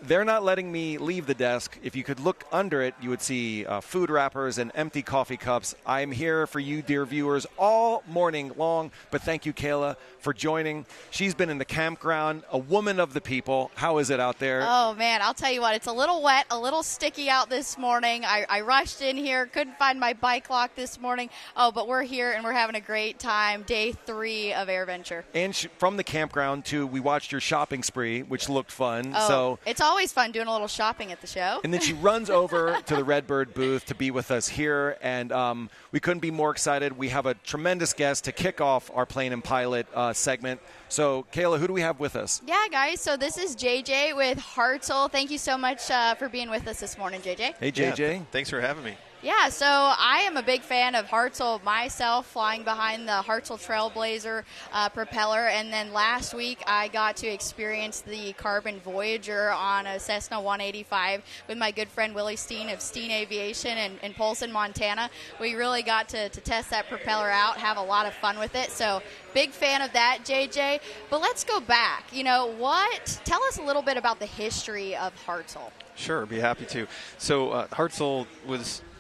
They're not letting me leave the desk. If you could look under it, you would see food wrappers and empty coffee cups. I'm here for you, dear viewers, all morning long. But thank you, Kayla, for joining. She's been in the campground, a woman of the people. How is it out there? Oh, man, I'll tell you what. It's a little wet, a little sticky out this morning. I rushed in here, couldn't find my bike lock this morning. Oh, but we're here, and we're having a great time. Day 3 of AirVenture. And from the campground, too, we watched your shopping spree, which looked fun. Oh, so it's always fun doing a little shopping at the show. And then she runs over to the Redbird booth to be with us here, and we couldn't be more excited. We have a tremendous guest to kick off our Plane and Pilot segment. So, Kayla, who do we have with us? Yeah, guys, so this is JJ with Hartzell. Thank you so much for being with us this morning, JJ. Hey, JJ. Yeah, thanks for having me. Yeah, so I am a big fan of Hartzell myself, flying behind the Hartzell Trailblazer propeller. And then last week I got to experience the Carbon Voyager on a Cessna 185 with my good friend Willie Steen of Steen Aviation in Polson, Montana. We really got to test that propeller out, have a lot of fun with it. So big fan of that, JJ. But let's go back. Tell us a little bit about the history of Hartzell. Sure, be happy to. So Hartzell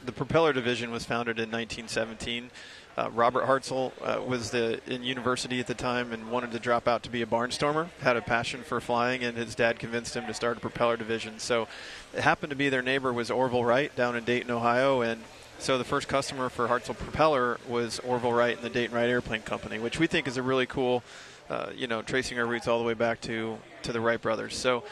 the propeller division was founded in 1917. Robert Hartzell was in university at the time and wanted to drop out to be a barnstormer, had a passion for flying, and his dad convinced him to start a propeller division. So it happened to be their neighbor was Orville Wright down in Dayton, Ohio, and so the first customer for Hartzell Propeller was Orville Wright and the Dayton Wright Airplane Company, which we think is a really cool, tracing our roots all the way back to the Wright brothers. So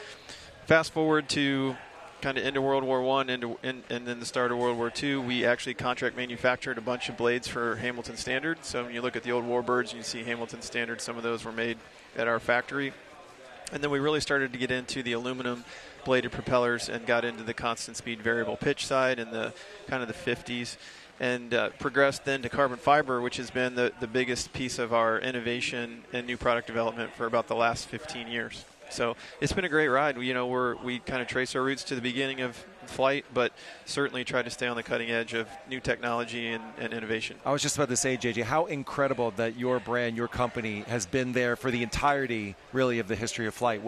fast forward to kind of into World War I and then the start of World War II, we actually contract manufactured a bunch of blades for Hamilton Standard. So when you look at the old Warbirds, you see Hamilton Standard. Some of those were made at our factory. And then we really started to get into the aluminum bladed propellers and got into the constant speed variable pitch side in the kind of the 50s. And progressed then to carbon fiber, which has been the biggest piece of our innovation and new product development for about the last 15 years. So it's been a great ride. We kind of trace our roots to the beginning of flight, but certainly try to stay on the cutting edge of new technology and innovation. I was just about to say, JJ, how incredible that your brand, your company, has been there for the entirety, really, of the history of flight.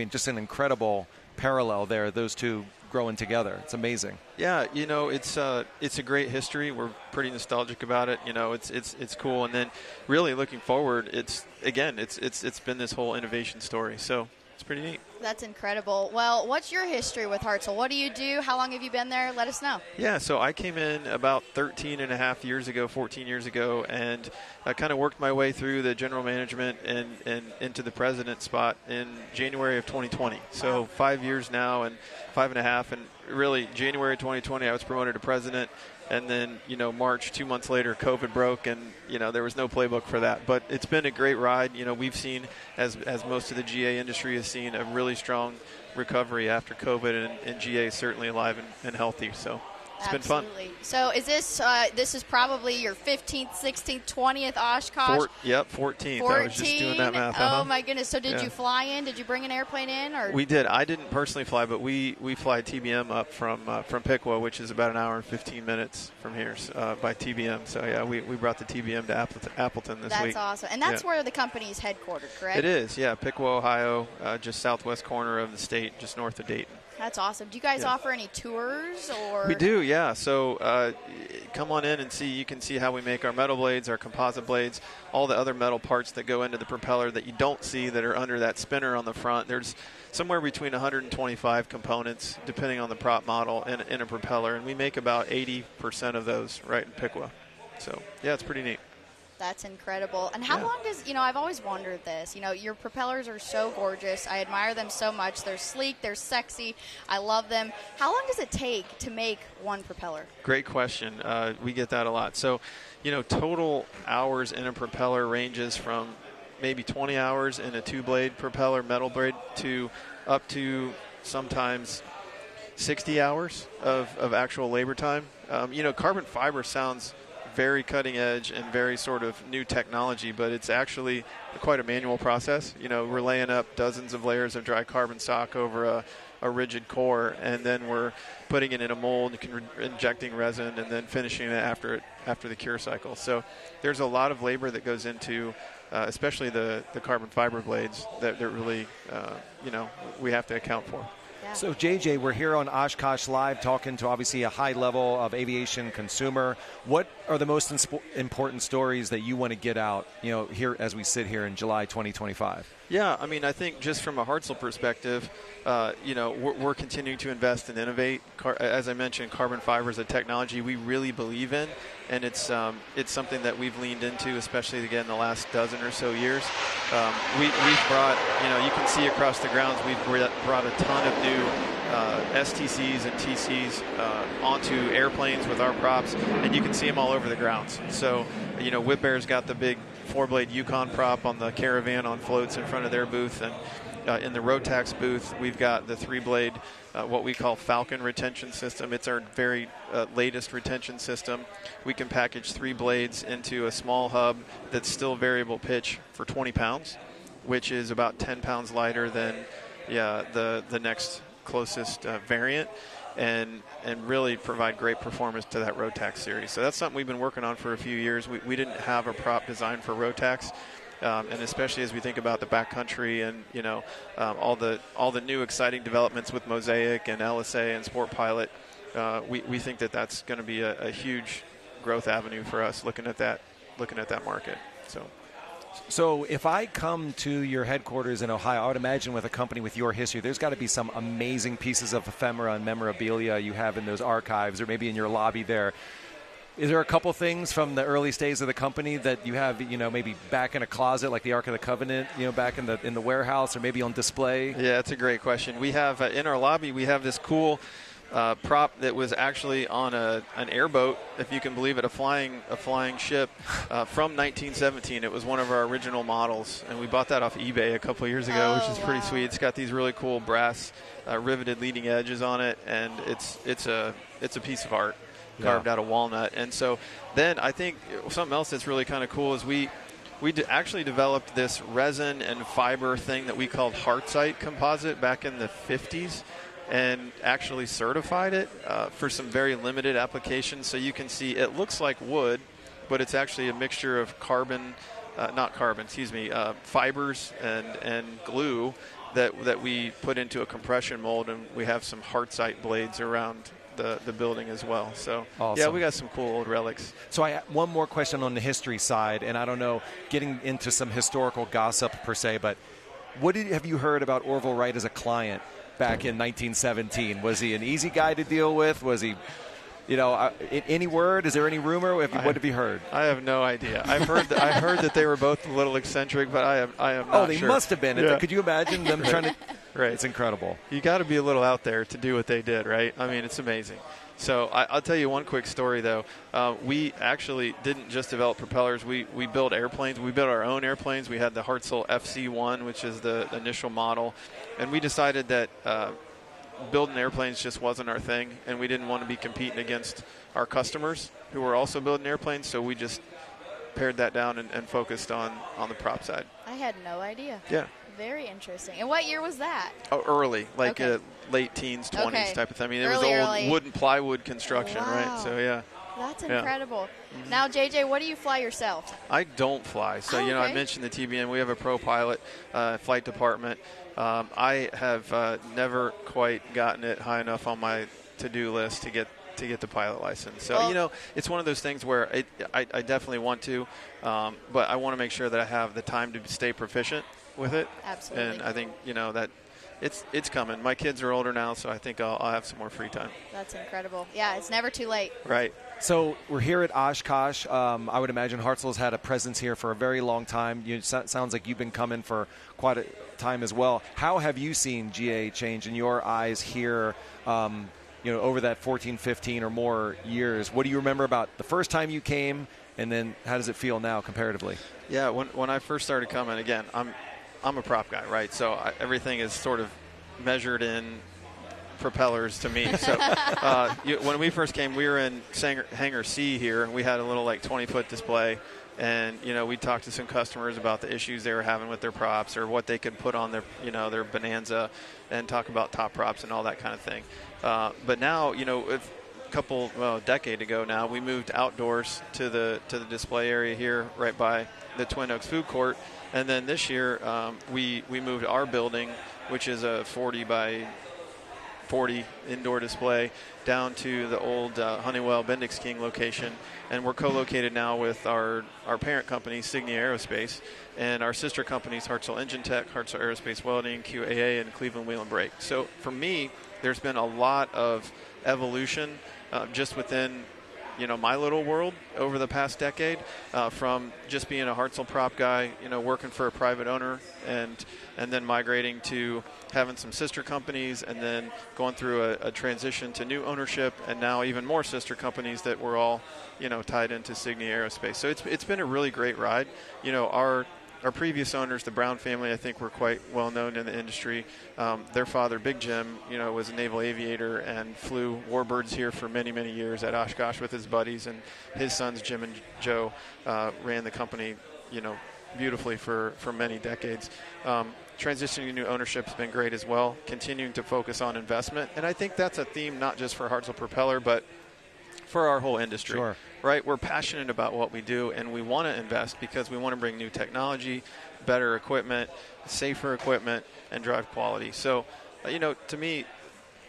Just an incredible parallel there, those two growing together. It's amazing. Yeah, it's a great history. We're pretty nostalgic about it. It's cool. And then really looking forward, it's been this whole innovation story. So it's pretty neat. That's incredible. Well, what's your history with Hartzell? What do you do? How long have you been there? Let us know. Yeah, so I came in about 14 years ago, and I kind of worked my way through the general management and into the president spot in January of 2020. So 5 years now and 5.5, and really January 2020 I was promoted to president. And then, March, 2 months later, COVID broke, and, there was no playbook for that. But it's been a great ride. We've seen, as most of the GA industry has seen, a really strong recovery after COVID, and GA is certainly alive and healthy. So it's been fun. So is this is probably your 15th, 16th, 20th Oshkosh? 14th. I was just doing that math. Oh, my goodness. So did you fly in? Did you bring an airplane in? Or? We did. I didn't personally fly, but we fly TBM up from Piqua, which is about an hour and 15 minutes from here by TBM. So, yeah, we brought the TBM to Appleton this week. That's awesome. And that's where the company is headquartered, correct? It is, yeah. Piqua, Ohio, just southwest corner of the state, just north of Dayton. That's awesome. Do you guys offer any tours? Or? We do, yeah. So come on in and see. You can see how we make our metal blades, our composite blades, all the other metal parts that go into the propeller that you don't see that are under that spinner on the front. There's somewhere between 125 components, depending on the prop model, in a propeller, and we make about 80% of those right in Piqua. So, yeah, it's pretty neat. That's incredible. And how long does, I've always wondered this. Your propellers are so gorgeous. I admire them so much. They're sleek. They're sexy. I love them. How long does it take to make one propeller? Great question. We get that a lot. So, total hours in a propeller ranges from maybe 20 hours in a two-blade propeller, metal blade, to up to sometimes 60 hours of actual labor time. Carbon fiber sounds very cutting edge and very sort of new technology, but it's actually quite a manual process. We're laying up dozens of layers of dry carbon stock over a rigid core, and then we're putting it in a mold, injecting resin, and then finishing it after the cure cycle. So there's a lot of labor that goes into especially the carbon fiber blades that really we have to account for. So, JJ, we're here on Oshkosh Live talking to obviously a high level of aviation consumer. What are the most important stories that you want to get out, here as we sit here in July 2025? Yeah, I think just from a Hartzell perspective, we're continuing to invest and innovate. As I mentioned, carbon fiber is a technology we really believe in, and it's something that we've leaned into, especially again the last dozen or so years. We've brought, you can see across the grounds, we've brought a ton of new STCs and TCs onto airplanes with our props, and you can see them all over the grounds. So, Whip Air's got the big 4-blade Yukon prop on the Caravan on floats in front of their booth, and in the Rotax booth, we've got the 3-blade, what we call Falcon retention system. It's our very latest retention system. We can package 3 blades into a small hub that's still variable pitch for 20 pounds, which is about 10 pounds lighter than the next closest variant, and really provide great performance to that Rotax series. So that's something we've been working on for a few years. We didn't have a prop designed for Rotax, and especially as we think about the backcountry and all the new exciting developments with Mosaic and LSA and Sport Pilot, we think that's going to be a huge growth avenue for us looking at that market. So if I come to your headquarters in Ohio, I would imagine with a company with your history, there's got to be some amazing pieces of ephemera and memorabilia you have in those archives, or maybe in your lobby there. Is there a couple things from the early days of the company that you have, maybe back in a closet like the Ark of the Covenant, back in the warehouse, or maybe on display? Yeah, that's a great question. We have in our lobby, we have this cool prop that was actually on an airboat, if you can believe it, a flying ship from 1917. It was one of our original models, and we bought that off eBay a couple of years ago, which is pretty sweet. It's got these really cool brass riveted leading edges on it, and it's a piece of art carved out of walnut. And so then I think something else that's really kind of cool is we actually developed this resin and fiber thing that we called Heartsite composite back in the 50s, and actually certified it for some very limited applications. So you can see it looks like wood, but it's actually a mixture of fibers and glue that we put into a compression mold, and we have some Heartsite blades around the building as well. So awesome. Yeah, we got some cool old relics. So one more question on the history side, and I don't know, getting into some historical gossip per se, but have you heard about Orville Wright as a client back in 1917? Was he an easy guy to deal with? Was he, any word? Is there any rumor? What have you heard? I have no idea. I heard that they were both a little eccentric, but I am not Oh, they sure. must have been. Yeah. Could you imagine them trying to? Right. It's incredible. You got to be a little out there to do what they did, right? I mean, it's amazing. So I'll tell you one quick story, though. We actually didn't just develop propellers. We built airplanes. We built our own airplanes. We had the Hartzell FC-1, which is the initial model. And we decided that building airplanes just wasn't our thing, and we didn't want to be competing against our customers who were also building airplanes. So we just pared that down and focused on the prop side. I had no idea. Yeah. Very interesting. And what year was that? Oh, early, like late teens, 20s type of thing. I mean, it was old wood and plywood construction, right? So, yeah. That's incredible. Yeah. Now, JJ, what do you fly yourself? I don't fly. So, I mentioned the TBN. We have a pro pilot flight department. I have never quite gotten it high enough on my to-do list to get the pilot license. So, it's one of those things where I definitely want to, but I want to make sure that I have the time to stay proficient with it. Absolutely. And I think, that it's coming. My kids are older now, so I think I'll have some more free time. That's incredible. Yeah, it's never too late. Right. So we're here at Oshkosh. I would imagine Hartzell's had a presence here for a very long time. Sounds like you've been coming for quite a time as well. How have you seen GA change in your eyes here, over that 14, 15 or more years? What do you remember about the first time you came, and then how does it feel now comparatively? Yeah, when I first started coming, again, I'm a prop guy, right? So everything is sort of measured in propellers to me. So when we first came, we were in Hangar C here. We had a little 20-foot display, and we talked to some customers about the issues they were having with their props or what they could put on their their Bonanza, and talk about top props and all that kind of thing. But now a decade ago now, we moved outdoors to the display area here right by the Twin Oaks Food Court. And then this year, we moved our building, which is a 40 by 40 indoor display, down to the old Honeywell Bendix King location. And we're co-located now with our parent company, Signia Aerospace, and our sister companies, Hartzell Engine Tech, Hartzell Aerospace Welding, QAA, and Cleveland Wheel and Brake. So for me, there's been a lot of evolution just within my little world over the past decade, from just being a Hartzell prop guy, working for a private owner, and then migrating to having some sister companies, and then going through a transition to new ownership, and now even more sister companies that were all tied into Signia Aerospace. So it's been a really great ride. Our previous owners, the Brown family, I think were quite well known in the industry. Their father, Big Jim, was a naval aviator and flew warbirds here for many, many years at Oshkosh with his buddies, and his sons, Jim and Joe, ran the company, beautifully for many decades. Transitioning to new ownership has been great as well, continuing to focus on investment. And I think that's a theme not just for Hartzell Propeller, but for our whole industry. Sure. Right? We're passionate about what we do, and we want to invest because we want to bring new technology, better equipment, safer equipment, and drive quality. So, to me,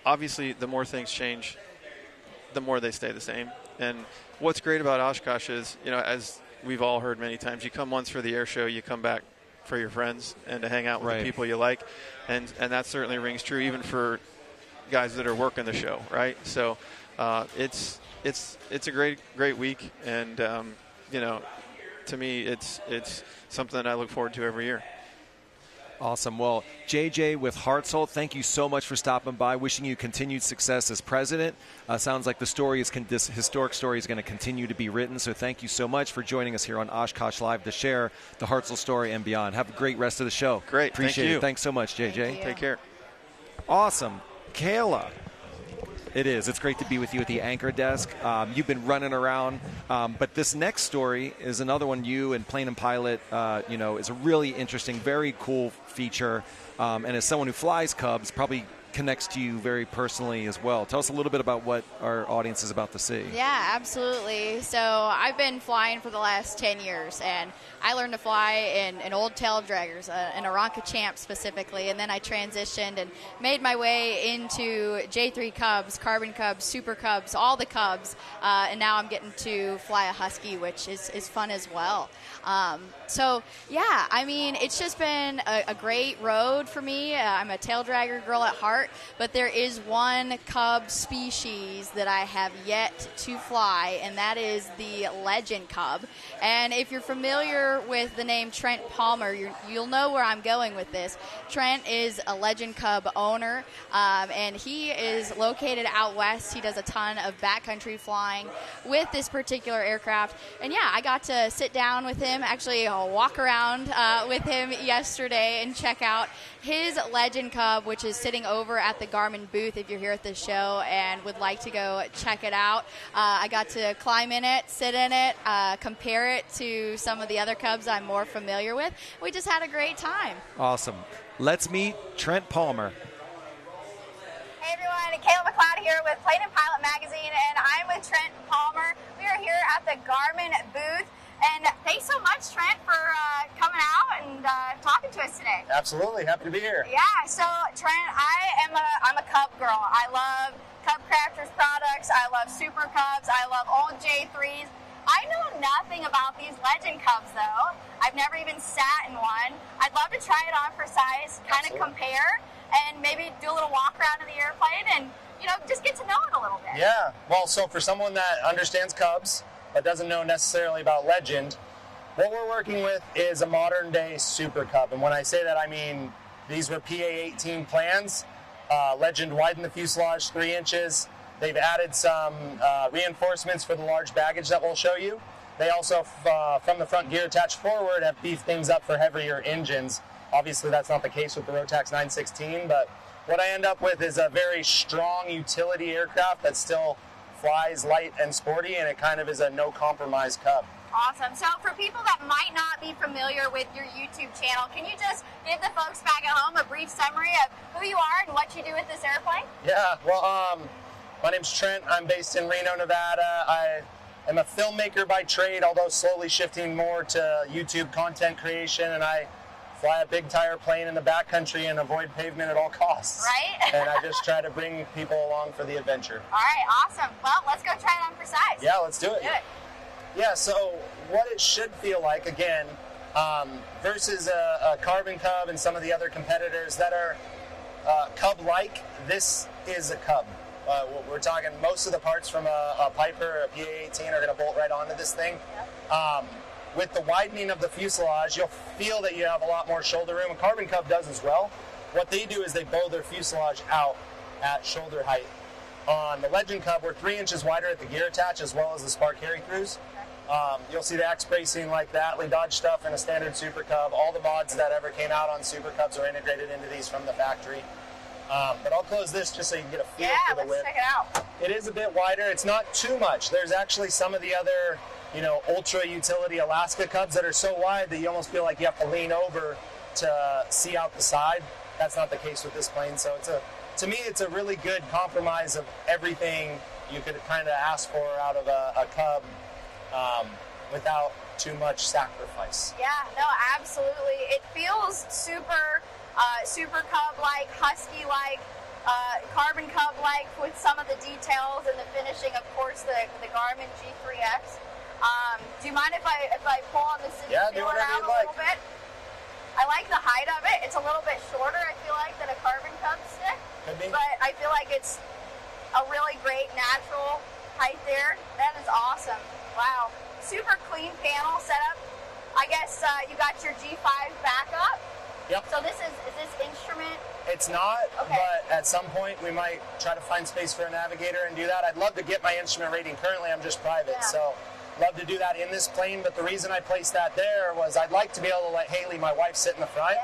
obviously, the more things change, the more they stay the same. And what's great about Oshkosh is, as we've all heard many times, you come once for the air show, you come back for your friends and to hang out with the people you like. And that certainly rings true even for guys that are working the show, right? So it's a great week, and to me it's something that I look forward to every year. Awesome. Well, JJ with Hartzell, thank you so much for stopping by. Wishing you continued success as president. Sounds like this historic story is going to continue to be written. So thank you so much for joining us here on Oshkosh Live to share the Hartzell story and beyond. Have a great rest of the show. Great. Appreciate Thank you. it. Thanks so much, JJ. Take care. Awesome. Kayla. It is. It's great to be with you at the anchor desk. You've been running around, but this next story is another one. You and Plane and Pilot, is a really interesting, very cool feature. And as someone who flies Cubs, probably connects to you very personally as well. Tell us a little bit about what our audience is about to see. Yeah, absolutely. So I've been flying for the last 10 years, and I learned to fly in old tail draggers, an Aranca Champ specifically, and then I transitioned and made my way into J3 Cubs, Carbon Cubs, Super Cubs, all the Cubs, and now I'm getting to fly a Husky, which is fun as well. It's just been a great road for me. I'm a tail dragger girl at heart, but there is one Cub species that I have yet to fly, and that is the Legend Cub. And if you're familiar with the name Trent Palmer, you'll know where I'm going with this. Trent is a Legend Cub owner, and he is located out west. He does a ton of backcountry flying with this particular aircraft. And yeah, I got to sit down with him, actually walk around with him yesterday and check out his Legend Cub, which is sitting over at the Garmin booth if you're here at the show and would like to go check it out. I got to climb in it, sit in it, compare it to some of the other Cubs I'm more familiar with. We just had a great time. Awesome. Let's meet Trent Palmer. Hey everyone, Kayla McLeod here with Plane and Pilot Magazine, and I'm with Trent Palmer. We are here at the Garmin booth. And thanks so much, Trent, for coming out and talking to us today. Absolutely, happy to be here. Yeah, so Trent, I'm a Cub girl. I love Cub Crafters products. I love Super Cubs. I love old J3s. I know nothing about these Legend Cubs, though. I've never even sat in one. I'd love to try it on for size, kind of compare, and maybe do a little walk around in the airplane and, just get to know it a little bit. Yeah, well, so for someone that understands Cubs, but doesn't know necessarily about Legend, what we're working with is a modern day Super Cub. And when I say that, I mean these were PA-18 plans. Legend widened the fuselage 3 inches. They've added some reinforcements for the large baggage that we'll show you. They also, from the front gear attached forward, have beefed things up for heavier engines. Obviously, that's not the case with the Rotax 916, but what I end up with is a very strong utility aircraft that still flies light and sporty, and it kind of is a no-compromise Cub. Awesome. So for people that might not be familiar with your YouTube channel, can you just give the folks back at home a brief summary of who you are and what you do with this airplane? Yeah, well, my name's Trent. I'm based in Reno, Nevada. I am a filmmaker by trade, although slowly shifting more to YouTube content creation, and I fly a big tire plane in the backcountry and avoid pavement at all costs. Right. And I just try to bring people along for the adventure. All right, awesome. Well, let's go try it on for size. Yeah, let's do it. Do it. Yeah, so what it should feel like, again, versus a Carbon Cub and some of the other competitors that are Cub-like, this is a Cub. We're talking most of the parts from a Piper or a PA-18 are going to bolt right onto this thing. With the widening of the fuselage, you'll feel that you have a lot more shoulder room. A Carbon Cub does as well. What they do is they bow their fuselage out at shoulder height. On the Legend Cub, we're 3 inches wider at the gear attach as well as the spar carry-throughs. You'll see the X bracing like the Atlee Dodge stuff in a standard Super Cub. All the mods that ever came out on Super Cubs are integrated into these from the factory. But I'll close this just so you can get a feel for the width. Yeah, let's check it out. It is a bit wider. It's not too much. There's actually some of the other, ultra utility Alaska Cubs that are so wide that you almost feel like you have to lean over to see out the side. That's not the case with this plane. So to me, it's a really good compromise of everything you could kind of ask for out of a Cub without too much sacrifice. Yeah, no, absolutely. It feels super Cub-like, Husky-like, Carbon Cub-like with some of the details and the finishing, of course, the Garmin G3X. Do you mind if I pull on this and feel it out a little bit? I like the height of it. It's a little bit shorter, I feel like, than a Carbon Cub stick. Could be. But I feel like it's a really great natural height there. That is awesome. Wow. Super clean panel setup. I guess you got your G5 backup. Yep. So is this instrument? It's not, Okay. but at some point we might try to find space for a navigator and do that. I'd love to get my instrument rating. Currently I'm just private, so love to do that in this plane, but the reason I placed that there was I'd like to be able to let Haley, my wife, sit in the front,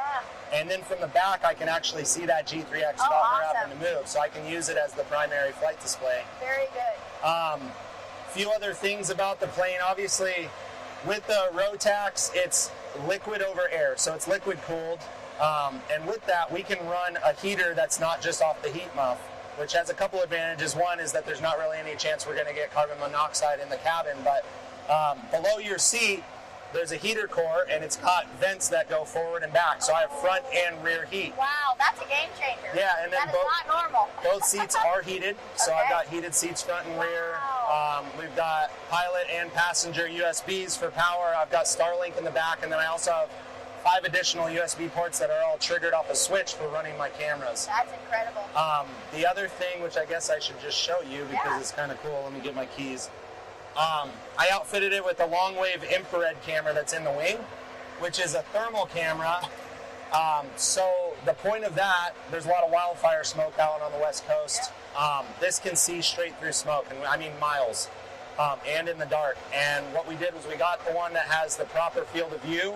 and then from the back I can actually see that G3X without her having to move, so I can use it as the primary flight display. Very good. Few other things about the plane. Obviously, with the Rotax, it's liquid over air, so it's liquid cooled. And with that, we can run a heater that's not just off the heat muff, which has a couple advantages. One is that there's not really any chance we're going to get carbon monoxide in the cabin, but below your seat, there's a heater core, and it's got vents that go forward and back, so I have front and rear heat. Wow, that's a game changer. Yeah, and then that is not normal. Both seats are heated, so I've got heated seats front and rear. We've got pilot and passenger USBs for power. I've got Starlink in the back, and then I also have 5 additional USB ports that are all triggered off a switch for running my cameras. That's incredible. The other thing, which I guess I should just show you because it's kind of cool, let me get my keys. I outfitted it with a long-wave infrared camera that's in the wing, which is a thermal camera. So the point of that, there's a lot of wildfire smoke out on the West Coast. This can see straight through smoke, and I mean miles, and in the dark. And what we did was we got the one that has the proper field of view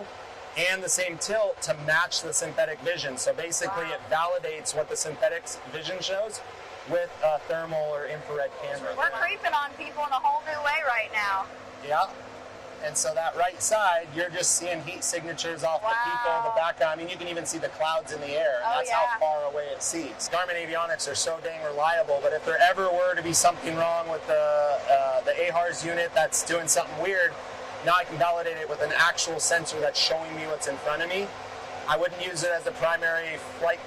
and the same tilt to match the synthetic vision. So basically it validates what the synthetic vision shows with a thermal or infrared camera. We're creeping on people in a whole new way right now. Yeah. And so that right side, you're just seeing heat signatures off the people, the background. I mean, you can even see the clouds in the air, and that's how far away it sees. Garmin avionics are so dang reliable, but if there ever were to be something wrong with the AHRS unit that's doing something weird, now I can validate it with an actual sensor that's showing me what's in front of me. I wouldn't use it as the primary flight,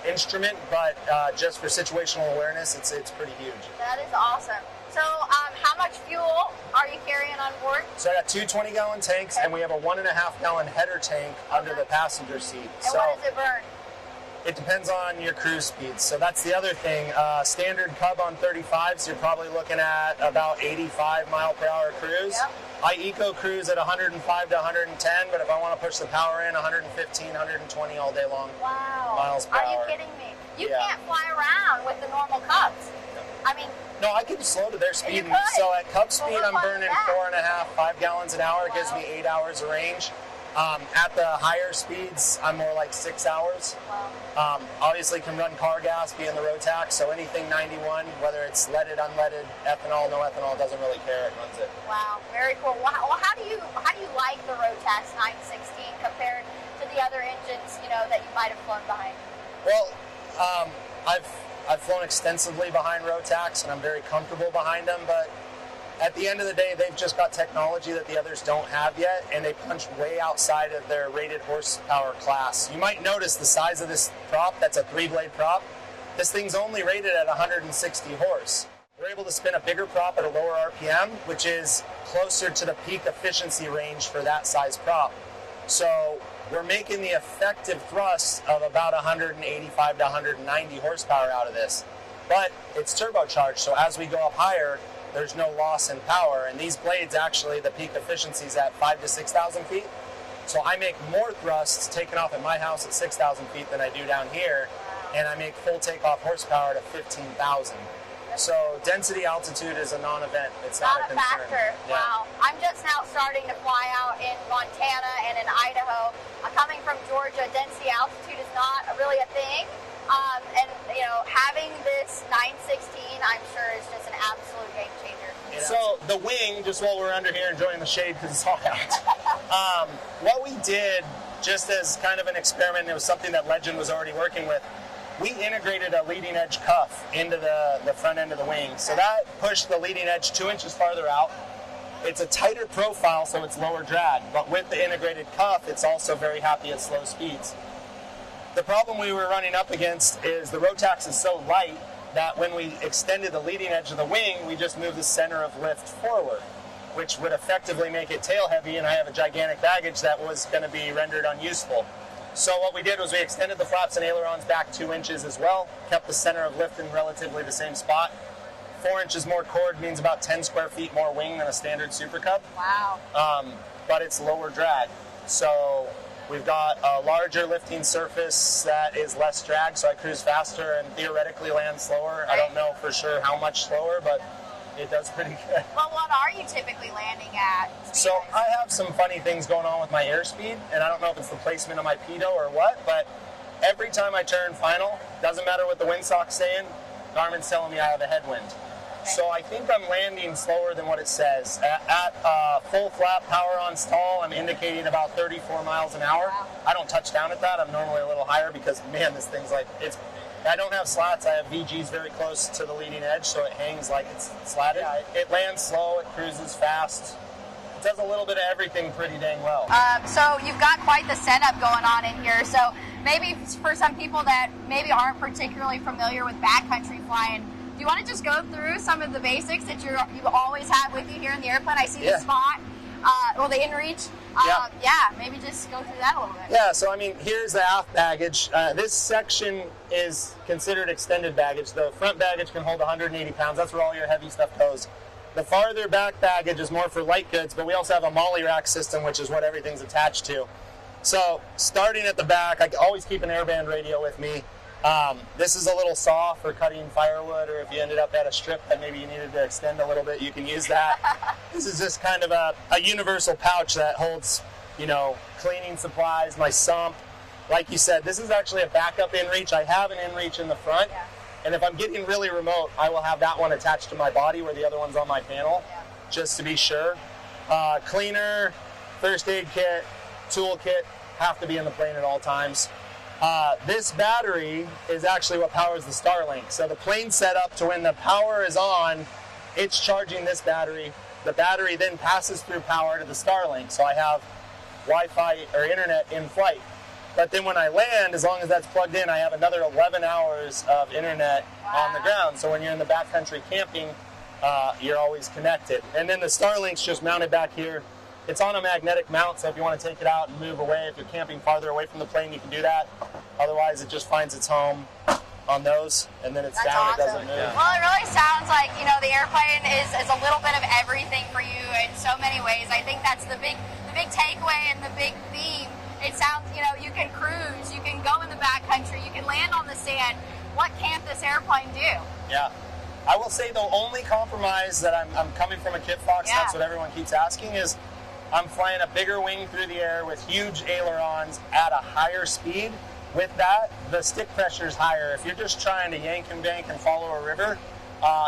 instrument, but just for situational awareness, it's pretty huge. That is awesome. So, how much fuel are you carrying on board? So I got 2 20-gallon tanks, and we have a 1.5-gallon header tank under the passenger seat. And what does it burn? It depends on your cruise speeds. So that's the other thing. Standard Cub on 35s, you're probably looking at about 85 mile per hour cruise. Yep. I eco cruise at 105 to 110, but if I want to push the power in, 115, 120 all day long. Wow. Miles per hour. Are you kidding me? You can't fly around with the normal Cubs. I mean, no, I can slow to their speed. You could. So at Cub speed, I'm burning that. 4.5, 5 gallons an hour. It gives me 8 hours of range. At the higher speeds, I'm more like 6 hours. Obviously can run car gas, being the Rotax, so anything 91, whether it's leaded, unleaded, ethanol, no ethanol, doesn't really care, it runs it. Wow, very cool. Well, how do you like the Rotax 916 compared to the other engines, that you might have flown behind? Well, I've flown extensively behind Rotax, and I'm very comfortable behind them, but at the end of the day, they've just got technology that the others don't have yet, and they punch way outside of their rated horsepower class. You might notice the size of this prop. That's a 3-blade prop. This thing's only rated at 160 horse. We're able to spin a bigger prop at a lower RPM, which is closer to the peak efficiency range for that size prop. So we're making the effective thrust of about 185 to 190 horsepower out of this. But it's turbocharged, so as we go up higher, there's no loss in power, and these blades actually, the peak efficiency is at 5,000 to 6,000 feet. So I make more thrusts taking off at my house at 6,000 feet than I do down here, and I make full takeoff horsepower to 15,000. So density altitude is a non-event. It's not a concern. Factor. Yeah. Wow. I'm just now starting to fly out in Montana and in Idaho. Coming from Georgia, density altitude is not really a thing. And having this 916, I'm sure is just an absolute game changer. So the wing, just while we're under here enjoying the shade because it's hot out, what we did just as kind of an experiment, it was something that Legend was already working with, we integrated a leading edge cuff into the front end of the wing. So that pushed the leading edge 2 inches farther out. It's a tighter profile, so it's lower drag, but with the integrated cuff, it's also very happy at slow speeds. The problem we were running up against is the Rotax is so light that when we extended the leading edge of the wing, we just moved the center of lift forward, which would effectively make it tail heavy, and I have a gigantic baggage that was going to be rendered unuseful. So what we did was we extended the flaps and ailerons back 2 inches as well, kept the center of lift in relatively the same spot. 4 inches more chord means about 10 square feet more wing than a standard Super Cub. Wow. But it's lower drag. So We've got a larger lifting surface that is less drag, so I cruise faster and theoretically land slower. I don't know for sure how much slower, but it does pretty good. Well, what are you typically landing at? So I have some funny things going on with my airspeed, and I don't know if it's the placement of my pitot or what, but every time I turn final, doesn't matter what the windsock's saying, Garmin's telling me I have a headwind. So I think I'm landing slower than what it says. At full flat power on stall, I'm indicating about 34 miles an hour. I don't touch down at that. I'm normally a little higher because, man, this thing's like, I don't have slats. I have VGs very close to the leading edge, so it hangs like it's slatted. It lands slow. It cruises fast. It does a little bit of everything pretty dang well. So you've got quite the setup going on in here. So maybe for some people that maybe aren't particularly familiar with backcountry flying, do you want to just go through some of the basics that you always have with you here in the airplane? I see the spot, the inReach. Maybe just go through that a little bit. Yeah, so I mean, here's the aft baggage. This section is considered extended baggage. The front baggage can hold 180 pounds. That's where all your heavy stuff goes. The farther back baggage is more for light goods, but we also have a molly rack system, which is what everything's attached to. So starting at the back, I always keep an airband radio with me. This is a little saw for cutting firewood, or if you ended up at a strip that maybe you needed to extend a little bit, you can use that. This is just kind of a universal pouch that holds, cleaning supplies, my sump. Like you said, this is actually a backup inReach. I have an inReach in the front, and if I'm getting really remote, I will have that one attached to my body where the other one's on my panel, just to be sure. Cleaner, first aid kit, tool kit, have to be in the plane at all times. This battery is actually what powers the Starlink. So the plane's set up to when the power is on, it's charging this battery. The battery then passes through power to the Starlink. So I have Wi-Fi or internet in flight. But then when I land, as long as that's plugged in, I have another 11 hours of internet on the ground. So when you're in the backcountry camping, you're always connected. And then the Starlink's just mounted back here. It's on a magnetic mount, so if you want to take it out and move away, if you're camping farther away from the plane, you can do that. Otherwise, it just finds its home on those, and then it's down, awesome. It doesn't move. Well, it really sounds like, the airplane is a little bit of everything for you in so many ways. I think that's the big takeaway and the big theme. It sounds, you can cruise, you can go in the backcountry, you can land on the sand. What can't this airplane do? Yeah. I will say the only compromise that I'm coming from a Kit Fox, that's what everyone keeps asking, is I'm flying a bigger wing through the air with huge ailerons at a higher speed. With that, the stick pressure is higher. If you're just trying to yank and bank and follow a river,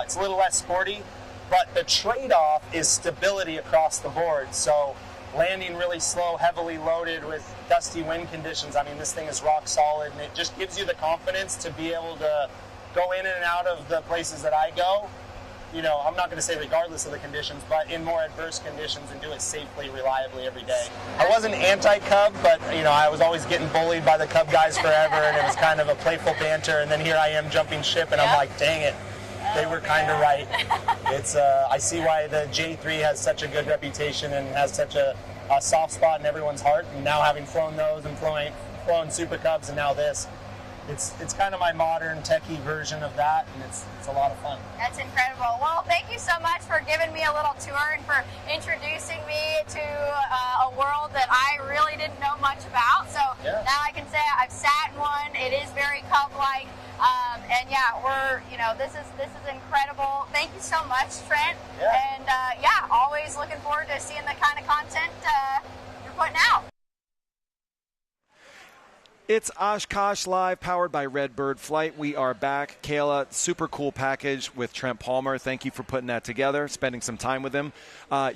it's a little less sporty. But the trade-off is stability across the board. So landing really slow, heavily loaded with gusty wind conditions, I mean, this thing is rock solid, and it just gives you the confidence to be able to go in and out of the places that I go. I'm not going to say regardless of the conditions, but in more adverse conditions, and do it safely, reliably every day. I wasn't anti-Cub, but, I was always getting bullied by the Cub guys forever, and it was kind of a playful banter, and then here I am jumping ship, and I'm like, dang it, they were kind of right. It's I see why the J3 has such a good reputation and has such a soft spot in everyone's heart, and now having flown those and flown Super Cubs and now this, it's kind of my modern techie version of that, and it's a lot of fun. That's incredible. Well, thank you so much for giving me a little tour and for introducing me to a world that I really didn't know much about. So now I can say I've sat in one. It is very Cub-like, and this is incredible. Thank you so much, Trent. And always looking forward to seeing the kind of content you're putting out. It's Oshkosh Live, powered by Redbird Flight. We are back. Kayla, super cool package with Trent Palmer. Thank you for putting that together, spending some time with him.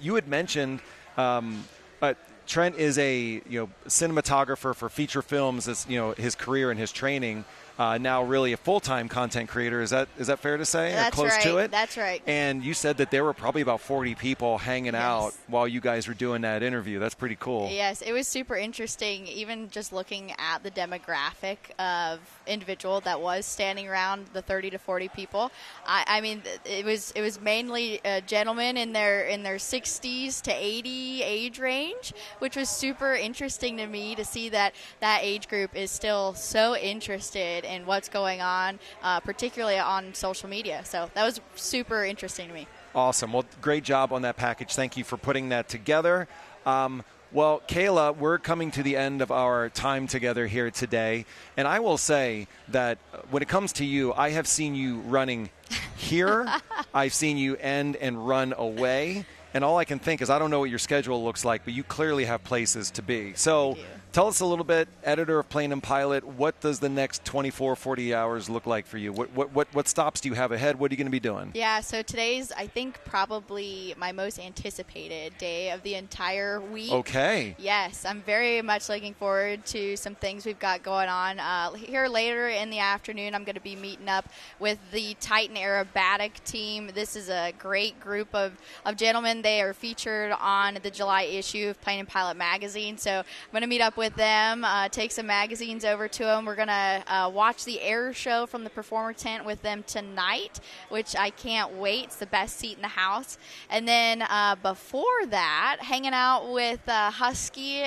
You had mentioned Trent is a cinematographer for feature films. As his career and his training. Now really a full-time content creator. Is that fair to say? That's or close right. to it? That's right. And you said that there were probably about 40 people hanging out while you guys were doing that interview. That's pretty cool. Yes, it was super interesting, even just looking at the demographic of individual that was standing around the 30 to 40 people. I mean, it was mainly gentlemen in their 60s to 80 age range, which was super interesting to me to see that age group is still so interested in what's going on, particularly on social media. So that was super interesting to me. Awesome. Well, great job on that package. Thank you for putting that together. Well, Kayla, we're coming to the end of our time together here today. And I will say that when it comes to you, I have seen you running here. I've seen you end and run away. And all I can think is I don't know what your schedule looks like, but you clearly have places to be. So tell us a little bit, editor of Plane and Pilot, what does the next 24, 40 hours look like for you? What stops do you have ahead? What are you going to be doing? Yeah, so today's, I think, probably my most anticipated day of the entire week. Okay. Yes, I'm very much looking forward to some things we've got going on. Here later in the afternoon, I'm going to be meeting up with the Titan Aerobatic team. This is a great group of gentlemen. They are featured on the July issue of Plane and Pilot magazine. So I'm going to meet up with them, take some magazines over to them. We're going to watch the air show from the Performer Tent with them tonight, which I can't wait. It's the best seat in the house. And then before that, hanging out with Husky,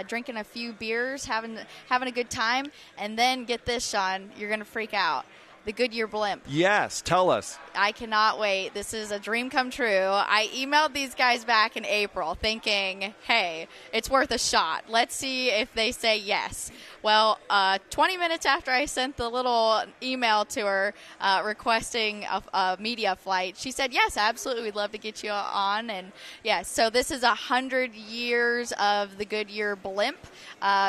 drinking a few beers, having a good time. And then get this, Shawn, you're going to freak out. The Goodyear blimp. Yes, tell us. I cannot wait. This is a dream come true. I emailed these guys back in April thinking, hey, it's worth a shot. Let's see if they say yes. Well, 20 minutes after I sent the little email to her requesting a media flight, she said, yes, absolutely, we'd love to get you on. And yes, so this is 100 years of the Goodyear blimp.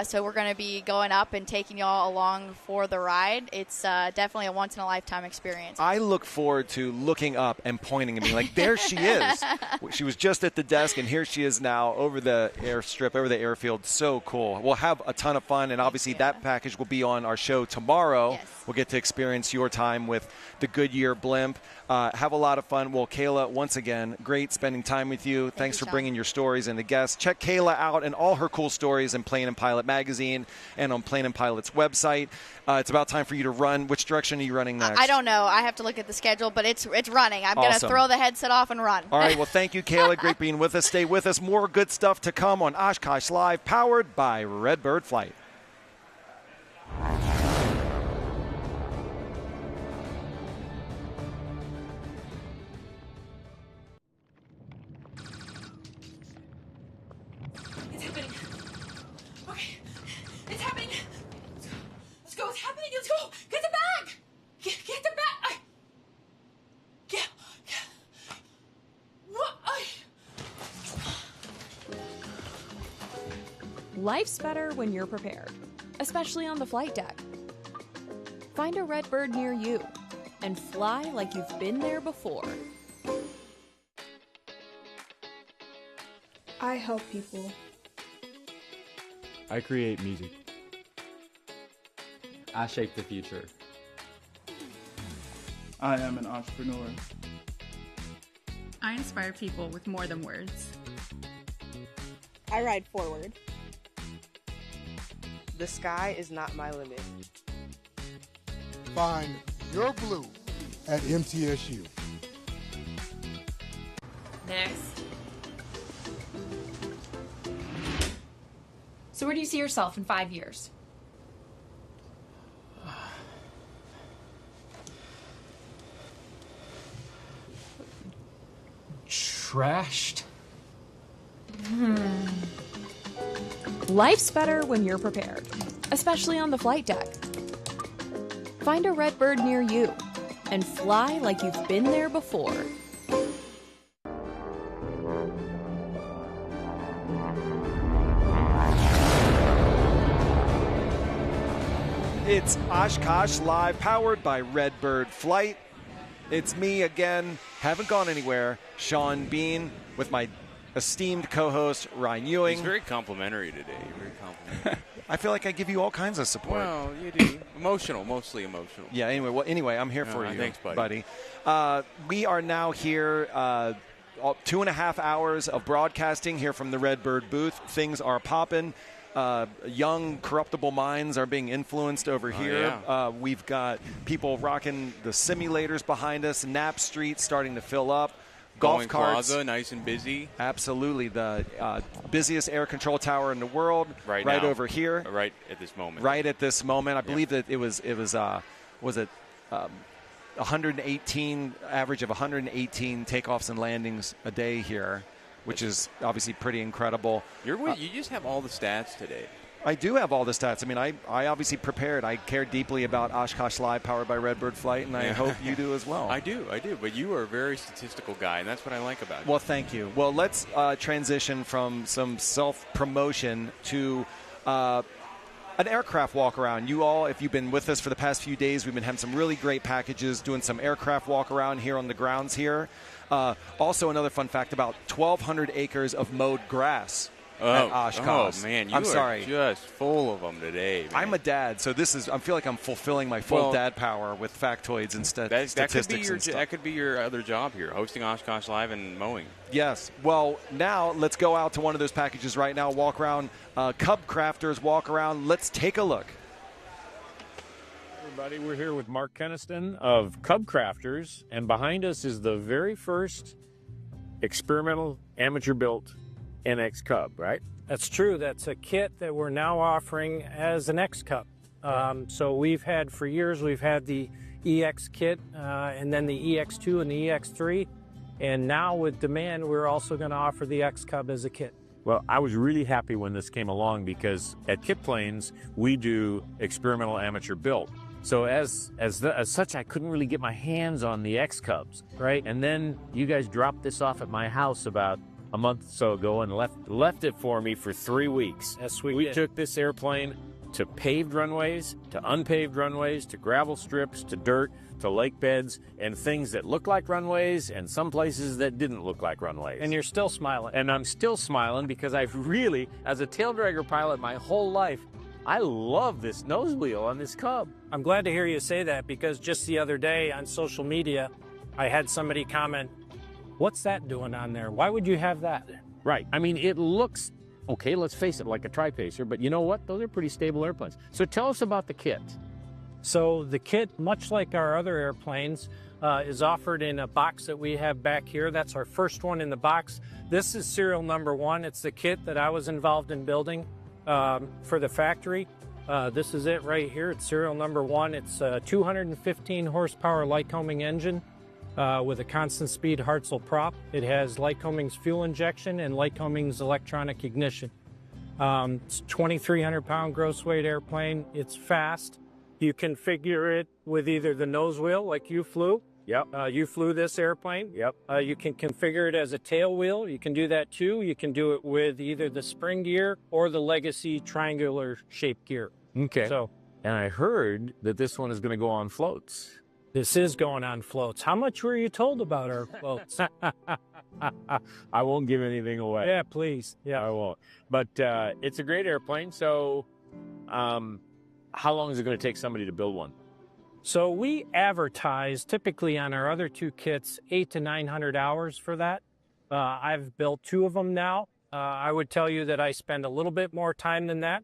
So we're going to be going up and taking y'all along for the ride. It's definitely a once-in-a-lifetime experience. I look forward to looking up and pointing and being like, there she is. She was just at the desk, and here she is now over the airstrip, over the airfield. So cool. We'll have a ton of fun, and obviously that package will be on our show tomorrow. Yes. We'll get to experience your time with the Goodyear blimp. Have a lot of fun. Well, Kayla, once again, great spending time with you. Thanks for bringing your stories and the guests. Check Kayla out and all her cool stories in Plane and Pilot magazine and on Plane and Pilot's website. It's about time for you to run. Which direction are you running next? I don't know. I have to look at the schedule, but it's running. I'm going to throw the headset off and run. All right. Well, thank you, Kayla. Great being with us. Stay with us. More good stuff to come on Oshkosh Live, powered by Redbird Flight. It's happening. Okay. It's happening. Let's go. It's happening. Let's go. Get the bag. Get the bag. Get. What? Life's better when you're prepared, especially on the flight deck. Find a Redbird near you and fly like you've been there before. I help people. I create music. I shape the future. I am an entrepreneur. I inspire people with more than words. I ride forward. The sky is not my limit. Find your blue at MTSU. Next. So where do you see yourself in 5 years? Trashed. Life's better when you're prepared, especially on the flight deck. Find a Redbird near you and fly like you've been there before. It's Oshkosh Live, powered by Redbird Flight. It's me again, haven't gone anywhere, Shawn Bean, with my esteemed co-host, Ryan Ewing. He's very complimentary today. You're very complimentary. I feel like I give you all kinds of support. Well, you do. Emotional, mostly emotional. Yeah, anyway, I'm here for you, thanks, buddy. We are now here, 2.5 hours of broadcasting here from the Redbird booth. Things are popping. Young, corruptible minds are being influenced over here. Yeah. We've got people rocking the simulators behind us. Knapp Street starting to fill up. Golf Going carts. Plaza, nice and busy. Absolutely. The busiest air control tower in the world. Right now. over here. Right at this moment. Right at this moment. I believe that it was 118, average of 118 takeoffs and landings a day here. which is obviously pretty incredible. You just have all the stats today. I do have all the stats. I mean, I obviously prepared. I care deeply about Oshkosh Live powered by Redbird Flight, and I hope you do as well. I do. But you are a very statistical guy, and that's what I like about you. Well, thank you. Well, let's transition from some self-promotion to an aircraft walk-around. You all, if you've been with us for the past few days, we've been having some really great packages, doing some aircraft walk-around here on the grounds here. Also, another fun fact about 1,200 acres of mowed grass. At Oshkosh. Oh, man, I'm sorry. Just full of them today, man. I'm a dad, so I feel like I'm fulfilling my full dad power with factoids and statistics and stuff. That could be your other job here, hosting Oshkosh Live and mowing. Yes. Well, now let's go out to one of those packages right now, walk around, Cub Crafters walk around. Let's take a look. Everybody, we're here with Mark Kenniston of Cub Crafters, and behind us is the very first experimental amateur-built NX Cub, right? That's true. That's a kit that we're now offering as an X Cub. So we've had for years, we've had the EX kit and then the EX2 and the EX3. And now with demand, we're also going to offer the X Cub as a kit. Well, I was really happy when this came along because at Kit Planes, we do experimental amateur built. So as such, I couldn't really get my hands on the X Cubs, right? And then you guys dropped this off at my house about a month or so ago and left it for me for 3 weeks. Yes, we took this airplane to paved runways, to unpaved runways, to gravel strips, to dirt, to lake beds, and things that look like runways and some places that didn't look like runways. And you're still smiling. And I'm still smiling because I've really, as a tail dragger pilot my whole life, I love this nose wheel on this Cub. I'm glad to hear you say that because just the other day on social media, I had somebody comment, "What's that doing on there? Why would you have that?" Right. I mean, it looks, okay, let's face it, like a tri-pacer, but you know what? Those are pretty stable airplanes. So tell us about the kit. So the kit, much like our other airplanes, is offered in a box that we have back here. That's our first one in the box. This is serial number 1. It's the kit that I was involved in building for the factory. This is it right here. It's serial number 1. It's a 215 horsepower Lycoming engine. With a constant speed Hartzell prop. It has Lycoming's fuel injection and Lycoming's electronic ignition. It's 2,300 pound gross weight airplane. It's fast. You configure it with either the nose wheel like you flew. Yep. You flew this airplane. Yep. You can configure it as a tail wheel. You can do that too. You can do it with either the spring gear or the legacy triangular shaped gear. Okay. So, and I heard that this one is going to go on floats. This is going on floats. How much were you told about our floats? I won't give anything away. Yeah, please. Yeah, I won't. But it's a great airplane. So how long is it going to take somebody to build one? So we advertise typically on our other 2 kits 800 to 900 hours for that. I've built 2 of them now. I would tell you that I spend a little bit more time than that.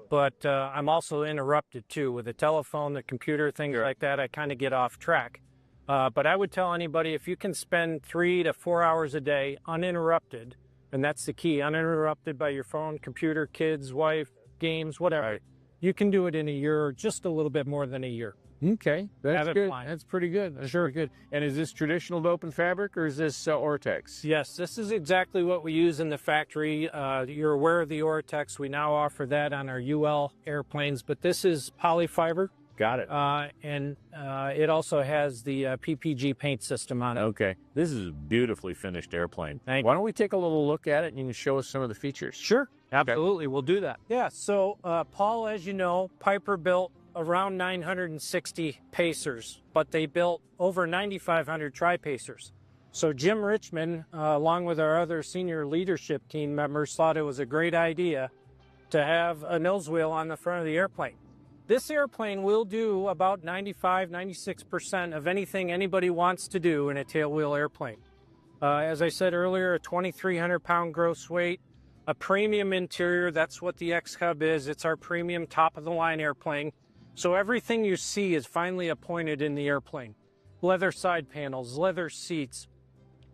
But I'm also interrupted, too, with the telephone, the computer, things like that. I kind of get off track. But I would tell anybody, if you can spend 3 to 4 hours a day uninterrupted, and that's the key, uninterrupted by your phone, computer, kids, wife, games, whatever, you can do it in a year or just a little bit more than a year. Okay, that's good. Flying. That's pretty good. That's sure good. And is this traditional open fabric or is this Ortex? Yes, this is exactly what we use in the factory. You're aware of the Ortex. We now offer that on our UL airplanes, but this is polyfiber. Got it. And it also has the PPG paint system on it. Okay. This is a beautifully finished airplane. Thank you. Why don't we take a little look at it and you can show us some of the features? Sure. Absolutely. We'll do that. Yeah. So, Paul, as you know, Piper built around 960 Pacers, but they built over 9,500 Tri-Pacers. So Jim Richmond, along with our other senior leadership team members, thought it was a great idea to have a nose wheel on the front of the airplane. This airplane will do about 95, 96% of anything anybody wants to do in a tailwheel airplane. As I said earlier, a 2,300 pound gross weight, a premium interior, that's what the X-Cub is. It's our premium top-of-the-line airplane. So everything you see is finely appointed in the airplane. Leather side panels, leather seats,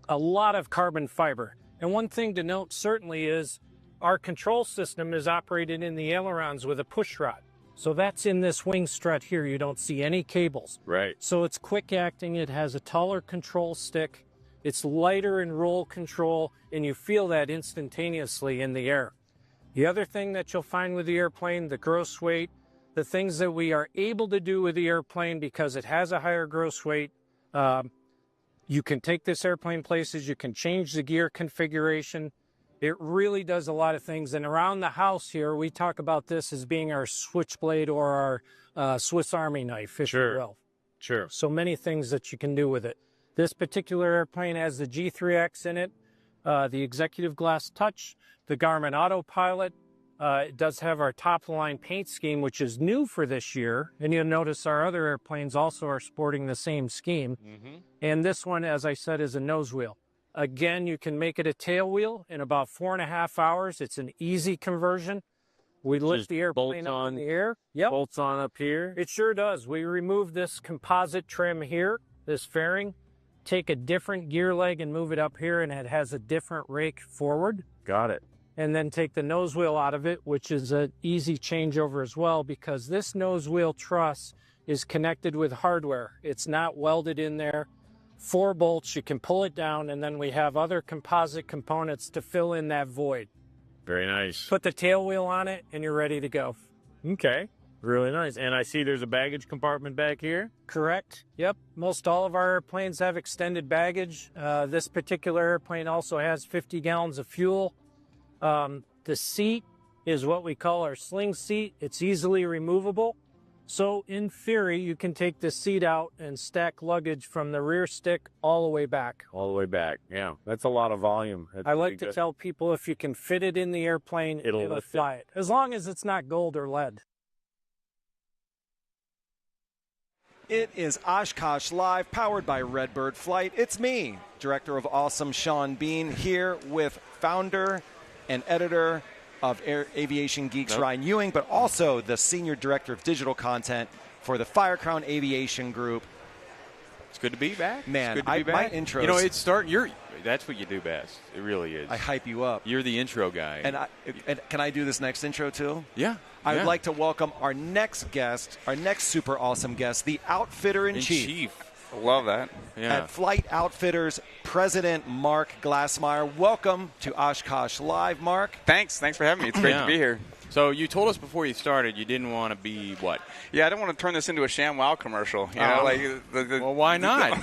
a lot of carbon fiber. And one thing to note certainly is our control system is operated in the ailerons with a push rod. So that's in this wing strut here. You don't see any cables. Right. So it's quick acting. It has a taller control stick. It's lighter in roll control, and you feel that instantaneously in the air. The other thing that you'll find with the airplane, the gross weight, the things that we are able to do with the airplane because it has a higher gross weight, you can take this airplane places, you can change the gear configuration. It really does a lot of things. And around the house here, we talk about this as being our switchblade or our Swiss Army knife, if you will. Sure. So many things that you can do with it. This particular airplane has the G3X in it, the Executive Glass Touch, the Garmin Autopilot. It does have our top-of-the-line paint scheme, which is new for this year. And you'll notice our other airplanes also are sporting the same scheme. And this one, as I said, is a nose wheel. Again, you can make it a tail wheel in about 4.5 hours. It's an easy conversion. We lift the airplane up in the air. Yep. Bolts on up here. It sure does. We remove this composite trim here, this fairing, take a different gear leg and move it up here, and it has a different rake forward. Got it. And then take the nose wheel out of it, which is an easy changeover as well, because this nose wheel truss is connected with hardware. It's not welded in there. 4 bolts, you can pull it down, and then we have other composite components to fill in that void. Very nice. Put the tail wheel on it, and you're ready to go. Okay. Really nice. And I see there's a baggage compartment back here. Correct. Yep. Most all of our airplanes have extended baggage. This particular airplane also has 50 gallons of fuel. The seat is what we call our sling seat. It's easily removable. So in theory, you can take the seat out and stack luggage from the rear stick all the way back. All the way back. Yeah. That's a lot of volume. I like to tell people if you can fit it in the airplane, it'll fly it. As long as it's not gold or lead. It is Oshkosh Live, powered by Redbird Flight. It's me, Director of Awesome Shawn Bean, here with founder and editor of Aviation Geeks, Ryan Ewing, but also the Senior Director of Digital Content for the Firecrown Aviation Group. It's good to be back. Man, my intros. You know, it's that's what you do best. It really is. I hype you up. You're the intro guy. And can I do this next intro too? Yeah. I would like to welcome our next guest, our next super awesome guest, the Outfitter-in-Chief. Love that. Yeah. At Flight Outfitters, President Mark Glassmeyer. Welcome to Oshkosh Live, Mark. Thanks for having me. It's great to be here. So you told us before you started you didn't want to be what? Yeah, I don't want to turn this into a ShamWow commercial. You know, well, why not?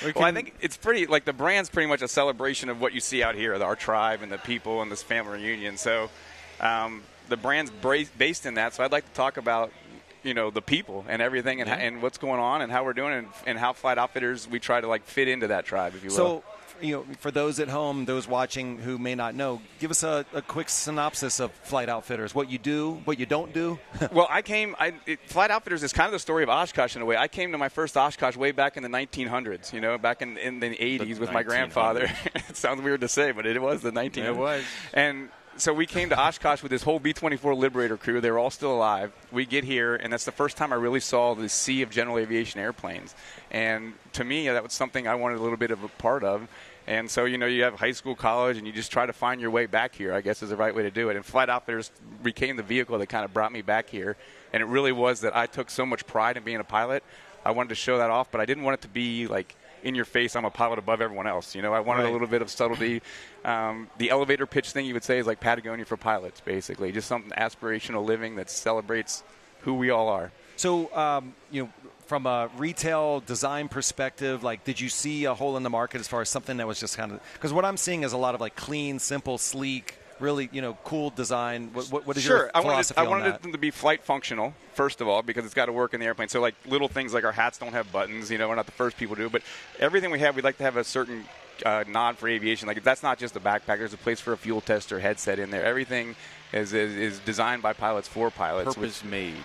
Well, I think it's pretty, like the brand's pretty much a celebration of what you see out here, our tribe and the people and this family reunion. So the brand's based in that. So I'd like to talk about, you know, the people and everything and what's going on and how we're doing and how Flight Outfitters, we try to like fit into that tribe, if you will. So, you know, for those at home, those watching who may not know, give us a quick synopsis of Flight Outfitters, what you do, what you don't do. Well, Flight Outfitters is kind of the story of Oshkosh in a way. I came to my first Oshkosh way back in the 1900s, you know, back in the 80s with my grandfather. It sounds weird to say, but it was the 1900s. It was. And so we came to Oshkosh with this whole B-24 Liberator crew. They were all still alive. We get here, and that's the first time I really saw the sea of general aviation airplanes. And to me, that was something I wanted a little bit of a part of. And so, you know, you have high school, college, and you just try to find your way back here, I guess is the right way to do it. And Flight Outfitters became the vehicle that kind of brought me back here. And it really was that I took so much pride in being a pilot. I wanted to show that off, but I didn't want it to be like in your face, I'm a pilot above everyone else. You know, I wanted a little bit of subtlety. The elevator pitch thing you would say is like Patagonia for pilots, basically. Just something aspirational living that celebrates who we all are. So, you know, from a retail design perspective, like, did you see a hole in the market as far as something that was just kind of – because what I'm seeing is a lot of, like, clean, simple, sleek, really, you know, cool design. What is your philosophy on that? I wanted them to be flight functional, first of all, because it's got to work in the airplane. So, like, little things like our hats don't have buttons. You know, we're not the first people to do it. But everything we have, we'd like to have a certain nod for aviation. Like, that's not just a backpack. There's a place for a fuel tester headset in there. Everything is designed by pilots for pilots.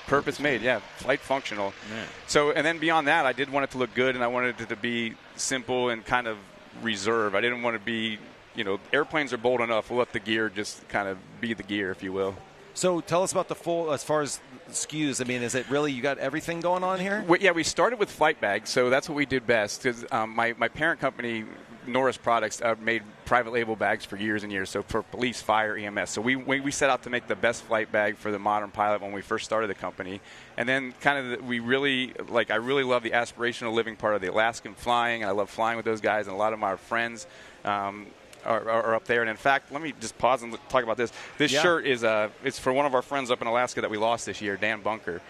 Purpose made, yeah. Flight functional. Yeah. So, and then beyond that, I did want it to look good, and I wanted it to be simple and kind of reserved. I didn't want to be, you know, airplanes are bold enough. We'll let the gear just kind of be the gear, if you will. So tell us about the full, as far as SKUs. I mean, is it really, you got everything going on here? We started with flight bags, so that's what we did best. Because my parent company Norris Products made private label bags for years and years, so for police, fire, EMS. So we set out to make the best flight bag for the modern pilot when we first started the company. And then kind of I really love the aspirational living part of the Alaskan flying, and I love flying with those guys, and a lot of my friends are up there. And in fact, let me just pause and talk about this. This shirt is it's for one of our friends up in Alaska that we lost this year, Dan Bunker.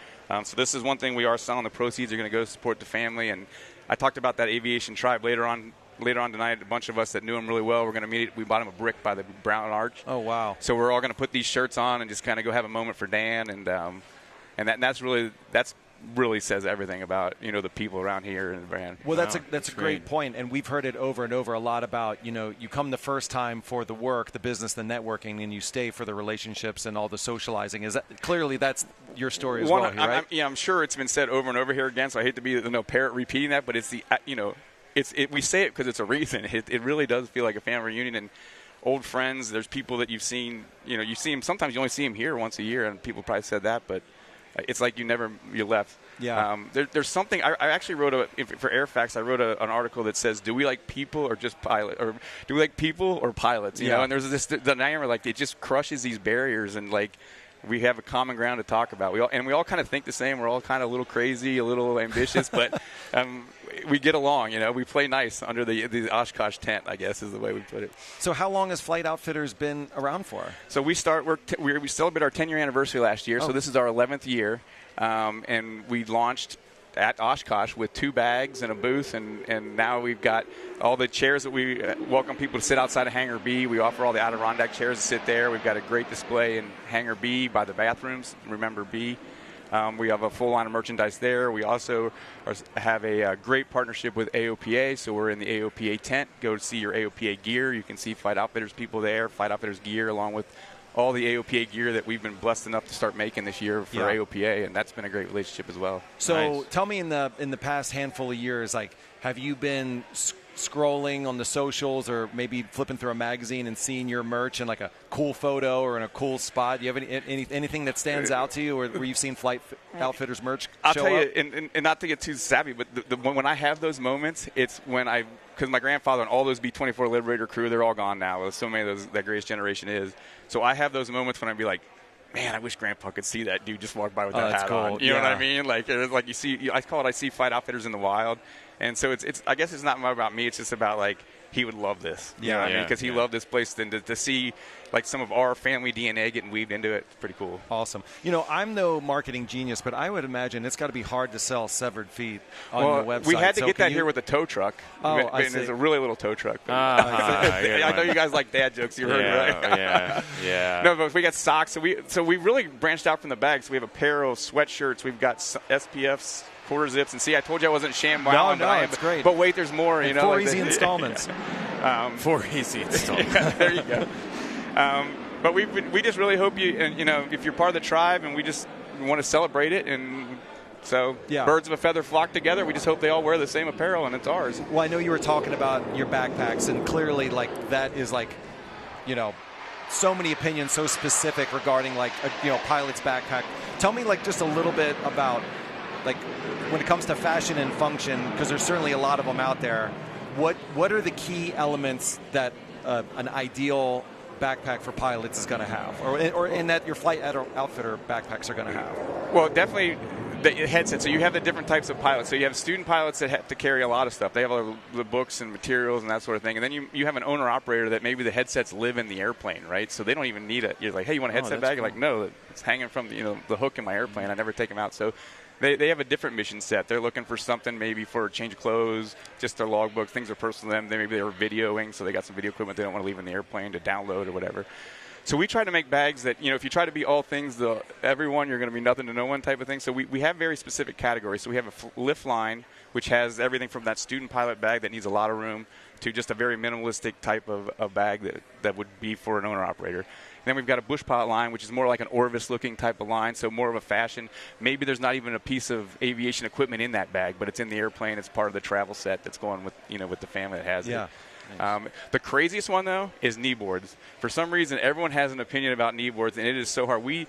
So this is one thing we are selling. The proceeds are going to go support the family. And I talked about that aviation tribe later on tonight. A bunch of us that knew him really well, we're going to meet. We bought him a brick by the Brown Arch. Oh, wow. So we're all going to put these shirts on and just kind of go have a moment for Dan. And that's really says everything about the people around here and the brand. Well, that's a great point, and we've heard it over and over a lot about you come the first time for the work, the business, the networking, and you stay for the relationships and all the socializing. Is that clearly that's your story as well? Here, right? I'm sure it's been said over and over here again. So I hate to be parrot repeating that, but it's the we say it because it's a reason. It really does feel like a family reunion and old friends. There's people that you've seen. You see them sometimes. You only see them here once a year, and people probably said that, but. It's like you left. Yeah. There's something. I actually wrote for Airfax. I wrote an article that says, "Do we like people or just pilot? Or do we like people or pilots?" You know. And there's the dynamic like it just crushes these barriers, and like we have a common ground to talk about. We all kind of think the same. We're all kind of a little crazy, a little ambitious, but we get along. We play nice under the Oshkosh tent, I guess is the way we put it. So how long has Flight Outfitters been around for? So we celebrated our 10-year anniversary last year. So this is our 11th year, and we launched at Oshkosh with 2 bags and a booth, and now we've got all the chairs that we welcome people to sit outside of Hangar B. We offer all the Adirondack chairs to sit there. We've got a great display in Hangar B by the bathrooms. Remember B. We have a full line of merchandise there. We also have a great partnership with AOPA, so we're in the AOPA tent. Go see your AOPA gear. You can see Flight Outfitters people there, Flight Outfitters gear, along with all the AOPA gear that we've been blessed enough to start making this year for AOPA, and that's been a great relationship as well. So tell me, in the past handful of years, like, have you been scrolling on the socials or maybe flipping through a magazine and seeing your merch in like a cool photo or in a cool spot? Do you have anything that stands out to you, or where you've seen Flight Outfitters merch I'll show tell up? you, and not to get too savvy, but when I have those moments, it's when because my grandfather and all those B-24 Liberator crew, they're all gone now. So many of those, that greatest generation is. So I have those moments when I'd be like, man, I wish Grandpa could see that dude just walk by with that hat on. You know what I mean? Like, it was like I see Flight Outfitters in the wild. And so it's I guess it's not more about me. It's just about, like, he would love this. You know what I mean? Because he loved this place. Then to see, like, some of our family DNA getting weaved into it, it's pretty cool. Awesome. I'm no marketing genius, but I would imagine it's got to be hard to sell severed feet on your website. We had to get that here with a tow truck. Oh, I see. It's a really little tow truck. I know you guys like dad jokes. You heard it, right? Yeah. No, but we got socks. So we really branched out from the bag. So we have apparel, sweatshirts. We've got SPFs, quarter zips. And see, I told you I wasn't shambling. No, it's great. But wait, there's more. And 4 easy installments. 4 easy installments. There you go. But we just really hope you, and if you're part of the tribe, and we want to celebrate it, and so birds of a feather flock together. We just hope they all wear the same apparel, and it's ours. Well, I know you were talking about your backpacks, and clearly, like, that is like, so many opinions, so specific regarding, like, a pilot's backpack. Tell me, like, just a little bit about, like, when it comes to fashion and function, because there's certainly a lot of them out there. What are the key elements that an ideal backpack for pilots is going to have, or in that your Flight Outfitter backpacks are going to have? Well, definitely the headset. So you have the different types of pilots. So you have student pilots that have to carry a lot of stuff. They have all the books and materials and that sort of thing. And then you have an owner-operator that maybe the headsets live in the airplane, right? So they don't even need it. You're like, hey, you want a headset bag? You're like, no, it's hanging from the hook in my airplane. I never take them out. So they have a different mission set. They're looking for something maybe for a change of clothes, just their logbook, things are personal to them. Maybe they were videoing, so they got some video equipment they don't want to leave in the airplane to download or whatever. So we try to make bags that, if you try to be all things to everyone, you're going to be nothing to no one type of thing. So we have very specific categories. So we have a lift line, which has everything from that student pilot bag that needs a lot of room to just a very minimalistic type of bag that would be for an owner-operator. Then we've got a bush pilot line, which is more like an Orvis-looking type of line, so more of a fashion. Maybe there's not even a piece of aviation equipment in that bag, but it's in the airplane. It's part of the travel set that's going with with the family that has it. Nice. The craziest one, though, is knee boards. For some reason, everyone has an opinion about knee boards, and it is so hard. We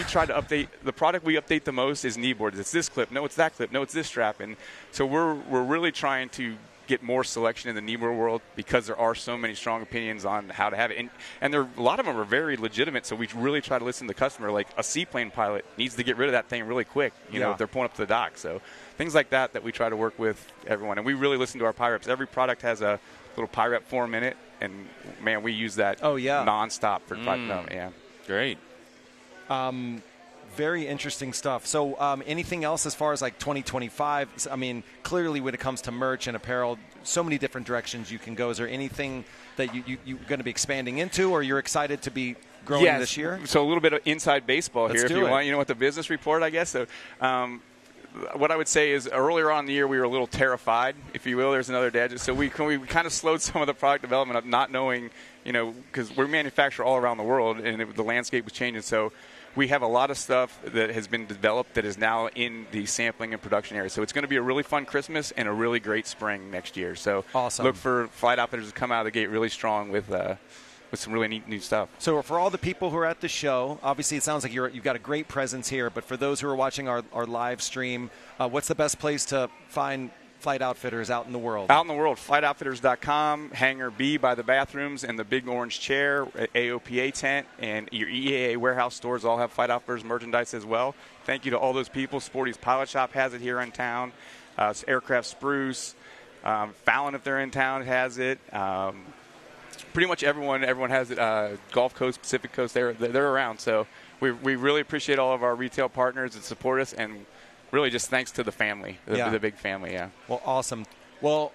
try to update – the product we update the most is knee boards. It's this clip. No, it's that clip. No, it's this strap. And so we're really trying to get more selection in the Nebra world because there are so many strong opinions on how to have it. And there, a lot of them are very legitimate, so we really try to listen to the customer. Like a seaplane pilot needs to get rid of that thing really quick, you know, if they're pulling up to the dock. So things like that we try to work with everyone. And we really listen to our PIREPs. Every product has a little PIREP forum in it, and, man, we use that nonstop for Great. Very interesting stuff. So anything else as far as like 2025? I mean, clearly when it comes to merch and apparel, so many different directions you can go. Is there anything that you're going to be expanding into, or you're excited to be growing this year? So a little bit of inside baseball Let's here, if you want. You know what, the business report, I guess. So what I would say is earlier on in the year we were a little terrified, if you will. There's another dad. So we kind of slowed some of the product development up, not knowing, you know, because we manufacture all around the world, and the landscape was changing. So we have a lot of stuff that has been developed that is now in the sampling and production area. So it's going to be a really fun Christmas and a really great spring next year. So look for Flight Outfitters to come out of the gate really strong with some really neat new stuff. So for all the people who are at the show, obviously it sounds like you've got a great presence here, but for those who are watching our live stream, what's the best place to find Flight Outfitters out in the world? Out in the world, flightoutfitters.com, Hangar B by the bathrooms, and the big orange chair, AOPA tent, and your EAA warehouse stores all have Flight Outfitters merchandise as well. Thank you to all those people. Sporty's Pilot Shop has it here in town. Aircraft Spruce, Fallon, if they're in town, has it. Pretty much everyone has it. Gulf Coast, Pacific Coast, they're around. So we really appreciate all of our retail partners that support us, and really just thanks to the family, the big family, Well, awesome. Well,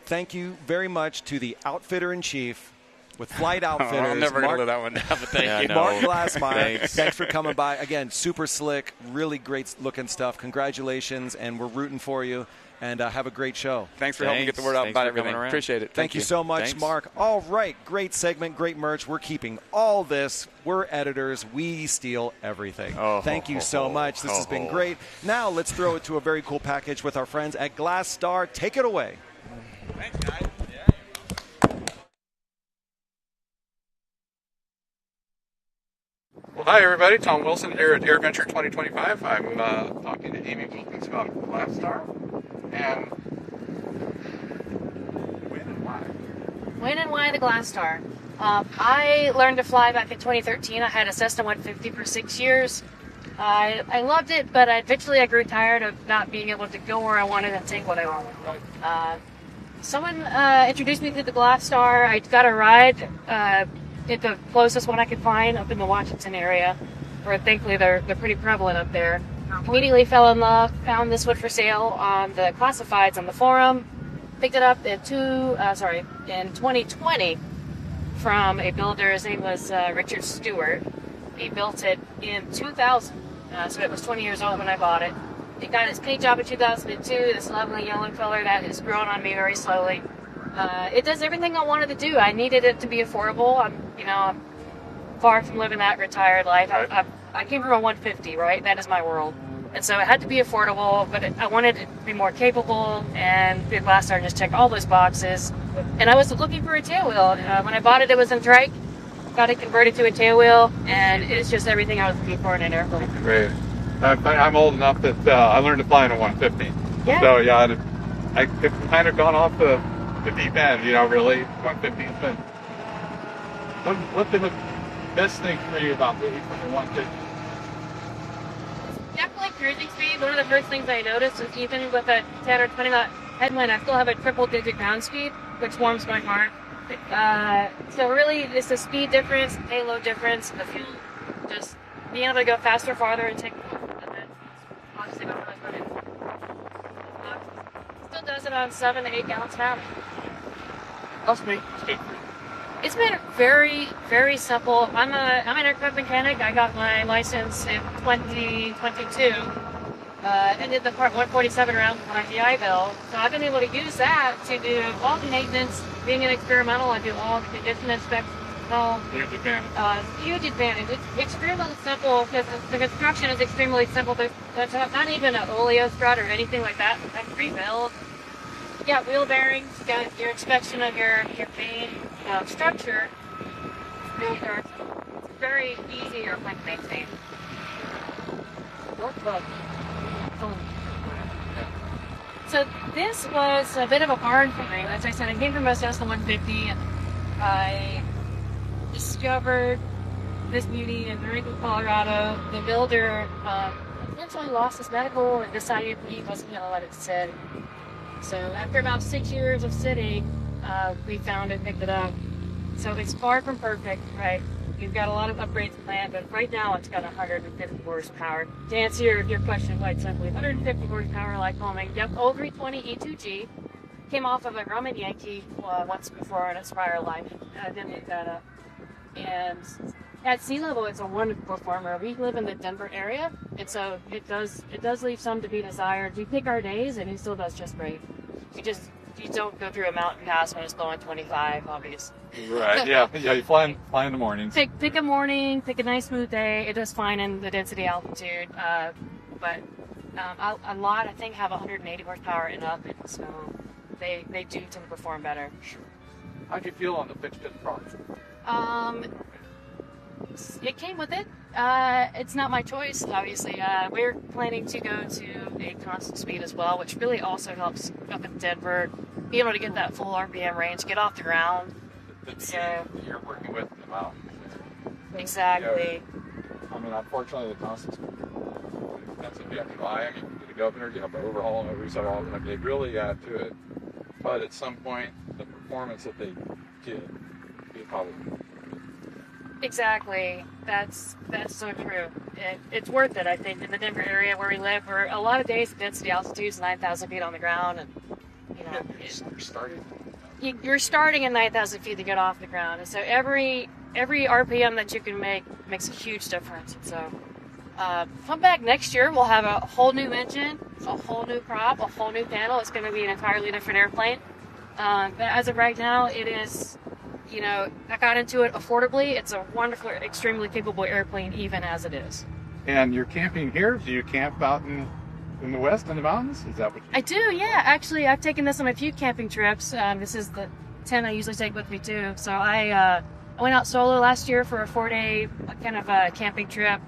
thank you very much to the Outfitter-in-Chief with Flight Outfitters. I'm never going to let that one down, but thank you. Mark Glassmeyer, thanks for coming by. Again, super slick, really great-looking stuff. Congratulations, and we're rooting for you. And have a great show. Thanks for helping get the word out about everything. Appreciate it. Thank you so much, Mark. All right, great segment, great merch. We're keeping all this. We're editors. We steal everything. Thank you so much. This has been great. Now let's throw it to a very cool package with our friends at Glass Star. Take it away. Thanks, guys. Well, hi, everybody. Tom Wilson here at AirVenture 2025. I'm talking to Amy Wilkins about Glass Star. And when and why the Glass Star? I learned to fly back in 2013. I had a Cessna 150 for 6 years. I loved it, but eventually I grew tired of not being able to go where I wanted and take what I wanted. Someone introduced me to the Glass Star. I got a ride at the closest one I could find up in the Washington area, where thankfully they're pretty prevalent up there. Immediately fell in love, found this one for sale on the classifieds on the forum, picked it up in 2020 from a builder. His name was Richard Stewart. He built it in 2000, so it was 20 years old when I bought it. It got its paint job in 2002, this lovely yellow color that has grown on me very slowly. It does everything I wanted to do. I needed it to be affordable. I'm far from living that retired life. I came from a 150, right? That is my world. And so it had to be affordable, but I wanted it to be more capable, and the Glass Star just checked all those boxes. And I was looking for a tailwheel. When I bought it, it was in trike. Got it converted to a tailwheel, and it's just everything I was looking for in an airplane. Great. I'm old enough that I learned to fly in a 150. Yeah. So, it's kind of gone off the deep end, really. 150's been... What's been the best thing for you about moving from the 150? Definitely cruising speed. One of the first things I noticed was even with a 10 or 20 knot headwind, I still have a triple-digit ground speed, which warms my heart. So really, it's the speed difference, the payload difference, the fuel, just being able to go faster, farther, and take more. And then obviously my husband still does it on 7 to 8 gallons an hour. That's me. It's been very, very simple. I'm an aircraft mechanic. I got my license in 2022 and did the Part 147 around my GI Bill. So I've been able to use that to do all the maintenance. Being an experimental, I do all the condition inspections. Huge advantage. Huge advantage. It's extremely simple because the construction is extremely simple. There's not even an oleo strut or anything like that. I can rebuild. You got wheel bearings. You got your inspection of your main structure. It's very easy to maintain. So this was a bit of a barn for me. As I said, I came from Oshkosh 150, and I discovered this beauty in Durango, Colorado. The builder eventually lost his medical and decided he wasn't going to let it sit. So after about 6 years of sitting, we found it, picked it up. So it's far from perfect, right? We've got a lot of upgrades planned, but right now it's got 150 horsepower. To answer your question quite simply, 150 horsepower Lycoming. Yep, old 320 E2G. Came off of a Grumman Yankee once before in its prior life. I didn't look that up. And at sea level, it's a wonderful performer. We live in the Denver area, and so it does leave some to be desired. We pick our days, and it still does just great. You don't go through a mountain pass when it's blowing 25, obviously. Right. Yeah. You fly in the mornings. Pick a morning, pick a nice smooth day. It does fine in the density altitude, but a lot I think have 180 horsepower and up, and so they do tend to perform better. Sure. How'd you feel on the fixed pin product? It came with it. It's not my choice, obviously. We're planning to go to a constant speed as well, which really also helps up in Denver, be able to get that full RPM range, get off the ground. So you're working with them out. Exactly. I mean, unfortunately, the constant speed, that's if you have to buy. I mean, the governor, you have to overhaul and reset all of them. They really add to it. But at some point, the performance that they did, you probably. Exactly. That's so true. It's worth it, I think, in the Denver area where we live. Where a lot of days the density altitude is 9,000 feet on the ground, and you're starting at 9,000 feet to get off the ground, and so every RPM that you can make makes a huge difference. And so come back next year, we'll have a whole new engine, a whole new prop, a whole new panel. It's going to be an entirely different airplane. But as of right now, it is. I got into it affordably. It's a wonderful, extremely capable airplane, even as it is. And you're camping here? Do you camp out in the west in the mountains? Is that what you I do, yeah. Actually, I've taken this on a few camping trips. This is the 10 I usually take with me, too. So I went out solo last year for a 4-day kind of a camping trip.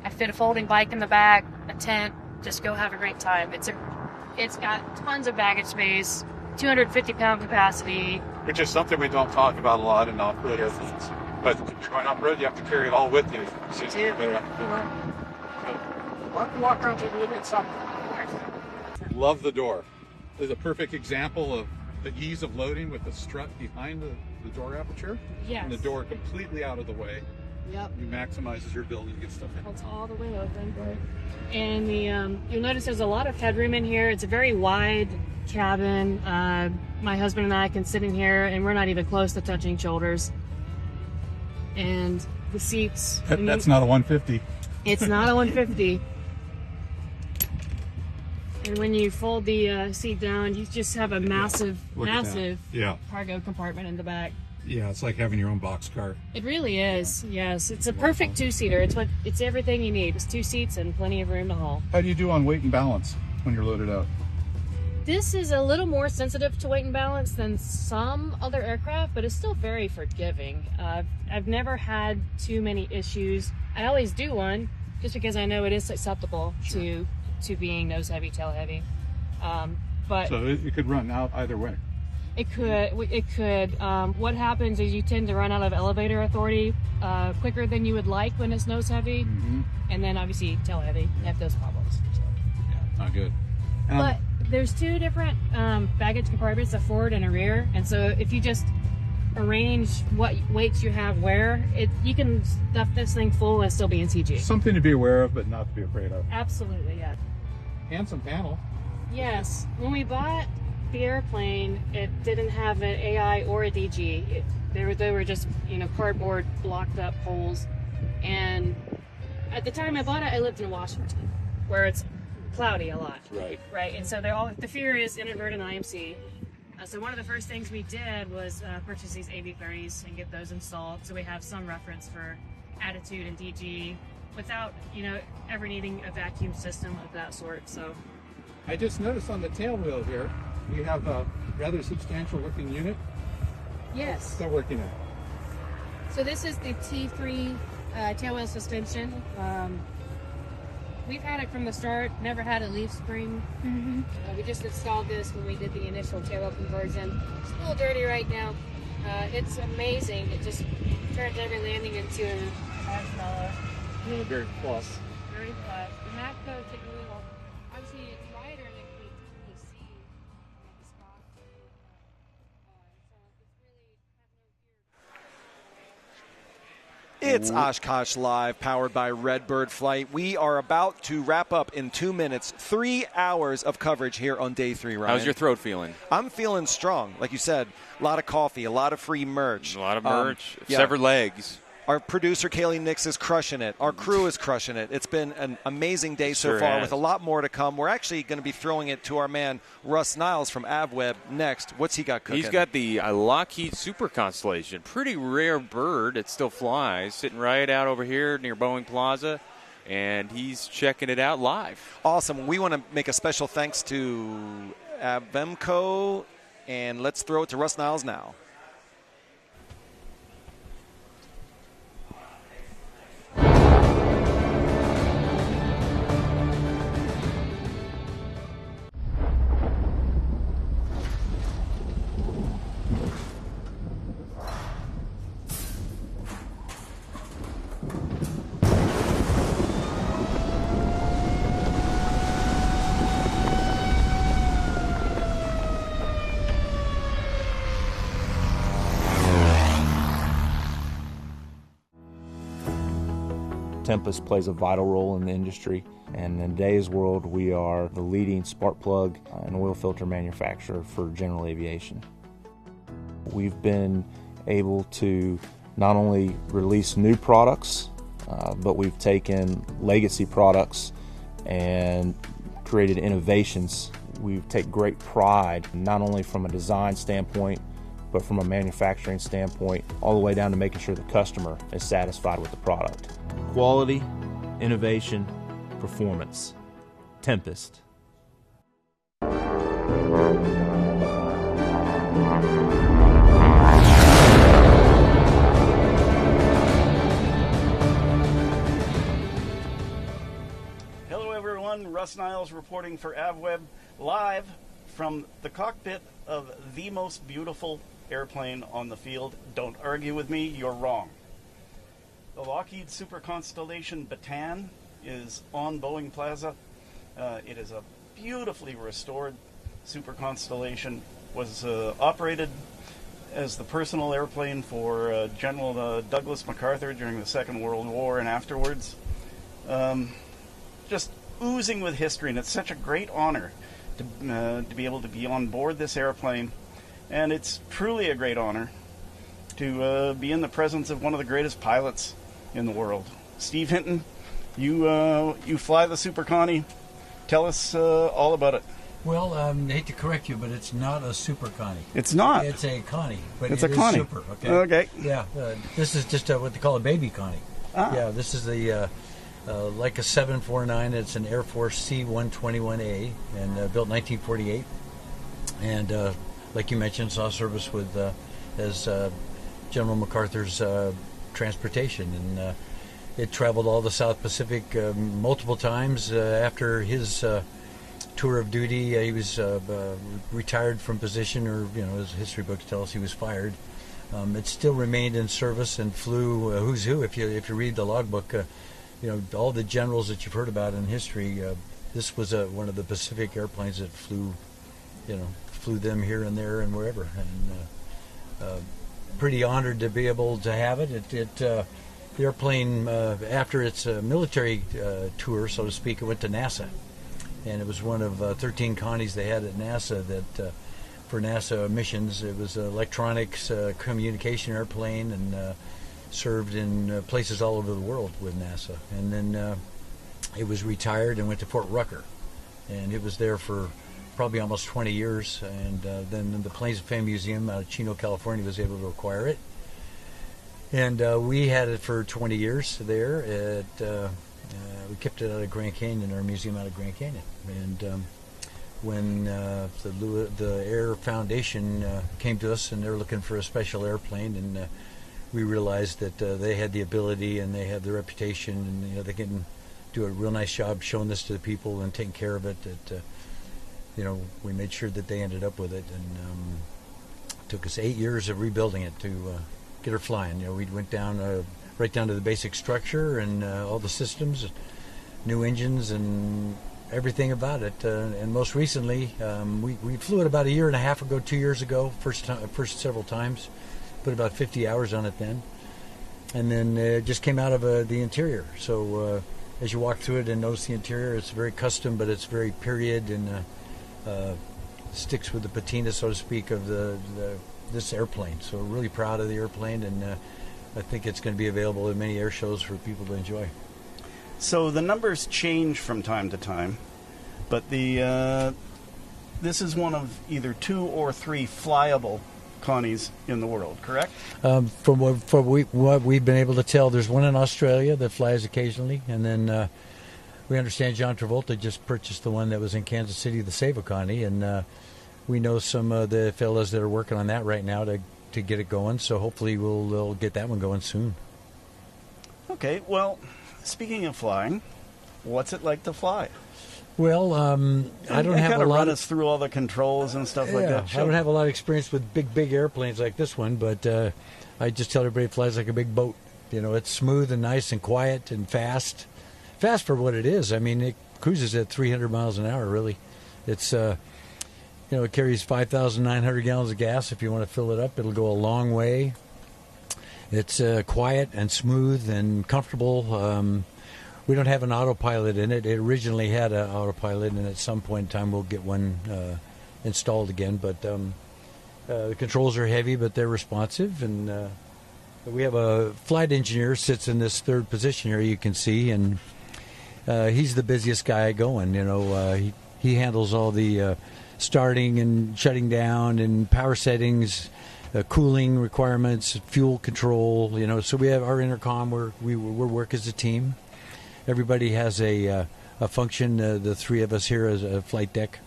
I fit a folding bike in the back, a tent, just go have a great time. It's got tons of baggage space, 250-pound capacity. Which is something we don't talk about a lot in off-road airplanes. But if you're going off-road, you have to carry it all with you. Walk around to the inside. Love the door. There's a perfect example of the ease of loading with the strut behind the door aperture. Yes. And the door completely out of the way. Yep. It maximizes your ability to get stuff in. It's all the way open. And you'll notice there's a lot of headroom in here. It's a very wide cabin. My husband and I can sit in here, and we're not even close to touching shoulders. And the seats. That's not a 150. It's not a 150. And when you fold the seat down, you just have a massive cargo compartment in the back. Yeah, it's like having your own box car. It really is. Yes, it's a perfect two-seater. It's everything you need. It's 2 seats and plenty of room to haul. How do you do on weight and balance when you're loaded out? This is a little more sensitive to weight and balance than some other aircraft, but it's still very forgiving. I've never had too many issues. I always do one just because I know it is susceptible to being nose heavy, tail heavy. But so it could run out either way. It could. What happens is you tend to run out of elevator authority quicker than you would like when it's nose heavy, and then obviously tail heavy. You have those problems. So. Yeah, not good. But there's 2 different baggage compartments, a forward and a rear, and so if you just arrange what weights you have where, you can stuff this thing full and still be in CG. Something to be aware of, but not to be afraid of. Absolutely, yeah. Handsome panel. Yes. When we bought the airplane, it didn't have an AI or a DG. They were just cardboard blocked up holes. And at the time I bought it, I lived in Washington, where it's cloudy a lot. Right. And so the fear is inadvertent IMC. So one of the first things we did was purchase these AV30s and get those installed, so we have some reference for attitude and DG without ever needing a vacuum system of that sort. So I just noticed on the tail wheel here, we have a rather substantial looking unit. Yes. What's that working in? So this is the T3 tailwheel suspension. we've had it from the start. Never had a leaf spring. We just installed this when we did the initial tail conversion. It's a little dirty right now. It's amazing. It just turns every landing into a marshmallow. Very plus. Very flat. And that goes to oil. Obviously, it's lighter than we see at the spot. It's Oshkosh Live, powered by Redbird Flight. We are about to wrap up in 2 minutes, 3 hours of coverage here on day 3, Ryan. How's your throat feeling? I'm feeling strong. Like you said, a lot of coffee, a lot of free merch. A lot of merch. Severed legs. Our producer, Kaylee Nix, is crushing it. Our crew is crushing it. It's been an amazing day so far with a lot more to come. We're actually going to be throwing it to our man, Russ Niles from AvWeb next. What's he got cooking? He's got the Lockheed Super Constellation. Pretty rare bird. It still flies. Sitting right out over here near Boeing Plaza. And he's checking it out live. Awesome. We want to make a special thanks to Avemco. And let's throw it to Russ Niles now. Tempest plays a vital role in the industry, and in today's world we are the leading spark plug and oil filter manufacturer for general aviation. We've been able to not only release new products, but we've taken legacy products and created innovations. We take great pride not only from a design standpoint but from a manufacturing standpoint, all the way down to making sure the customer is satisfied with the product. Quality, innovation, performance. Tempest. Hello everyone, Russ Niles reporting for AvWeb, live from the cockpit of the most beautiful airplane on the field. Don't argue with me, you're wrong. The Lockheed Super Constellation Bataan is on Boeing Plaza. It is a beautifully restored Super Constellation. Was operated as the personal airplane for General Douglas MacArthur during the Second World War and afterwards. Just oozing with history, and it's such a great honor to be able to be on board this airplane. And it's truly a great honor to be in the presence of one of the greatest pilots in the world. Steve Hinton, you fly the Super Connie. Tell us all about it. Well, I hate to correct you, but it's not a Super Connie. It's not. It's a Connie, but it's it a is Connie. Super. Okay. Okay. Yeah, this is just what they call a baby Connie. Ah. Yeah, this is the like a 749. It's an Air Force C-121A, and built 1948. And like you mentioned, saw service with as General MacArthur's transportation, and it traveled all the South Pacific multiple times. After his tour of duty, he was retired from position, or as history books tell us, he was fired. It still remained in service and flew who's who. If you read the logbook, all the generals that you've heard about in history. This was one of the Pacific airplanes that flew them here and there and wherever, and pretty honored to be able to have it. The airplane, after its military tour, so to speak, it went to NASA, and it was one of 13 Connies they had at NASA that for NASA missions. It was an electronics communication airplane, and served in places all over the world with NASA. And then it was retired and went to Fort Rucker, and it was there for probably almost 20 years, and then the Planes of Fame Museum out of Chino, California was able to acquire it. And we had it for 20 years there. We kept it out of Grand Canyon, our museum out of Grand Canyon. And when the Air Foundation came to us, and they were looking for a special airplane, and we realized that they had the ability and they had the reputation, and they can do a real nice job showing this to the people and taking care of it. That we made sure that they ended up with it, and it took us 8 years of rebuilding it to get her flying. We went down right down to the basic structure and all the systems, new engines, and everything about it. And most recently, we flew it about a year and a half ago, 2 years ago, first several times. Put about 50 hours on it then. And then it just came out of the interior. So as you walk through it and notice the interior, it's very custom, but it's very period and sticks with the patina, so to speak, of this airplane. So we're really proud of the airplane, and I think it's going to be available at many air shows for people to enjoy. So the numbers change from time to time, but this is one of either 2 or 3 flyable Connies in the world, correct? From what we've been able to tell, there's one in Australia that flies occasionally, and then we understand John Travolta just purchased the one that was in Kansas City, the Save a Connie, and we know some of the fellas that are working on that right now to get it going, so hopefully we'll get that one going soon. Okay, well, speaking of flying, what's it like to fly? Well, I don't have a lot. Run us through all the controls and stuff like that. I don't have a lot of experience with big airplanes like this one, but I just tell everybody it flies like a big boat. It's smooth and nice and quiet and fast for what it is. I mean, it cruises at 300 miles an hour. Really, it's it carries 5,900 gallons of gas. If you want to fill it up, it'll go a long way. It's quiet and smooth and comfortable. We don't have an autopilot in it. It originally had an autopilot, and at some point in time we'll get one installed again. But the controls are heavy, but they're responsive. And we have a flight engineer sits in this third position here, you can see, and he's the busiest guy going. He handles all the starting and shutting down and power settings, cooling requirements, fuel control. So we have our intercom where we work as a team. Everybody has a function, the 3 of us here as a flight deck.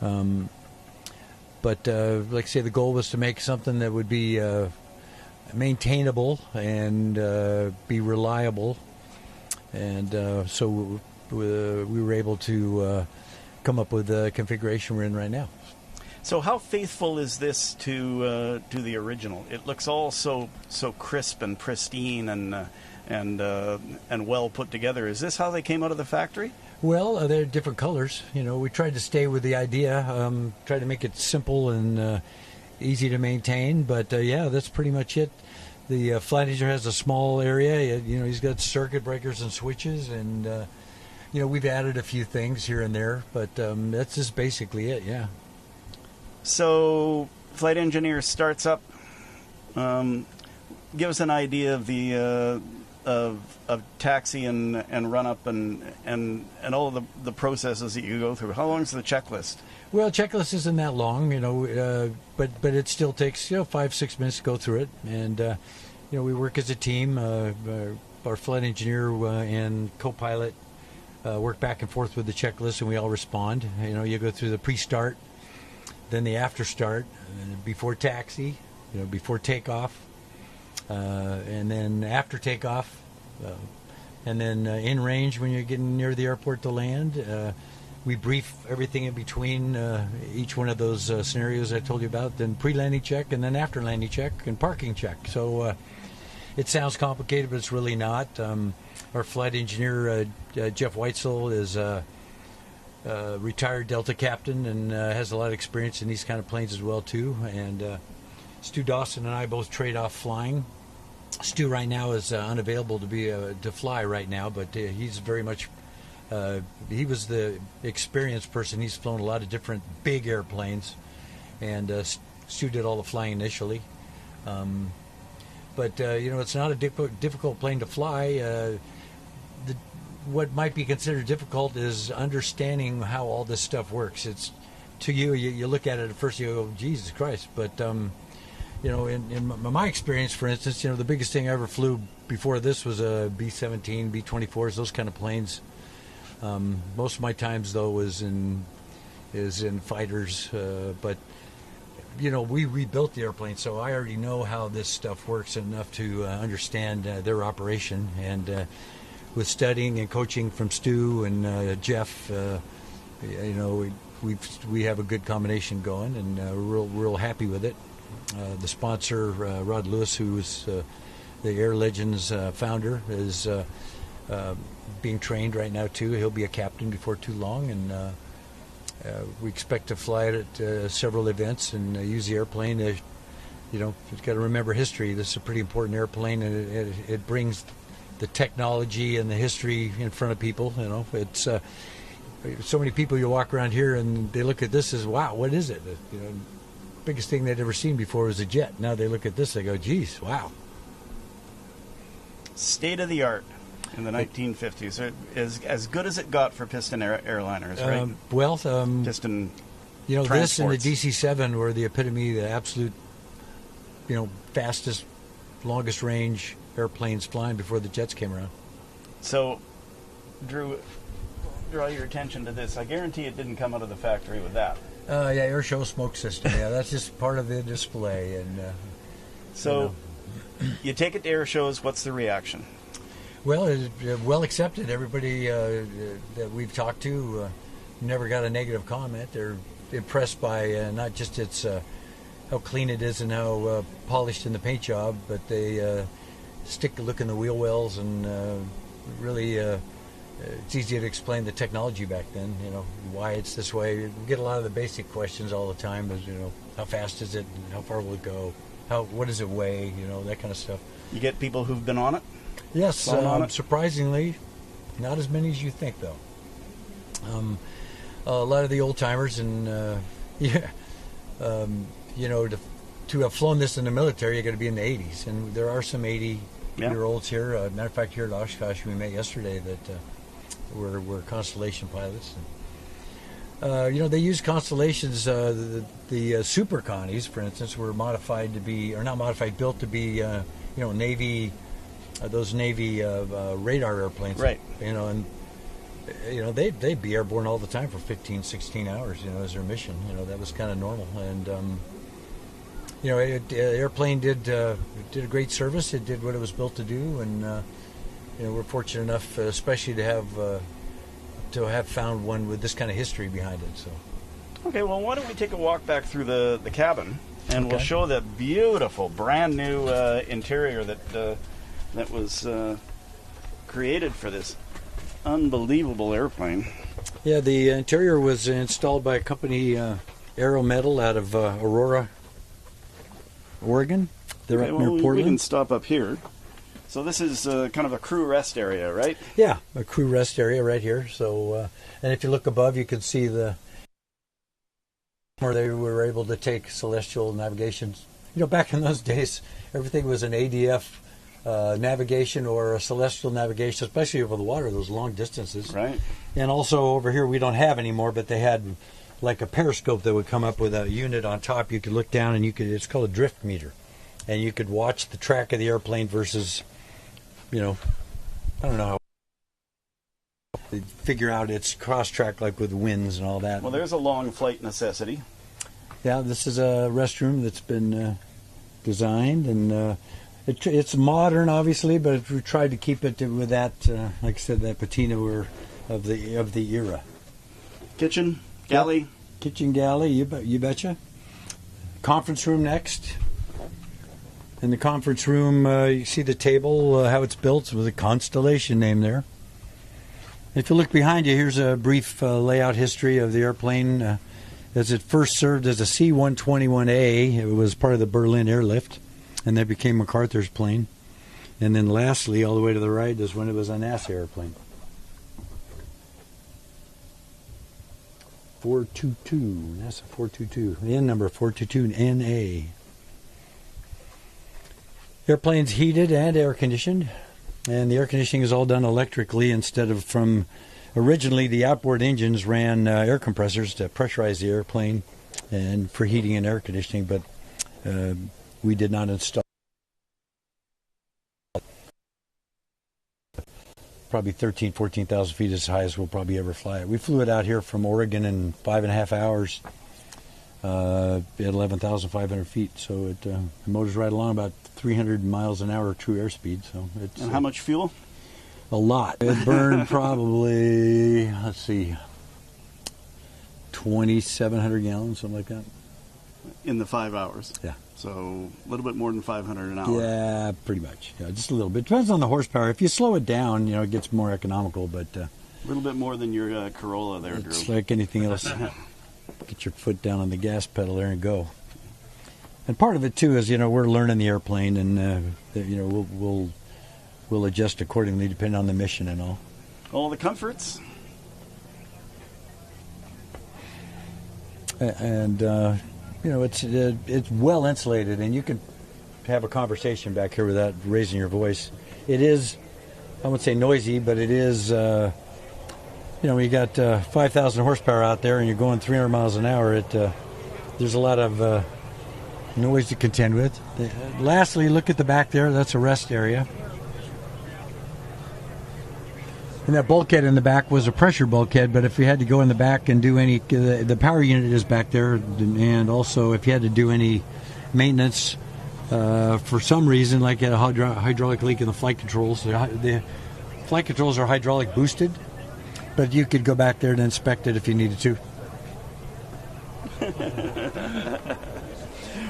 But like I say, the goal was to make something that would be maintainable and be reliable. And so we were able to come up with the configuration we're in right now. So how faithful is this to the original? It looks all so crisp and pristine and well put together. Is this how they came out of the factory? Well, they're different colors. We tried to stay with the idea, try to make it simple and easy to maintain. But yeah, that's pretty much it. The flight engineer has a small area. He's got circuit breakers and switches, and we've added a few things here and there. But that's just basically it. Yeah. So, flight engineer starts up. Give us an idea of the of taxi and run up and all of the processes that you go through. How long is the checklist? Well, checklist isn't that long, but it still takes 5-6 minutes to go through it, and we work as a team. Our flight engineer and co-pilot work back and forth with the checklist, and we all respond. You go through the pre-start, then the after start, before taxi, before takeoff, and then after takeoff, and then in range when you're getting near the airport to land. We brief everything in between each one of those scenarios I told you about, then pre-landing check, and then after landing check, and parking check. So it sounds complicated, but it's really not. Our flight engineer, Jeff Weitzel, is a retired Delta captain and has a lot of experience in these kind of planes as well, too. And Stu Dawson and I both trade off flying. Stu right now is unavailable to fly right now, but he's very much he was the experienced person. He's flown a lot of different big airplanes, and Stu did all the flying initially. But it's not a difficult plane to fly. What might be considered difficult is understanding how all this stuff works. It's to you look at it at first, you go, Jesus Christ, but in my experience, for instance, the biggest thing I ever flew before this was a B-17, B-24s, those kind of planes. Most of my times, though, is in fighters. But we rebuilt the airplane, so I already know how this stuff works enough to understand their operation. And with studying and coaching from Stu and Jeff, we have a good combination going, and we're real happy with it. The sponsor, Rod Lewis, who is the Air Legends founder, is being trained right now too. He'll be a captain before too long, and we expect to fly it at several events and use the airplane. You've got to remember history. This is a pretty important airplane, and it brings the technology and the history in front of people. It's so many people, you walk around here and they look at this as, wow, what is it? Biggest thing they'd ever seen before was a jet. Now they look at this, they go, geez, wow. State of the art in the 1950s, as good as it got for piston airliners, right? Piston. Transports. This and the DC-7 were the epitome, the absolute, fastest, longest range airplanes flying before the jets came around. So, Drew, draw your attention to this. I guarantee it didn't come out of the factory with that. Air show smoke system. Yeah, that's just part of the display. And you take it to air shows. What's the reaction? Well, it's well accepted. Everybody that we've talked to never got a negative comment. They're impressed by not just its how clean it is and how polished in the paint job, but they stick a look in the wheel wells, and really it's easy to explain the technology back then, why it's this way. We get a lot of the basic questions all the time, as how fast is it, and how far will it go, what does it weigh, that kind of stuff. You get people who've been on it? Yes, surprisingly, not as many as you think, though. A lot of the old timers, and to have flown this in the military, you got to be in the 80s, and there are some 80-year-olds here. Matter of fact, here at Oshkosh, we met yesterday that were Constellation pilots. And, they use Constellations. The Super Connies, for instance, were modified to be, or not modified, built to be, Navy, those Navy radar airplanes. Right. And they'd be airborne all the time for 15, 16 hours, as their mission. That was kind of normal. And, airplane did a great service. It did what it was built to do, and we're fortunate enough, especially to have found one with this kind of history behind it. So, okay, well, why don't we take a walk back through the cabin, and we'll show the beautiful, brand new interior that was created for this unbelievable airplane. Yeah, the interior was installed by a company, Aero Metal, out of Aurora, Oregon. They're up near Portland. We can stop up here. So this is kind of a crew rest area, right? Yeah, a crew rest area right here. So, and if you look above, you can see where they were able to take celestial navigations. Back in those days, everything was an ADF navigation or a celestial navigation, especially over the water, those long distances. Right. And also over here, we don't have anymore, but they had like a periscope that would come up with a unit on top. You could look down, and it's called a drift meter, and you could watch the track of the airplane versus, I don't know how they figure out its cross track, like with winds and all that. Well, there's a long flight necessity. Yeah, this is a restroom that's been designed, and it's modern, obviously, but we tried to keep it with that, like I said, that patina of the era. Kitchen. Galley. Yep. Kitchen galley, you betcha. Conference room next. In the conference room, you see the table, how it's built, with a Constellation name there. If you look behind you, here's a brief layout history of the airplane. As it first served as a C-121A, it was part of the Berlin airlift, and that became MacArthur's plane. And then lastly, all the way to the right, is when it was a NASA airplane. 422, NASA 422, the N number 422NA. Airplane's heated and air conditioned, and the air conditioning is all done electrically instead of from. Originally, the outboard engines ran air compressors to pressurize the airplane and for heating and air conditioning, but we did not install. Probably 14,000 feet, as high as we'll probably ever fly it. We flew it out here from Oregon in 5.5 hours at 11,500 feet. So it motors right along about 300 miles an hour true airspeed. So it's, and how much fuel? A lot. It burned probably, 2,700 gallons, something like that. In the 5 hours? Yeah. So a little bit more than 500 an hour. Yeah, pretty much. Yeah, just a little bit. Depends on the horsepower. If you slow it down, it gets more economical, but... a little bit more than your Corolla there, Drew. It's like anything else. Get your foot down on the gas pedal there and go. And part of it, too, is, we're learning the airplane, and, we'll adjust accordingly depending on the mission and all. All the comforts. And, it's well insulated, and you can have a conversation back here without raising your voice. It is, I wouldn't say noisy, but it is, you got 5,000 horsepower out there and you're going 300 miles an hour. There's a lot of noise to contend with. Lastly, look at the back there. That's a rest area. And that bulkhead in the back was a pressure bulkhead, but if you had to go in the back and do any, the power unit is back there, and also if you had to do any maintenance for some reason, like a hydraulic leak in the flight controls, the flight controls are hydraulic boosted, but you could go back there and inspect it if you needed to.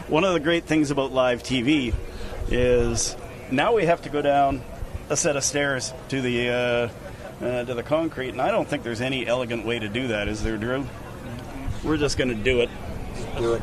One of the great things about live TV is now we have to go down a set of stairs to the concrete, and I don't think there's any elegant way to do that, is there, Drew? We're just going to do it. Do it.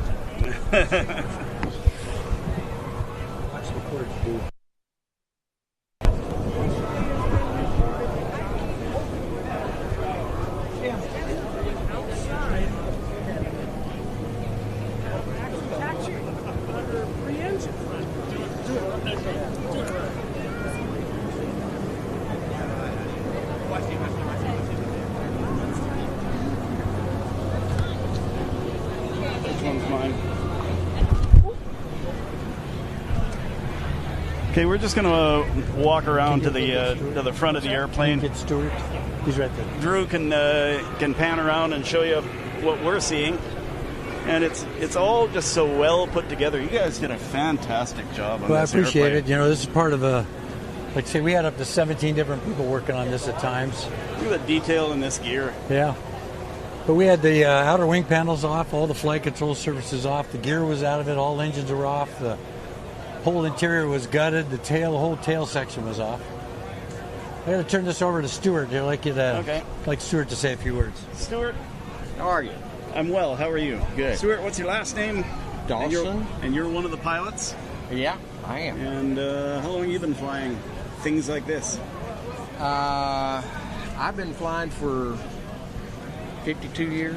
Okay, we're just going to walk around to the front of the airplane. Get Stuart. He's right there. Drew can pan around and show you what we're seeing, and it's all just so well put together. You guys did a fantastic job on Well, I this appreciate airplane. it. This is part of like I say, we had up to 17 different people working on this at times. Look at the detail in this gear. Yeah. But we had the outer wing panels off, all the flight control surfaces off, the gear was out of it, all engines were off, the whole interior was gutted, the whole tail section was off. I got to turn this over to Stuart. I'd like Stuart to say a few words. Stuart, how are you? I'm well. How are you? Good. Stuart, what's your last name? Dawson. And you're one of the pilots? Yeah, I am. And how long have you been flying things like this? I've been flying for 52 years.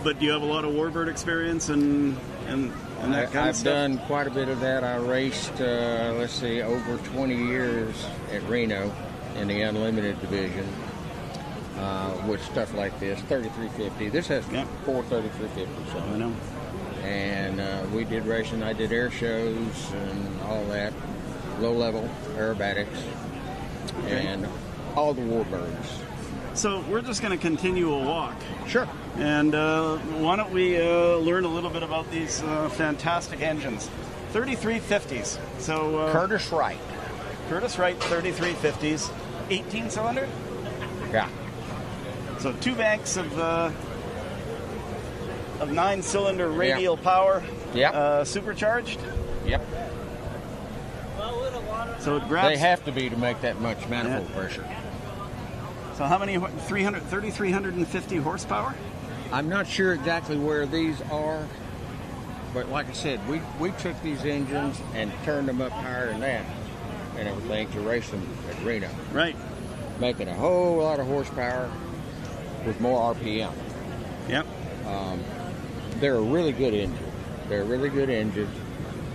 But do you have a lot of warbird experience and that kind of I've stuff? done quite a bit of that. I raced, over 20 years at Reno in the Unlimited division with stuff like this, 3350. This has 4 3350s. So. I know. And we did racing. I did air shows and all that, low-level aerobatics, and all the warbirds. So we're just going to continue a walk. Sure. And why don't we learn a little bit about these fantastic engines. 3350s. So Curtiss Wright. Curtiss Wright 3350s. 18-cylinder? Yeah. So 2 banks of 9-cylinder radial power. Yep. Supercharged? Yep. So it grabs... They have to be to make that much manifold pressure. So how many? 350 horsepower? I'm not sure exactly where these are, but like I said, we took these engines and turned them up higher than that and everything to race them at Reno. Right. Making a whole lot of horsepower with more RPM. Yep. They're a really good engine. They're a really good engine.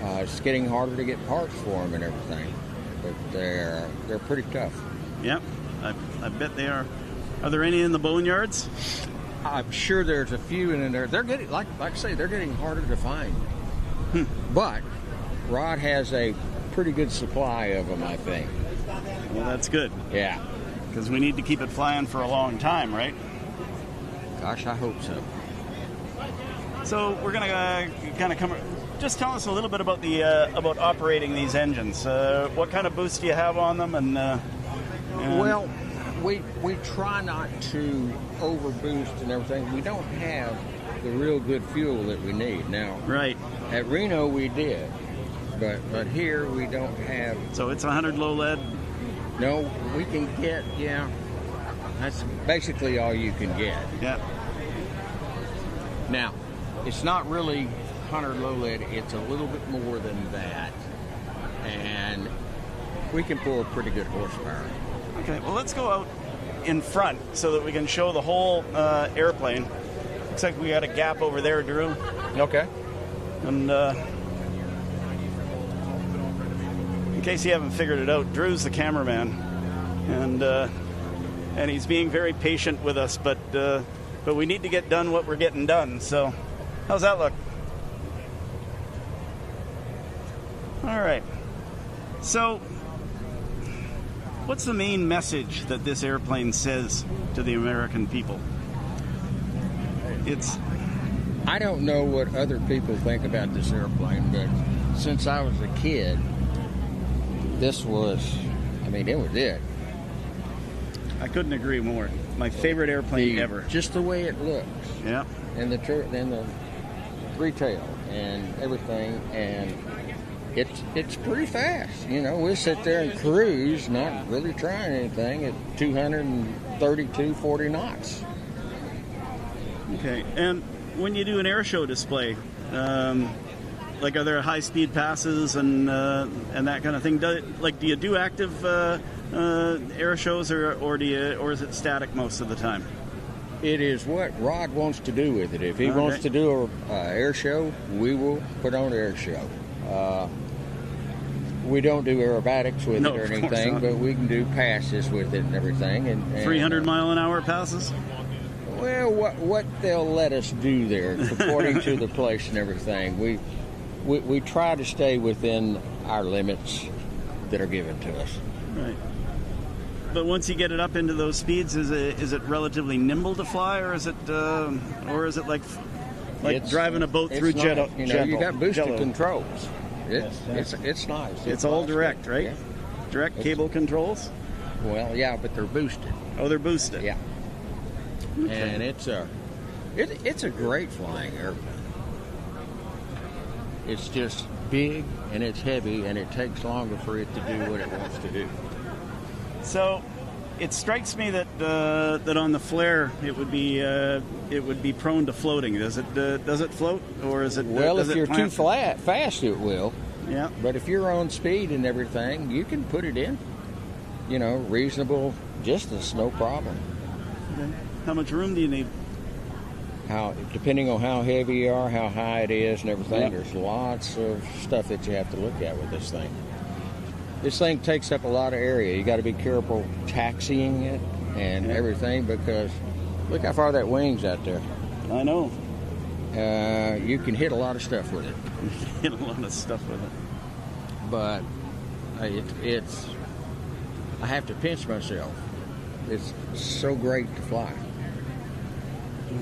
It's getting harder to get parts for them and everything, but they're pretty tough. Yep. I bet they are. Are there any in the boneyards? I'm sure there's a few in there. They're getting, like I say, they're getting harder to find. But Rod has a pretty good supply of them, I think. Well, that's good. Yeah. Because we need to keep it flying for a long time, right? Gosh, I hope so. So we're going to kind of come just tell us a little bit about the about operating these engines. What kind of boost do you have on them? And well, we try not to overboost and everything. We don't have the real good fuel that we need now. Right. At Reno we did, but here we don't have. So it's 100 low lead. No, we can get That's basically all you can get. Yeah. Now, it's not really 100 low lead. It's a little bit more than that, and we can pull pretty good horsepower. Okay. Well, let's go out in front so that we can show the whole airplane. Looks like we got a gap over there, Drew. Okay. And in case you haven't figured it out, Drew's the cameraman, and he's being very patient with us, but we need to get done what we're getting done. So, how's that look? All right. So, what's the main message that this airplane says to the American people? I don't know what other people think about this airplane, but since I was a kid, it was it. I couldn't agree more. My favorite airplane ever. Just the way it looks. Yeah. And the retail and everything, and it's pretty fast. We'll sit there and cruise, not really trying anything, at 232, 40 knots. Okay, and when you do an air show display, like are there high-speed passes and that kind of thing? Do you do active air shows, or is it static most of the time? It is what Rod wants to do with it. If he wants to do an air show, we will put on an air show. We don't do aerobatics with it or anything, but we can do passes with it and everything. And 300-mile-an-hour passes? Well, what they'll let us do there, according to the place and everything, we try to stay within our limits that are given to us. Right. But once you get it up into those speeds, is it relatively nimble to fly, or is it like driving a boat through jet? You got boosted controls. It's nice. It's all direct, right? Yeah. Direct cable controls. Well, yeah, but they're boosted. Oh, they're boosted. Yeah. Okay. And it's a great flying airplane. It's just big and it's heavy, and it takes longer for it to do what it wants to do. So, it strikes me that that on the flare it would be prone to floating. Does it float, or is it? Well, if you're too fast, it will. Yeah. But if you're on speed and everything, you can put it in. Reasonable distance, no problem. Okay. How much room do you need? Depending on how heavy you are, how high it is, and everything. Yeah. There's lots of stuff that you have to look at with this thing. This thing takes up a lot of area. You got to be careful taxiing it and everything, because look how far that wing's out there. I know. You can hit a lot of stuff with it. Hit a lot of stuff with it. But it's. I have to pinch myself. It's so great to fly.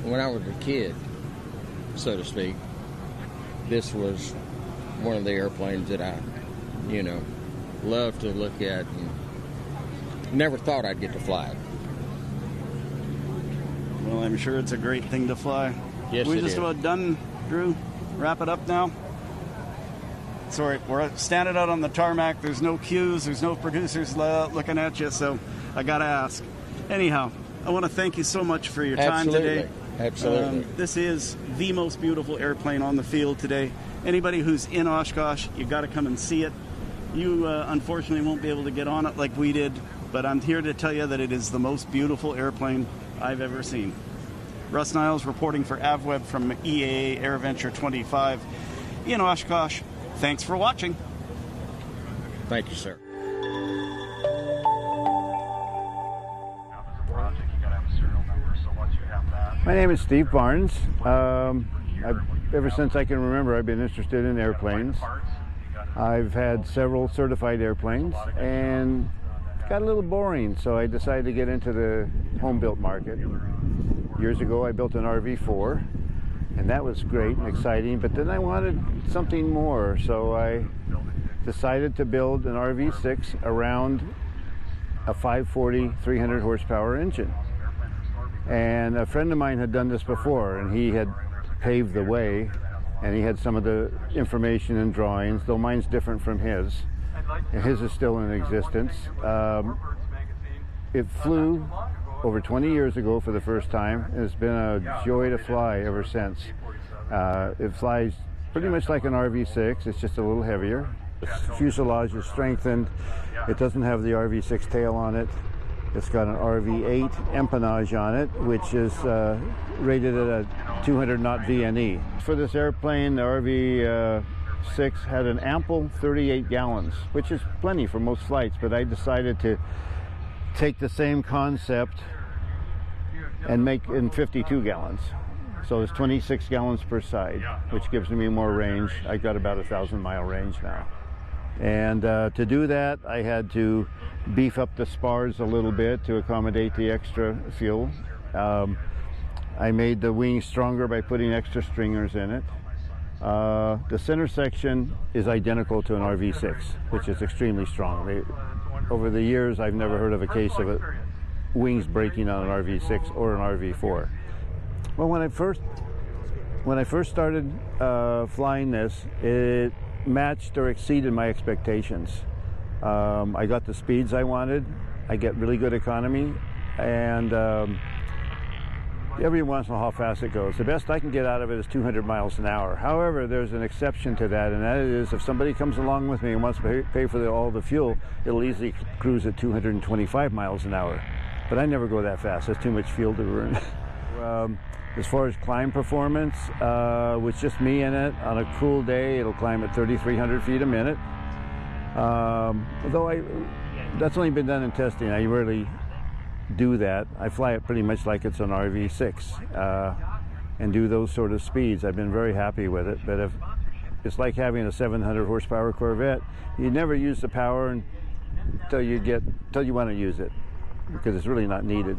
When I was a kid, so to speak, this was one of the airplanes that I, loved to look at, and never thought I'd get to fly it. Well, I'm sure it's a great thing to fly. Yes, We're it just is. about done, Drew. Wrap it up now. Sorry, we're standing out on the tarmac. There's no queues. There's no producers looking at you, so I got to ask. Anyhow, I want to thank you so much for your time today. Absolutely. This is the most beautiful airplane on the field today. Anybody who's in Oshkosh, you've got to come and see it. You unfortunately won't be able to get on it like we did, but I'm here to tell you that it is the most beautiful airplane I've ever seen. Russ Niles reporting for AvWeb from EAA AirVenture 25 in Oshkosh. Thanks for watching. Thank you, sir. My name is Steve Barnes. Ever since I can remember, I've been interested in airplanes. I've had several certified airplanes, and it got a little boring, so I decided to get into the home-built market. Years ago, I built an RV-4, And that was great and exciting, but then I wanted something more, so I decided to build an RV6 around a 540 300 horsepower engine. And a friend of mine had done this before, and he had paved the way, and he had some of the information and drawings, though mine's different from his, and his is still in existence. It flew over 20 years ago for the first time, and it's been a joy to fly ever since. It flies pretty much like an RV6, it's just a little heavier. The fuselage is strengthened. It doesn't have the RV6 tail on it. It's got an RV8 empennage on it, which is rated at a 200 knot VNE. For this airplane, the RV6 had an ample 38 gallons, which is plenty for most flights, but I decided to take the same concept and make in 52 gallons. So it's 26 gallons per side, which gives me more range. I got about 1,000-mile range now. And to do that, I had to beef up the spars a little bit to accommodate the extra fuel. I made the wings stronger by putting extra stringers in it. The center section is identical to an RV6, which is extremely strong. Over the years, I've never heard of a case of wings breaking on an RV6 or an RV4. Well, when I first started flying this, it matched or exceeded my expectations. I got the speeds I wanted. I get really good economy, and every once in a while how fast it goes. The best I can get out of it is 200 miles an hour. However, there's an exception to that, and that is if somebody comes along with me and wants to pay for all the fuel, it'll easily cruise at 225 miles an hour. But I never go that fast. That's too much fuel to burn. As far as climb performance, with just me in it, on a cool day, it'll climb at 3,300 feet a minute. Although that's only been done in testing. I rarely do that. I fly it pretty much like it's an RV6 and do those sort of speeds. I've been very happy with it, but it's like having a 700 horsepower Corvette. You never use the power until you want to use it, because it's really not needed.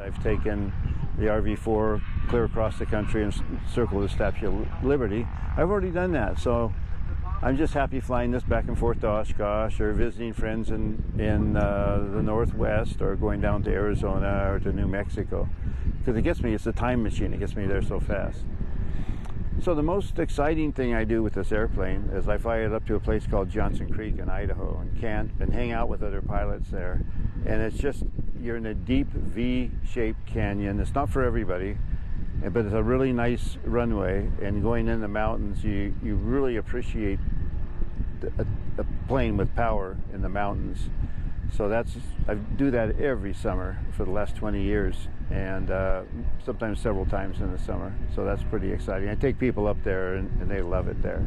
I've taken the RV4 clear across the country and circled the Statue of Liberty. I've already done that, so I'm just happy flying this back and forth to Oshkosh or visiting friends in the Northwest or going down to Arizona or to New Mexico. Because it's a time machine. It gets me there so fast. So the most exciting thing I do with this airplane is I fly it up to a place called Johnson Creek in Idaho and camp and hang out with other pilots there. And it's just, you're in a deep V-shaped canyon. It's not for everybody, but it's a really nice runway. And going in the mountains, you really appreciate a plane with power in the mountains. So I do that every summer for the last 20 years, and sometimes several times in the summer. So that's pretty exciting. I take people up there, and they love it there.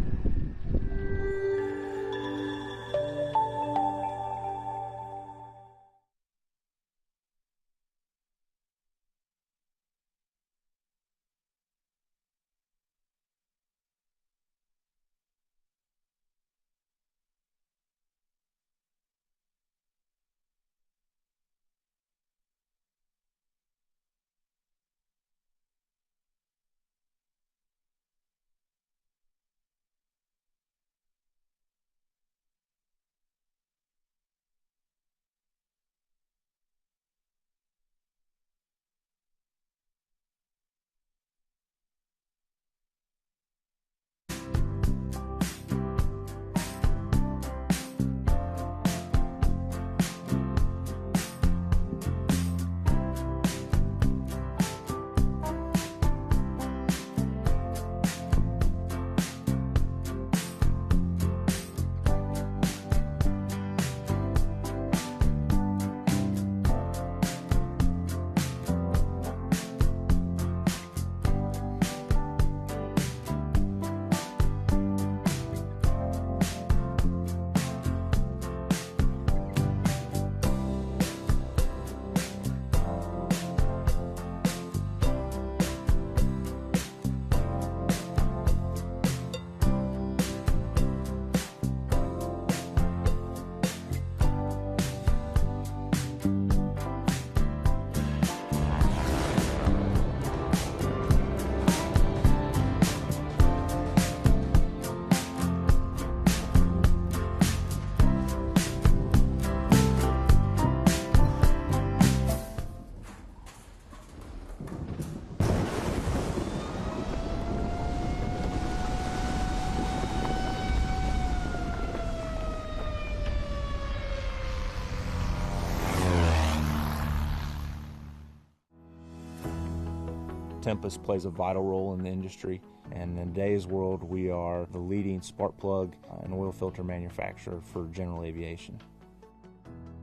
Tempest plays a vital role in the industry, and in today's world, we are the leading spark plug and oil filter manufacturer for general aviation.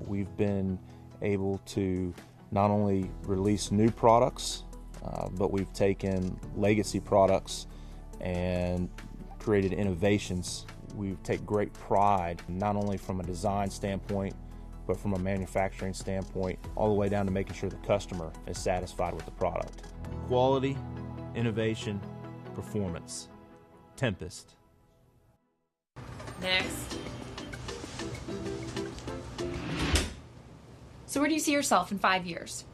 We've been able to not only release new products, but we've taken legacy products and created innovations. We take great pride, not only from a design standpoint, but from a manufacturing standpoint, all the way down to making sure the customer is satisfied with the product. Quality, innovation, performance. Tempest. Next. So where do you see yourself in 5 years?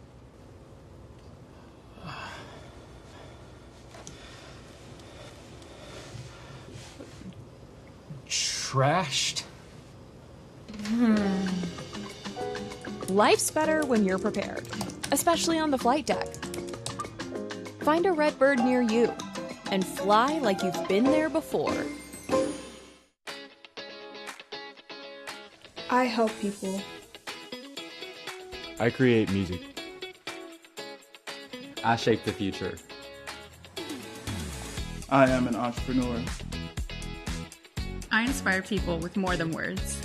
Trashed. Life's better when you're prepared, especially on the flight deck. Find a Redbird near you and fly like you've been there before. I help people. I create music. I shape the future. I am an entrepreneur. I inspire people with more than words.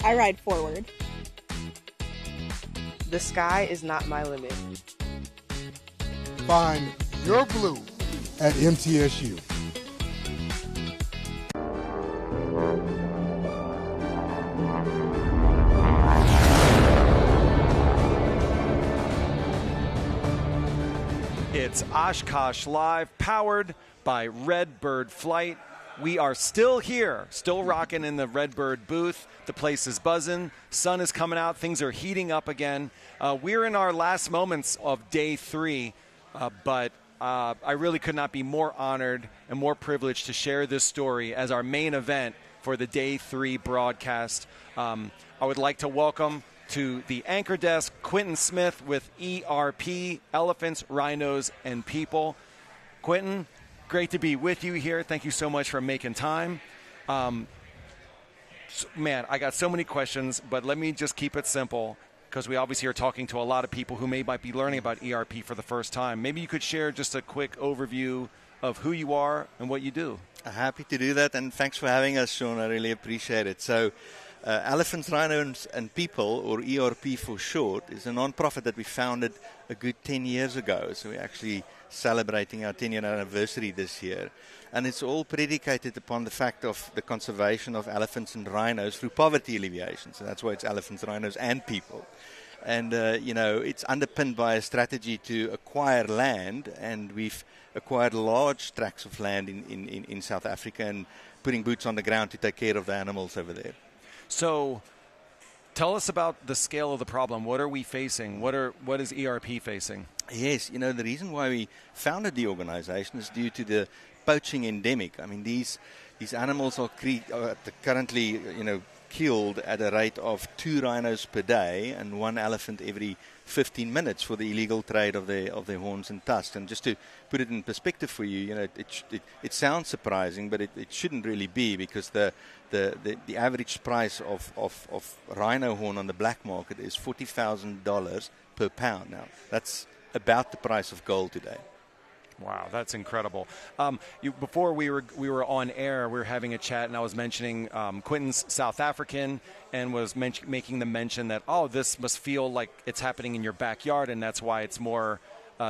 I ride forward. The sky is not my limit. Find your blue at MTSU. It's Oshkosh Live, powered by Redbird Flight. We are still here, still rocking in the Redbird booth. The place is buzzing. Sun is coming out. Things are heating up again. We're in our last moments of day 3, but I really could not be more honored and more privileged to share this story as our main event for the day 3 broadcast. I would like to welcome to the anchor desk Quentin Smith with ERP, Elephants, Rhinos, and People. Quentin, great to be with you here. Thank you so much for making time. Man, I got so many questions, but let me just keep it simple because we obviously are talking to a lot of people who might be learning about ERP for the first time. Maybe you could share just a quick overview of who you are and what you do. Happy to do that, and thanks for having us, Shawn. I really appreciate it. So, Elephants, Rhinos, and People, or ERP for short, is a non-profit that we founded a good 10 years ago. So we're actually celebrating our 10-year anniversary this year. And it's all predicated upon the fact of the conservation of elephants and rhinos through poverty alleviation. So that's why it's Elephants, Rhinos, and People. And, it's underpinned by a strategy to acquire land, and we've acquired large tracts of land in South Africa and putting boots on the ground to take care of the animals over there. So tell us about the scale of the problem. What are we facing? What is ERP facing? Yes, the reason why we founded the organization is due to the poaching endemic. I mean, these animals are currently, killed at a rate of 2 rhinos per day and 1 elephant every 15 minutes for the illegal trade of their horns and tusks. And just to put it in perspective for you, it sounds surprising, but it shouldn't really be, because the average price of rhino horn on the black market is $40,000 per pound. Now, that's about the price of gold today. Wow, that's incredible. Before we were on air, we were having a chat, and I was mentioning Quentin's South African, and was making the mention that, this must feel like it's happening in your backyard, and that's why it's more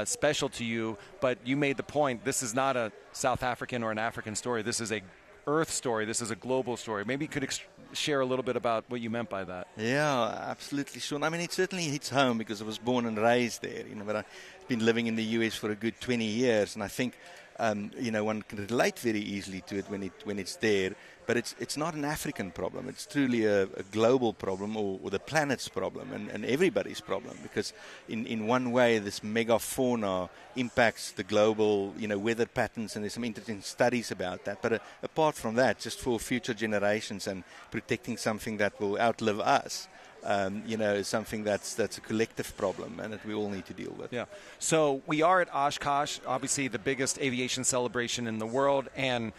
special to you. But you made the point, this is not a South African or an African story. This is a Earth story. This is a global story. Maybe you could share a little bit about what you meant by that. Yeah, absolutely, Shawn. I mean, it certainly hits home because I was born and raised there, but I've been living in the US for a good 20 years, and I think, one can relate very easily to it when it's there. But it's not an African problem. It's truly a global problem, or the planet's problem, and everybody's problem, because in one way this megafauna impacts the global weather patterns, and there's some interesting studies about that. But apart from that, just for future generations and protecting something that will outlive us, is something that's a collective problem, and that we all need to deal with. Yeah. So we are at Oshkosh, obviously the biggest aviation celebration in the world, and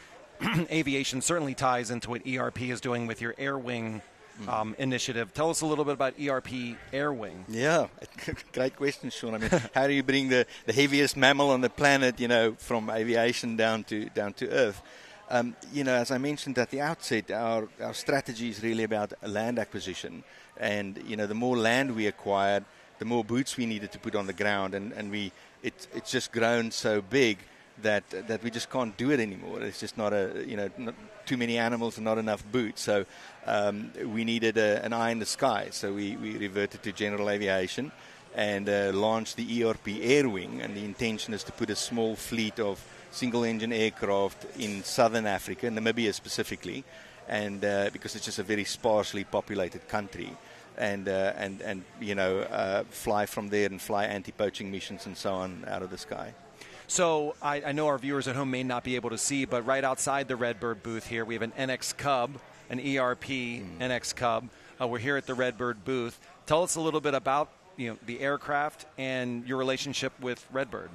aviation certainly ties into what ERP is doing with your Air Wing initiative. Tell us a little bit about ERP Air Wing. Yeah, great question, Sean. I mean, how do you bring the heaviest mammal on the planet, from aviation down to Earth? As I mentioned at the outset, our strategy is really about land acquisition. And, the more land we acquired, the more boots we needed to put on the ground. And it's just grown so big that we just can't do it anymore. It's just not not too many animals and not enough boots. So we needed an eye in the sky. So we reverted to general aviation and launched the ERP Air Wing. And the intention is to put a small fleet of single-engine aircraft in southern Africa, Namibia specifically, and because it's just a very sparsely populated country, and fly from there and fly anti-poaching missions and so on out of the sky. So I know our viewers at home may not be able to see, but right outside the Redbird booth here, we have an NX Cub, an ERP NX Cub. We're here at the Redbird booth. Tell us a little bit about the aircraft and your relationship with Redbird.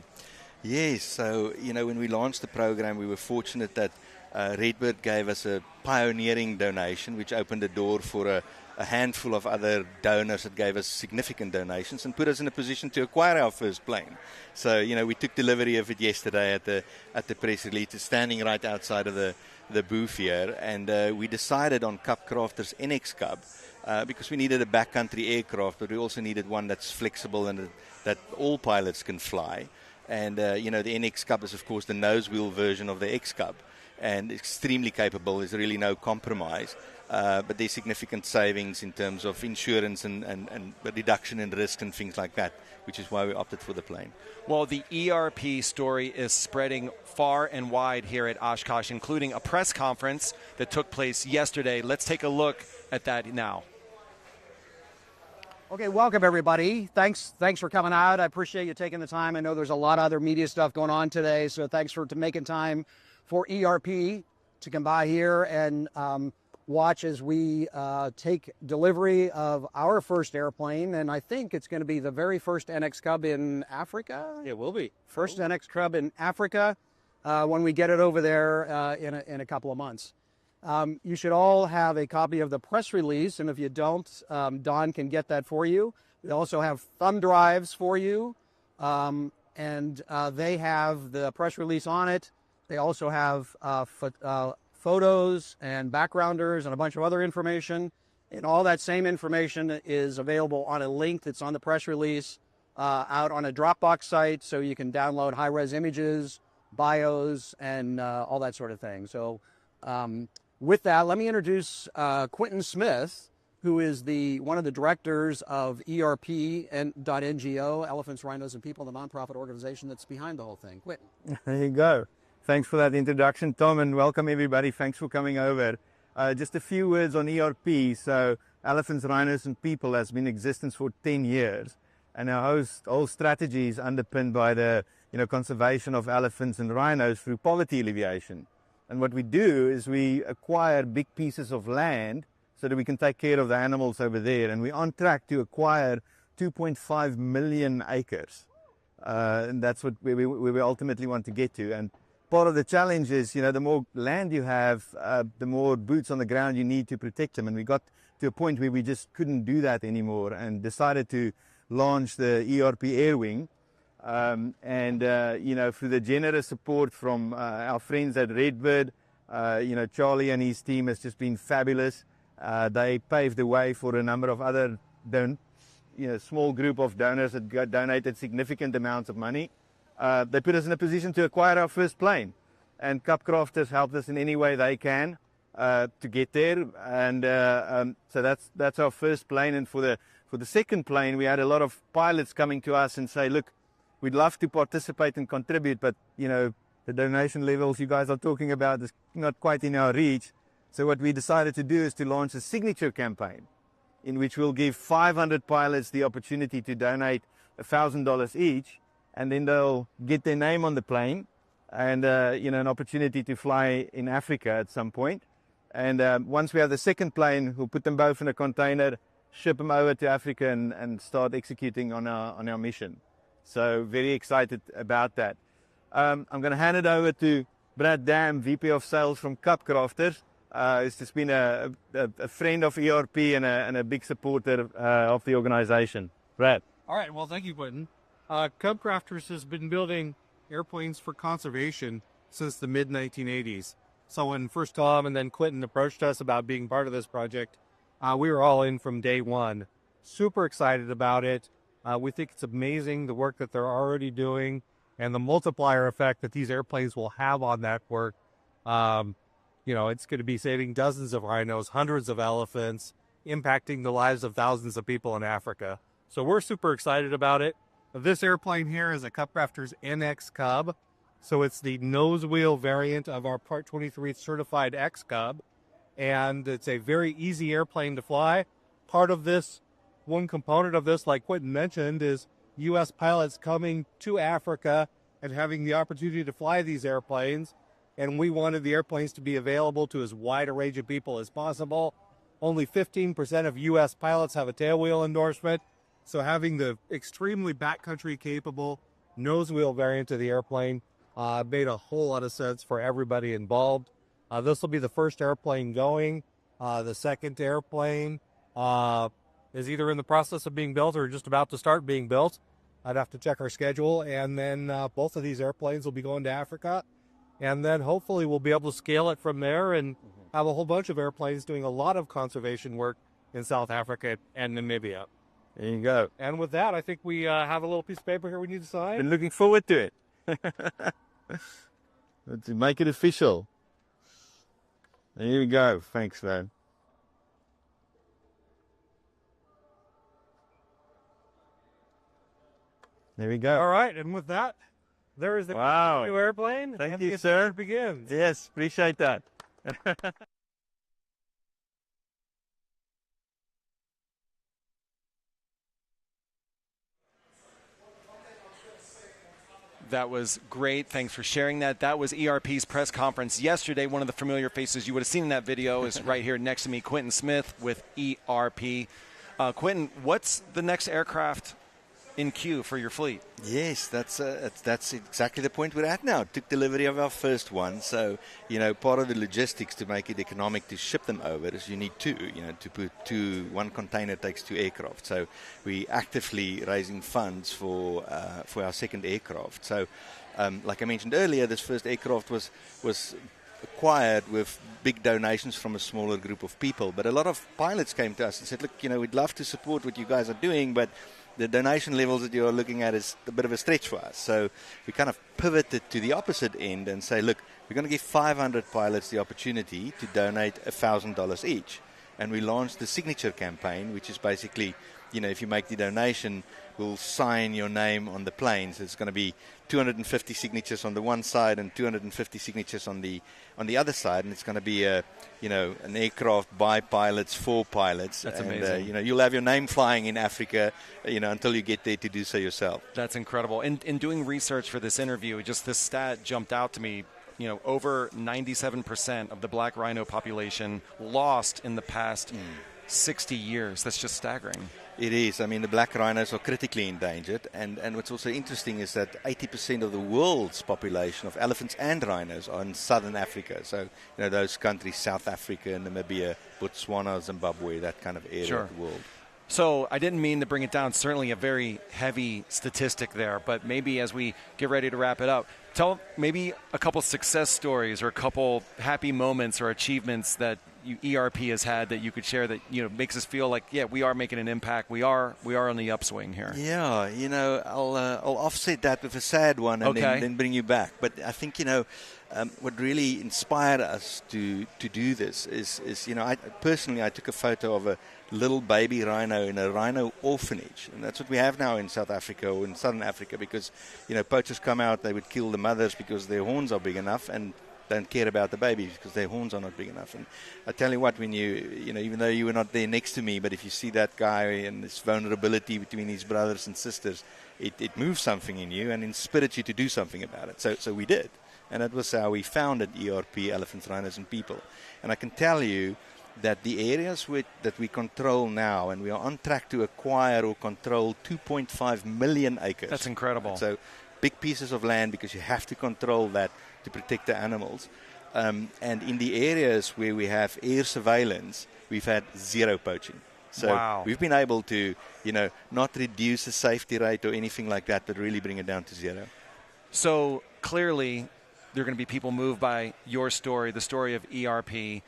Yes, so, when we launched the program, we were fortunate that Redbird gave us a pioneering donation, which opened the door for a handful of other donors that gave us significant donations and put us in a position to acquire our first plane. So, we took delivery of it yesterday at the press release. It's standing right outside of the booth here, and we decided on Cub Crafter's NX Cub because we needed a backcountry aircraft, but we also needed one that's flexible and that all pilots can fly. And, the NX Cub is, of course, the nose wheel version of the X Cub, and extremely capable. There's really no compromise. But there's significant savings in terms of insurance and reduction in risk and things like that, which is why we opted for the plane. Well, the ERP story is spreading far and wide here at Oshkosh, including a press conference that took place yesterday. Let's take a look at that now. Okay, welcome everybody. Thanks for coming out. I appreciate you taking the time. I know there's a lot of other media stuff going on today, so thanks for making time for ERP to come by here and watch as we take delivery of our first airplane. And I think it's going to be the very first NX Cub in Africa. It will be. First NX Cub in Africa when we get it over there in a couple of months. You should all have a copy of the press release, and if you don't, Don can get that for you. We also have thumb drives for you, and they have the press release on it. They also have photos and backgrounders and a bunch of other information, and all that same information is available on a link that's on the press release out on a Dropbox site, so you can download high-res images, bios, and all that sort of thing. So with that, let me introduce Quentin Smith, who is one of the directors of ERP.NGO, Elephants, Rhinos, and People, the nonprofit organization that's behind the whole thing. Quentin. There you go. Thanks for that introduction, Tom, and welcome everybody. Thanks for coming over. Just a few words on ERP. So Elephants, Rhinos, and People has been in existence for 10 years, and our whole strategy is underpinned by the conservation of elephants and rhinos through poverty alleviation. And what we do is we acquire big pieces of land so that we can take care of the animals over there. And we're on track to acquire 2.5 million acres. And that's where we ultimately want to get to. And part of the challenge is, the more land you have, the more boots on the ground you need to protect them. And we got to a point where we just couldn't do that anymore and decided to launch the ERP Air Wing. Through the generous support from our friends at Redbird, Charlie and his team has just been fabulous. They paved the way for a number of other small group of donors that donated significant amounts of money. They put us in a position to acquire our first plane, and Cub Crafters helped us in any way they can to get there. And so that's our first plane. And for the second plane, we had a lot of pilots coming to us and say, look, we'd love to participate and contribute, but, the donation levels you guys are talking about is not quite in our reach. So what we decided to do is to launch a signature campaign in which we'll give 500 pilots the opportunity to donate $1,000 each, and then they'll get their name on the plane and, an opportunity to fly in Africa at some point. And once we have the second plane, we'll put them both in a container, ship them over to Africa and start executing on our mission. So very excited about that. I'm going to hand it over to Brad Dam, VP of Sales from Cub Crafters, He's just been a friend of ERP and a big supporter of the organization. Brad. All right, well, thank you, Quentin. Cub Crafters has been building airplanes for conservation since the mid-1980s. So when first Tom and then Quentin approached us about being part of this project, we were all in from day one. Super excited about it. We think it's amazing the work that they're already doing and the multiplier effect that these airplanes will have on that work. It's going to be saving dozens of rhinos, hundreds of elephants, impacting the lives of thousands of people in Africa. So we're super excited about it. This airplane here is a Cub Crafters NX Cub. So it's the nose wheel variant of our Part 23 certified X Cub. And it's a very easy airplane to fly. Part of this, one component of this, like Quentin mentioned, is U.S. pilots coming to Africa and having the opportunity to fly these airplanes. And we wanted the airplanes to be available to as wide a range of people as possible. Only 15% of U.S. pilots have a tailwheel endorsement. So having the extremely backcountry capable nose wheel variant of the airplane made a whole lot of sense for everybody involved. This will be the first airplane going. The second airplane is either in the process of being built or just about to start being built. I'd have to check our schedule. And then both of these airplanes will be going to Africa. And then hopefully we'll be able to scale it from there and have a whole bunch of airplanes doing a lot of conservation work in South Africa and Namibia. There you go. And with that, I think we have a little piece of paper here we need to sign. Been looking forward to it. To make it official. There you go. Thanks, man. There we go. All right, and with that, there is the new airplane. Thank you, sir. Begins. Yes, appreciate that. That was great. Thanks for sharing that. That was ERP's press conference yesterday. One of the familiar faces you would have seen in that video is right here next to me, Quentin Smith with ERP. Quentin, what's the next aircraft in queue for your fleet? Yes, that's exactly the point we're at now. Took delivery of our first one, so part of the logistics to make it economic to ship them over is you need two. To put one container takes 2 aircraft. So we actively raising funds for our second aircraft. So, like I mentioned earlier, this first aircraft was acquired with big donations from a smaller group of people. But a lot of pilots came to us and said, "Look, we'd love to support what you guys are doing, but the donation levels that you're looking at is a bit of a stretch for us." So we kind of pivoted to the opposite end and say, look, we're going to give 500 pilots the opportunity to donate $1,000 each. And we launched the signature campaign, which is basically, if you make the donation, we'll sign your name on the plane. So it's going to be 250 signatures on the one side and 250 signatures on the other side, and it's going to be an aircraft by pilots for pilots. That's and, amazing. You'll have your name flying in Africa, until you get there to do so yourself. That's incredible. In doing research for this interview, just this stat jumped out to me. Over 97% of the black rhino population lost in the past 60 years. That's just staggering. It is. I mean, the black rhinos are critically endangered. And what's also interesting is that 80% of the world's population of elephants and rhinos are in southern Africa. So, those countries, South Africa, Namibia, Botswana, Zimbabwe, that kind of area of the world. So I didn't mean to bring it down. Certainly a very heavy statistic there. But maybe as we get ready to wrap it up, tell maybe a couple success stories or a couple happy moments or achievements that ERP has had that you could share that makes us feel like, we are making an impact. We are on the upswing here. Yeah, I'll offset that with a sad one and then bring you back. But I think what really inspired us to do this is I personally took a photo of a little baby rhino in a rhino orphanage, and that's what we have now in South Africa or in Southern Africa, because poachers come out, they would kill the mothers because their horns are big enough and don't care about the babies because their horns are not big enough. And I tell you what, when even though you were not there next to me, but if you see that guy and this vulnerability between his brothers and sisters, it moves something in you and inspires you to do something about it. So we did. And that was how we founded ERP, Elephants, Rhinos and People. And I can tell you that the areas that we control now, and we are on track to acquire or control 2.5 million acres. That's incredible. So big pieces of land, because you have to control that to protect the animals. And in the areas where we have air surveillance, we've had zero poaching. So wow. We've been able to, not reduce the safety rate or anything like that, but really bring it down to zero. So clearly, there are going to be people moved by your story, the story of ERP.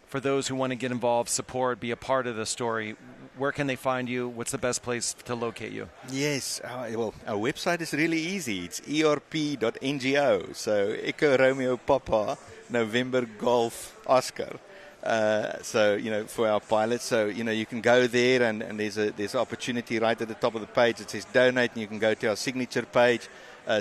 For those who want to get involved, support, be a part of the story, where can they find you? What's the best place to locate you? Yes, our website is really easy. It's erp.ngo. So Echo Romeo Papa, November Golf Oscar. For our pilots, you can go there and there's an opportunity right at the top of the page. It says donate, and you can go to our signature page,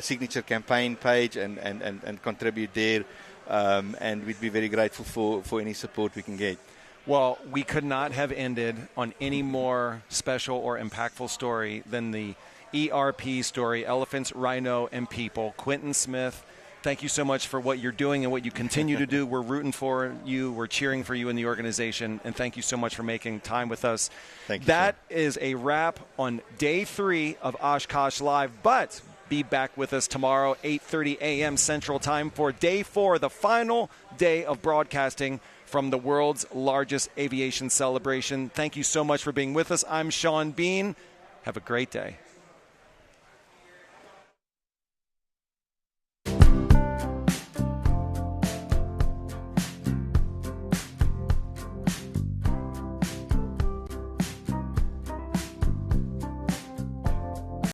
signature campaign page, and contribute there. And we'd be very grateful for any support we can get. Well, we could not have ended on any more special or impactful story than the ERP story, Elephants, Rhino, and People. Quentin Smith, thank you so much for what you're doing and what you continue to do. We're rooting for you. We're cheering for you in the organization. And thank you so much for making time with us. Thank you. That is a wrap on day 3 of Oshkosh Live. But be back with us tomorrow, 8:30 a.m. Central Time for day 4, the final day of broadcasting from the world's largest aviation celebration. Thank you so much for being with us. I'm Shawn Bean. Have a great day.